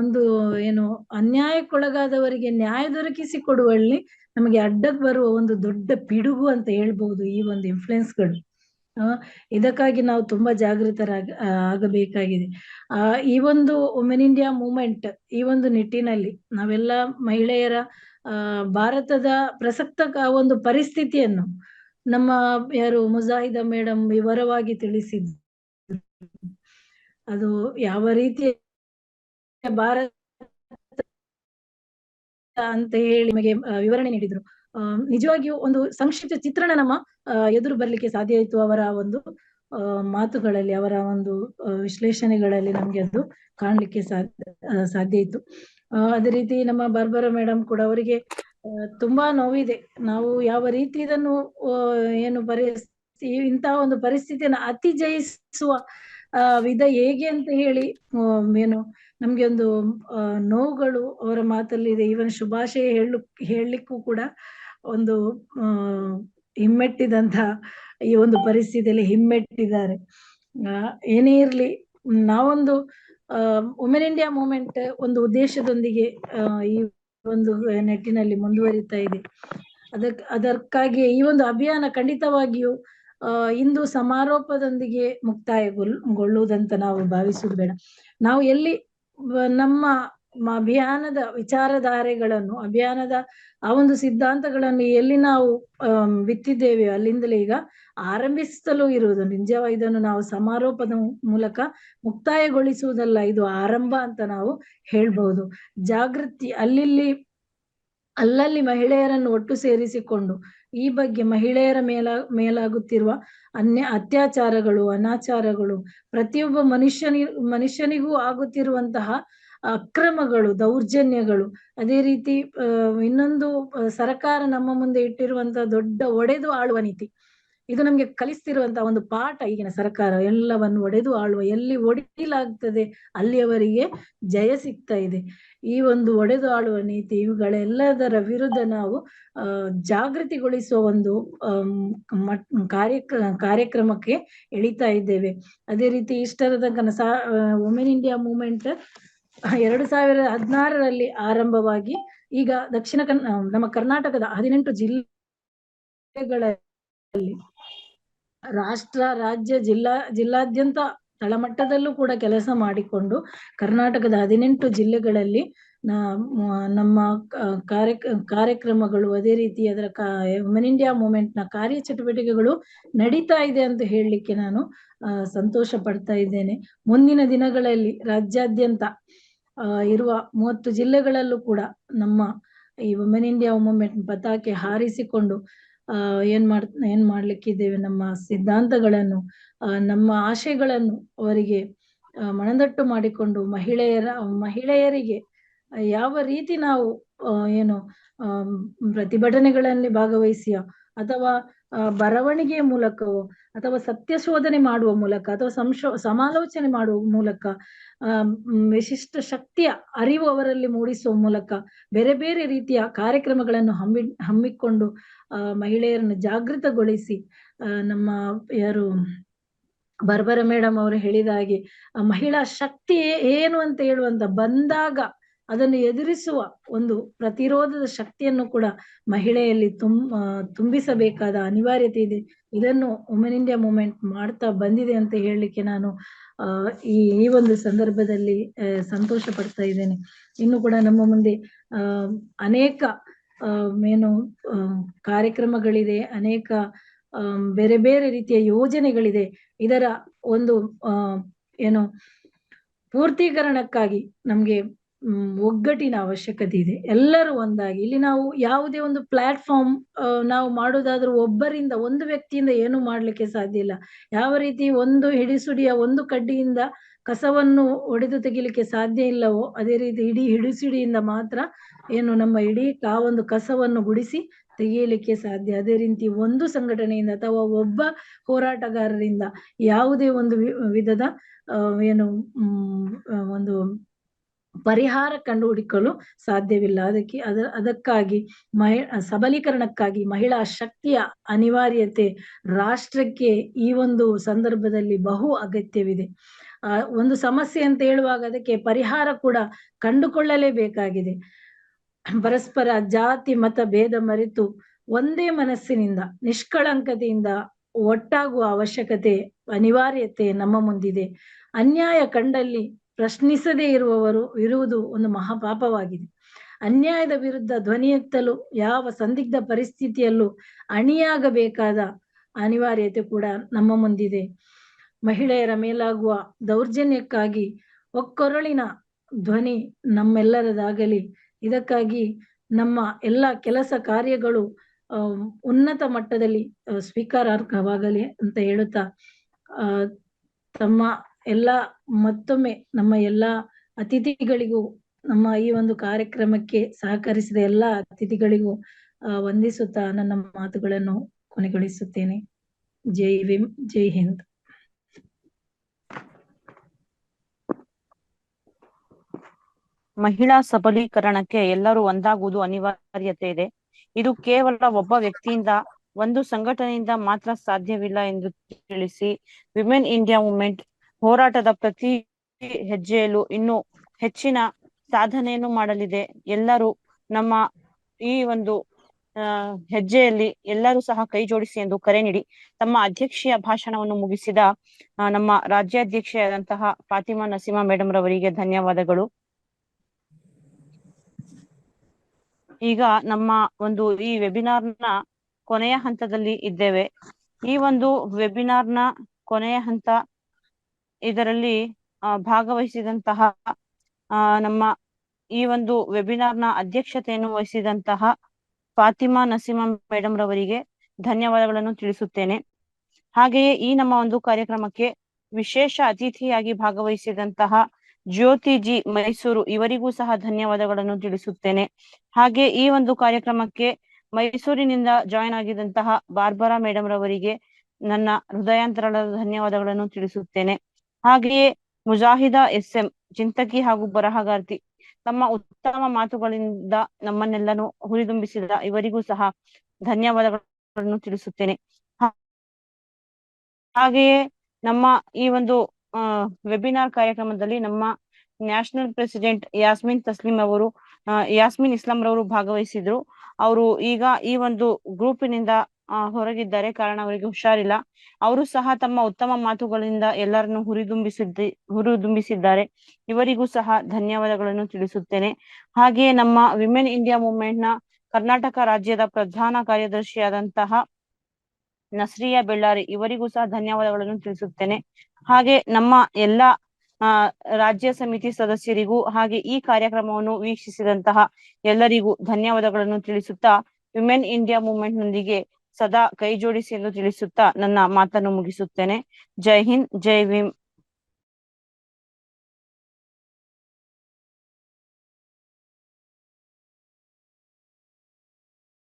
ಒಂದು ಏನು ಅನ್ಯಾಯಕ್ಕೊಳಗಾದವರಿಗೆ ನ್ಯಾಯ ದೊರಕಿಸಿ ಕೊಡುವಲ್ಲಿ ನಮಗೆ ಅಡ್ಡಕ್ಕೆ ಬರುವ ಒಂದು ದೊಡ್ಡ ಪಿಡುಗು ಅಂತ ಹೇಳ್ಬಹುದು ಈ ಒಂದು ಇನ್ಫ್ಲುಯೆನ್ಸ್ಗಳು. ಇದಕ್ಕಾಗಿ ನಾವು ತುಂಬಾ ಆಗಬೇಕಾಗಿದೆ. ಈ ಒಂದು ವುಮೆನ್ ಇಂಡಿಯಾ ಮೂವ್ಮೆಂಟ್, ಈ ಒಂದು ನಿಟ್ಟಿನಲ್ಲಿ ನಾವೆಲ್ಲ ಮಹಿಳೆಯರ ಭಾರತದ ಪ್ರಸಕ್ತ ಒಂದು ಪರಿಸ್ಥಿತಿಯನ್ನು ನಮ್ಮ ಯಾರು ಮುಜಾಹಿದ ಮೇಡಮ್ ವಿವರವಾಗಿ ತಿಳಿಸಿದ್ರು. ಅದು ಯಾವ ರೀತಿಯ ಭಾರತ ಅಂತ ಹೇಳಿ ನಮಗೆ ವಿವರಣೆ ನೀಡಿದ್ರು. ನಿಜವಾಗಿಯೂ ಒಂದು ಸಂಕ್ಷಿಪ್ತ ಚಿತ್ರಣ ನಮ್ಮ ಎದುರು ಬರ್ಲಿಕ್ಕೆ ಸಾಧ್ಯ ಆಯಿತು ಅವರ ಒಂದು ಮಾತುಗಳಲ್ಲಿ, ಅವರ ಒಂದು ವಿಶ್ಲೇಷಣೆಗಳಲ್ಲಿ ನಮ್ಗೆ ಅದು ಕಾಣ್ಲಿಕ್ಕೆ ಸಾಧ್ಯ ಇತ್ತು. ಅದೇ ರೀತಿ ನಮ್ಮ ಬಾರ್ಬರ ಮೇಡಮ್ ಕೂಡ, ಅವರಿಗೆ ತುಂಬಾ ನೋವಿದೆ. ನಾವು ಯಾವ ರೀತಿ ಇದನ್ನು ಏನು ಇಂತಹ ಒಂದು ಪರಿಸ್ಥಿತಿಯನ್ನು ಅತಿಜಯಿಸುವ ವಿಧ ಹೇಗೆ ಅಂತ ಹೇಳಿ ಏನು ನಮ್ಗೆ ಒಂದು ನೋವುಗಳು ಅವರ ಮಾತಲ್ಲಿ ಇದೆ. ಈವನ್ ಶುಭಾಶಯ ಹೇಳಲಿಕ್ಕೂ ಕೂಡ ಒಂದು ಹಿಮ್ಮೆಟ್ಟಿದಂತ ಈ ಒಂದು ಪರಿಸ್ಥಿತಿಯಲ್ಲಿ ಹಿಮ್ಮೆಟ್ಟಿದ್ದಾರೆ. ಏನೇ ಇರ್ಲಿ, ನಾವೊಂದು ವುಮೆನ್ ಇಂಡಿಯಾ ಮೂವ್ಮೆಂಟ್ ಒಂದು ಉದ್ದೇಶದೊಂದಿಗೆ ಈ ಒಂದು ನಿಟ್ಟಿನಲ್ಲಿ ಮುಂದುವರಿತಾ ಇದೆ. ಅದಕ್ಕಾಗಿ ಈ ಒಂದು ಅಭಿಯಾನ ಖಂಡಿತವಾಗಿಯೂ ಇಂದು ಸಮಾರೋಪದೊಂದಿಗೆ ಮುಕ್ತಾಯಗೊಳ್ಳುವುದಂತ ನಾವು ಭಾವಿಸುವುದು ಬೇಡ. ನಾವು ಎಲ್ಲಿ ನಮ್ಮ ಅಭಿಯಾನದ ವಿಚಾರಧಾರೆಗಳನ್ನು, ಅಭಿಯಾನದ ಆ ಒಂದು ಸಿದ್ಧಾಂತಗಳನ್ನು ಎಲ್ಲಿ ನಾವು ಬಿತ್ತಿದ್ದೇವೆ, ಅಲ್ಲಿಂದಲೇ ಈಗ ಆರಂಭಿಸಲು ಇರುವುದು. ನಿಜವಾಗಿ ಇದನ್ನು ನಾವು ಸಮಾರೋಪದ ಮೂಲಕ ಮುಕ್ತಾಯಗೊಳಿಸುವುದಲ್ಲ, ಇದು ಆರಂಭ ಅಂತ ನಾವು ಹೇಳ್ಬಹುದು. ಜಾಗೃತಿ ಅಲ್ಲಲ್ಲಿ ಮಹಿಳೆಯರನ್ನು ಒಟ್ಟು ಸೇರಿಸಿಕೊಂಡು ಈ ಬಗ್ಗೆ ಮಹಿಳೆಯರ ಮೇಲಾಗುತ್ತಿರುವ ಅತ್ಯಾಚಾರಗಳು, ಅನಾಚಾರಗಳು, ಪ್ರತಿಯೊಬ್ಬ ಮನುಷ್ಯನಿಗೂ ಆಗುತ್ತಿರುವಂತಹ ಅಕ್ರಮಗಳು, ದೌರ್ಜನ್ಯಗಳು, ಅದೇ ರೀತಿ ಇನ್ನೊಂದು ಸರ್ಕಾರ ನಮ್ಮ ಮುಂದೆ ಇಟ್ಟಿರುವಂತಹ ದೊಡ್ಡ ಒಡೆದು ಆಳುವ ನೀತಿ, ಇದು ನಮ್ಗೆ ಕಲಿಸ್ತಿರುವಂತಹ ಒಂದು ಪಾಠ. ಈಗಿನ ಸರ್ಕಾರ ಎಲ್ಲವನ್ನು ಒಡೆದು ಆಳುವ, ಎಲ್ಲಿ ಒಡೆಯಲಾಗ್ತದೆ ಅಲ್ಲಿ ಅವರಿಗೆ ಜಯ ಸಿಗ್ತಾ ಇದೆ. ಈ ಒಂದು ಒಡೆದು ಆಳುವ ನೀತಿ, ಇವುಗಳೆಲ್ಲದರ ವಿರುದ್ಧ ನಾವು ಜಾಗೃತಿಗೊಳಿಸುವ ಒಂದು ಕಾರ್ಯಕ್ರಮಕ್ಕೆ ಇಳಿತಾ ಇದ್ದೇವೆ. ಅದೇ ರೀತಿ ಇಷ್ಟರ ತನಕ ವುಮೆನ್ ಇಂಡಿಯಾ ಮೂವ್ಮೆಂಟ್ 2016ರಲ್ಲಿ ಆರಂಭವಾಗಿ ಈಗ ನಮ್ಮ ಕರ್ನಾಟಕದ 18 ಜಿಲ್ಲೆಗಳಲ್ಲಿ ರಾಷ್ಟ್ರ, ರಾಜ್ಯ, ಜಿಲ್ಲಾದ್ಯಂತ ತಳಮಟ್ಟದಲ್ಲೂ ಕೂಡ ಕೆಲಸ ಮಾಡಿಕೊಂಡು ಕರ್ನಾಟಕದ 18 ಜಿಲ್ಲೆಗಳಲ್ಲಿ ನಮ್ಮ ಕಾರ್ಯಕ್ರಮಗಳು, ಅದೇ ರೀತಿ ಅದರ ವುಮೆನ್ ಇಂಡಿಯಾ ಮೂವ್ಮೆಂಟ್ ನ ಕಾರ್ಯಚಟುವಟಿಕೆಗಳು ನಡೀತಾ ಇದೆ ಅಂತ ಹೇಳಲಿಕ್ಕೆ ನಾನು ಸಂತೋಷ ಪಡ್ತಾ ಇದ್ದೇನೆ. ಮುಂದಿನ ದಿನಗಳಲ್ಲಿ ರಾಜ್ಯಾದ್ಯಂತ ಇರುವ 30 ಜಿಲ್ಲೆಗಳಲ್ಲೂ ಕೂಡ ನಮ್ಮ ಈ ವುಮೆನ್ ಇಂಡಿಯಾ ಮೂವ್ಮೆಂಟ್ ಪತಾಕೆ ಹಾರಿಸಿಕೊಂಡು ಏನ್ ಮಾಡ್ಲಿಕ್ಕಿದ್ದೇವೆ, ನಮ್ಮ ಸಿದ್ಧಾಂತಗಳನ್ನು, ನಮ್ಮ ಆಶಯಗಳನ್ನು ಅವರಿಗೆ ಮನದಟ್ಟು ಮಾಡಿಕೊಂಡು ಮಹಿಳೆಯರಿಗೆ ಯಾವ ರೀತಿ ನಾವು ಪ್ರತಿಭಟನೆಗಳಲ್ಲಿ ಭಾಗವಹಿಸಿ ಅಥವಾ ಬರವಣಿಗೆಯ ಮೂಲಕವೋ ಅಥವಾ ಸತ್ಯ ಶೋಧನೆ ಮಾಡುವ ಮೂಲಕ ಅಥವಾ ಸಮಾಲೋಚನೆ ಮಾಡುವ ಮೂಲಕ ವಿಶಿಷ್ಟ ಶಕ್ತಿಯ ಅರಿವು ಅವರಲ್ಲಿ ಮೂಡಿಸುವ ಮೂಲಕ ಬೇರೆ ಬೇರೆ ರೀತಿಯ ಕಾರ್ಯಕ್ರಮಗಳನ್ನು ಹಮ್ಮಿಕೊಂಡು ಮಹಿಳೆಯರನ್ನು ಜಾಗೃತಗೊಳಿಸಿ, ನಮ್ಮ ಯಾರು ಬರ್ಬರ ಮೇಡಮ್ ಅವರು ಹೇಳಿದ ಹಾಗೆ ಮಹಿಳಾ ಶಕ್ತಿ ಏನು ಅಂತ ಹೇಳುವಂತ ಬಂದಾಗ ಅದನ್ನು ಎದುರಿಸುವ ಒಂದು ಪ್ರತಿರೋಧದ ಶಕ್ತಿಯನ್ನು ಕೂಡ ಮಹಿಳೆಯಲ್ಲಿ ತುಂಬಿಸಬೇಕಾದ ಅನಿವಾರ್ಯತೆ ಇದೆ. ಇದನ್ನು ವುಮೆನ್ ಇಂಡಿಯಾ ಮೂವ್ಮೆಂಟ್ ಮಾಡ್ತಾ ಬಂದಿದೆ ಅಂತ ಹೇಳಲಿಕ್ಕೆ ನಾನು ಈ ಒಂದು ಸಂದರ್ಭದಲ್ಲಿ ಸಂತೋಷ ಪಡ್ತಾ ಇದ್ದೇನೆ. ಇನ್ನು ಕೂಡ ನಮ್ಮ ಮುಂದೆ ಅನೇಕ ಕಾರ್ಯಕ್ರಮಗಳಿದೆ, ಅನೇಕ ಬೇರೆ ಬೇರೆ ರೀತಿಯ ಯೋಜನೆಗಳಿದೆ. ಇದರ ಒಂದು ಪೂರ್ತೀಕರಣಕ್ಕಾಗಿ ನಮ್ಗೆ ಒಗ್ಗಟ್ಟಿನ ಅವಶ್ಯಕತೆ ಇದೆ. ಎಲ್ಲರೂ ಒಂದಾಗಿ ಇಲ್ಲಿ ನಾವು ಯಾವುದೇ ಒಂದು ಪ್ಲಾಟ್ಫಾರ್ಮ್ ನಾವು ಮಾಡೋದಾದ್ರೂ ಒಂದು ವ್ಯಕ್ತಿಯಿಂದ ಏನು ಮಾಡ್ಲಿಕ್ಕೆ ಸಾಧ್ಯ ಇಲ್ಲ. ಯಾವ ರೀತಿ ಒಂದು ಹಿಡಿಸುಡಿಯ ಒಂದು ಕಡ್ಡಿಯಿಂದ ಕಸವನ್ನು ಒಡೆದು ತೆಗಿಲಿಕ್ಕೆ ಸಾಧ್ಯ ಇಲ್ಲವೋ, ಅದೇ ರೀತಿ ಇಡೀ ಹಿಡಿಸುಡಿಯಿಂದ ಮಾತ್ರ ನಮ್ಮ ಇಡೀ ಒಂದು ಕಸವನ್ನು ಗುಡಿಸಿ ತೆಗೆಯಲಿಕ್ಕೆ ಸಾಧ್ಯ. ಅದೇ ರೀತಿ ಒಂದು ಸಂಘಟನೆಯಿಂದ ಅಥವಾ ಒಬ್ಬ ಹೋರಾಟಗಾರರಿಂದ ಯಾವುದೇ ಒಂದು ವಿಧದ ಒಂದು ಪರಿಹಾರ ಕಂಡುಹುಡುಕಲು ಸಾಧ್ಯವಿಲ್ಲ. ಅದಕ್ಕಾಗಿ ಸಬಲೀಕರಣಕ್ಕಾಗಿ ಮಹಿಳಾ ಶಕ್ತಿಯ ಅನಿವಾರ್ಯತೆ ರಾಷ್ಟ್ರಕ್ಕೆ ಈ ಒಂದು ಸಂದರ್ಭದಲ್ಲಿ ಬಹು ಅಗತ್ಯವಿದೆ. ಒಂದು ಸಮಸ್ಯೆ ಅಂತ ಹೇಳುವಾಗ ಅದಕ್ಕೆ ಪರಿಹಾರ ಕೂಡ ಕಂಡುಕೊಳ್ಳಲೇಬೇಕಾಗಿದೆ. ಪರಸ್ಪರ ಜಾತಿ ಮತ ಭೇದ ಮರೆತು ಒಂದೇ ಮನಸ್ಸಿನಿಂದ ನಿಷ್ಕಳಂಕತೆಯಿಂದ ಒಟ್ಟಾಗುವ ಅವಶ್ಯಕತೆ ಅನಿವಾರ್ಯತೆ ನಮ್ಮ ಮುಂದಿದೆ. ಅನ್ಯಾಯ ಕಂಡಲ್ಲಿ ಪ್ರಶ್ನಿಸದೇ ಇರುವುದು ಒಂದು ಮಹಾಪಾಪವಾಗಿದೆ. ಅನ್ಯಾಯದ ವಿರುದ್ಧ ಧ್ವನಿ ಎತ್ತಲು ಯಾವ ಸಂದಿಗ್ಧ ಪರಿಸ್ಥಿತಿಯಲ್ಲೂ ಅಣಿಯಾಗಬೇಕಾದ ಅನಿವಾರ್ಯತೆ ಕೂಡ ನಮ್ಮ ಮುಂದಿದೆ. ಮಹಿಳೆಯರ ಮೇಲಾಗುವ ದೌರ್ಜನ್ಯಕ್ಕಾಗಿ ಒಕ್ಕೊರಳಿನ ಧ್ವನಿ ನಮ್ಮೆಲ್ಲರದಾಗಲಿ. ಇದಕ್ಕಾಗಿ ನಮ್ಮ ಎಲ್ಲ ಕೆಲಸ ಕಾರ್ಯಗಳು ಉನ್ನತ ಮಟ್ಟದಲ್ಲಿ ಸ್ವೀಕಾರಾರ್ಹವಾಗಲಿ ಅಂತ ಹೇಳುತ್ತಾ ತಮ್ಮ ಎಲ್ಲ ಮತ್ತೊಮ್ಮೆ ನಮ್ಮ ಎಲ್ಲ ಅತಿಥಿಗಳಿಗೂ, ನಮ್ಮ ಈ ಒಂದು ಕಾರ್ಯಕ್ರಮಕ್ಕೆ ಸಹಕರಿಸಿದ ಎಲ್ಲ ಅತಿಥಿಗಳಿಗೂ ವಂದಿಸುತ್ತಾ ನನ್ನ ಮಾತುಗಳನ್ನು ಕೊನೆಗೊಳಿಸುತ್ತೇನೆ. ಜೈ ಭೀಮ್, ಜೈ ಹಿಂದ್. ಮಹಿಳಾ ಸಬಲೀಕರಣಕ್ಕೆ ಎಲ್ಲರೂ ಒಂದಾಗುವುದು ಅನಿವಾರ್ಯತೆ ಇದೆ. ಇದು ಕೇವಲ ಒಬ್ಬ ವ್ಯಕ್ತಿಯಿಂದ, ಒಂದು ಸಂಘಟನೆಯಿಂದ ಮಾತ್ರ ಸಾಧ್ಯವಿಲ್ಲ ಎಂದು ತಿಳಿಸಿ, ವಿಮೆನ್ ಇಂಡಿಯಾ ಮೂವ್ಮೆಂಟ್ ಹೋರಾಟದ ಪ್ರತಿ ಹೆಜ್ಜೆಯಲ್ಲೂ ಇನ್ನೂ ಹೆಚ್ಚಿನ ಸಾಧನೆಯನ್ನು ಮಾಡಲಿದೆ. ಎಲ್ಲರೂ ನಮ್ಮ ಈ ಒಂದು ಹೆಜ್ಜೆಯಲ್ಲಿ ಎಲ್ಲರೂ ಸಹ ಕೈ ಜೋಡಿಸಿ ಎಂದು ಕರೆ ನೀಡಿ ತಮ್ಮ ಅಧ್ಯಕ್ಷೀಯ ಭಾಷಣವನ್ನು ಮುಗಿಸಿದ ನಮ್ಮ ರಾಜ್ಯಾಧ್ಯಕ್ಷೆಯಾದಂತಹ ಫಾತಿಮಾ ನಸೀಮಾ ಮೇಡಮ್ ರವರಿಗೆ ಧನ್ಯವಾದಗಳು. ಈಗ ನಮ್ಮ ಒಂದು ಈ ವೆಬಿನಾರ್ನ ಕೊನೆಯ ಹಂತದಲ್ಲಿ ಇದ್ದೇವೆ. ಈ ಒಂದು ವೆಬಿನಾರ್ನ ಕೊನೆಯ ಹಂತ, ಇದರಲ್ಲಿ ಭಾಗವಹಿಸಿದಂತಹ ನಮ್ಮ ಈ ಒಂದು ವೆಬಿನಾರ್ನ ಅಧ್ಯಕ್ಷತೆಯನ್ನು ವಹಿಸಿದಂತಹ ಫಾತಿಮಾ ನಸೀಮಾ ಮೇಡಮ್ ರವರಿಗೆ ಧನ್ಯವಾದಗಳನ್ನು ತಿಳಿಸುತ್ತೇನೆ. ಹಾಗೆಯೇ ಈ ನಮ್ಮ ಒಂದು ಕಾರ್ಯಕ್ರಮಕ್ಕೆ ವಿಶೇಷ ಅತಿಥಿಯಾಗಿ ಭಾಗವಹಿಸಿದಂತಹ ಜ್ಯೋತಿ ಜಿ ಮೈಸೂರು ಇವರಿಗೂ ಸಹ ಧನ್ಯವಾದಗಳನ್ನು ತಿಳಿಸುತ್ತೇನೆ. ಹಾಗೆ ಈ ಒಂದು ಕಾರ್ಯಕ್ರಮಕ್ಕೆ ಮೈಸೂರಿನಿಂದ ಜಾಯಿನ್ ಆಗಿದಂತಹ ಬಾರ್ಬರಾ ಮೇಡಮ್ ರವರಿಗೆ ನನ್ನ ಹೃದಯಾಂತರದ ಧನ್ಯವಾದಗಳನ್ನು ತಿಳಿಸುತ್ತೇನೆ. ಹಾಗೆಯೇ ಮುಜಾಹಿದಾ SM ಚಿಂತಕಿ ಹಾಗೂ ಬರಹಗಾರ್ತಿ, ತಮ್ಮ ಉತ್ತಮ ಮಾತುಗಳಿಂದ ನಮ್ಮನ್ನೆಲ್ಲನೂ ಹುರಿದುಂಬಿಸಿದ ಇವರಿಗೂ ಸಹ ಧನ್ಯವಾದಗಳನ್ನು ತಿಳಿಸುತ್ತೇನೆ. ಹಾಗೆಯೇ ನಮ್ಮ ಈ ಒಂದು ವೆಬಿನಾರ್ ಕಾರ್ಯಕ್ರಮದಲ್ಲಿ ನಮ್ಮ ನ್ಯಾಷನಲ್ ಪ್ರೆಸಿಡೆಂಟ್ ಯಾಸ್ಮಿನ್ ಇಸ್ಲಾಂ ರವರು ಭಾಗವಹಿಸಿದ್ರು. ಅವರು ಈಗ ಈ ಒಂದು ಗ್ರೂಪಿನಿಂದ ಹೊರಗಿದ್ದಾರೆ, ಕಾರಣ ಅವರಿಗೆ ಹುಷಾರಿಲ್ಲ. ಅವರು ಸಹ ತಮ್ಮ ಉತ್ತಮ ಮಾತುಗಳಿಂದ ಎಲ್ಲರನ್ನು ಹುರಿದುಂಬಿಸಿದ್ದಾರೆ. ಇವರಿಗೂ ಸಹ ಧನ್ಯವಾದಗಳನ್ನು ತಿಳಿಸುತ್ತೇನೆ. ಹಾಗೆಯೇ ನಮ್ಮ ವಿಮೆನ್ ಇಂಡಿಯಾ ಮೂವ್ಮೆಂಟ್ ನ ಕರ್ನಾಟಕ ರಾಜ್ಯದ ಪ್ರಧಾನ ಕಾರ್ಯದರ್ಶಿಯಾದಂತಹ ನಸ್ರಿಯಾ ಬೆಳ್ಳಾರಿ ಇವರಿಗೂ ಸಹ ಧನ್ಯವಾದಗಳನ್ನು ತಿಳಿಸುತ್ತೇನೆ. ಹಾಗೆ ನಮ್ಮ ಎಲ್ಲ ರಾಜ್ಯ ಸಮಿತಿ ಸದಸ್ಯರಿಗೂ ಹಾಗೆ ಈ ಕಾರ್ಯಕ್ರಮವನ್ನು ವೀಕ್ಷಿಸಿದಂತಹ ಎಲ್ಲರಿಗೂ ಧನ್ಯವಾದಗಳನ್ನು ತಿಳಿಸುತ್ತಾ, ವಿಮೆನ್ ಇಂಡಿಯಾ ಮೂವ್ಮೆಂಟ್ ನೊಂದಿಗೆ ಸದಾ ಕೈ ಜೋಡಿಸಿ ಎಂದು ತಿಳಿಸುತ್ತಾ ನನ್ನ ಮಾತನ್ನು ಮುಗಿಸುತ್ತೇನೆ. ಜೈ ಹಿಂದ್, ಜೈ ಭೀಮ್,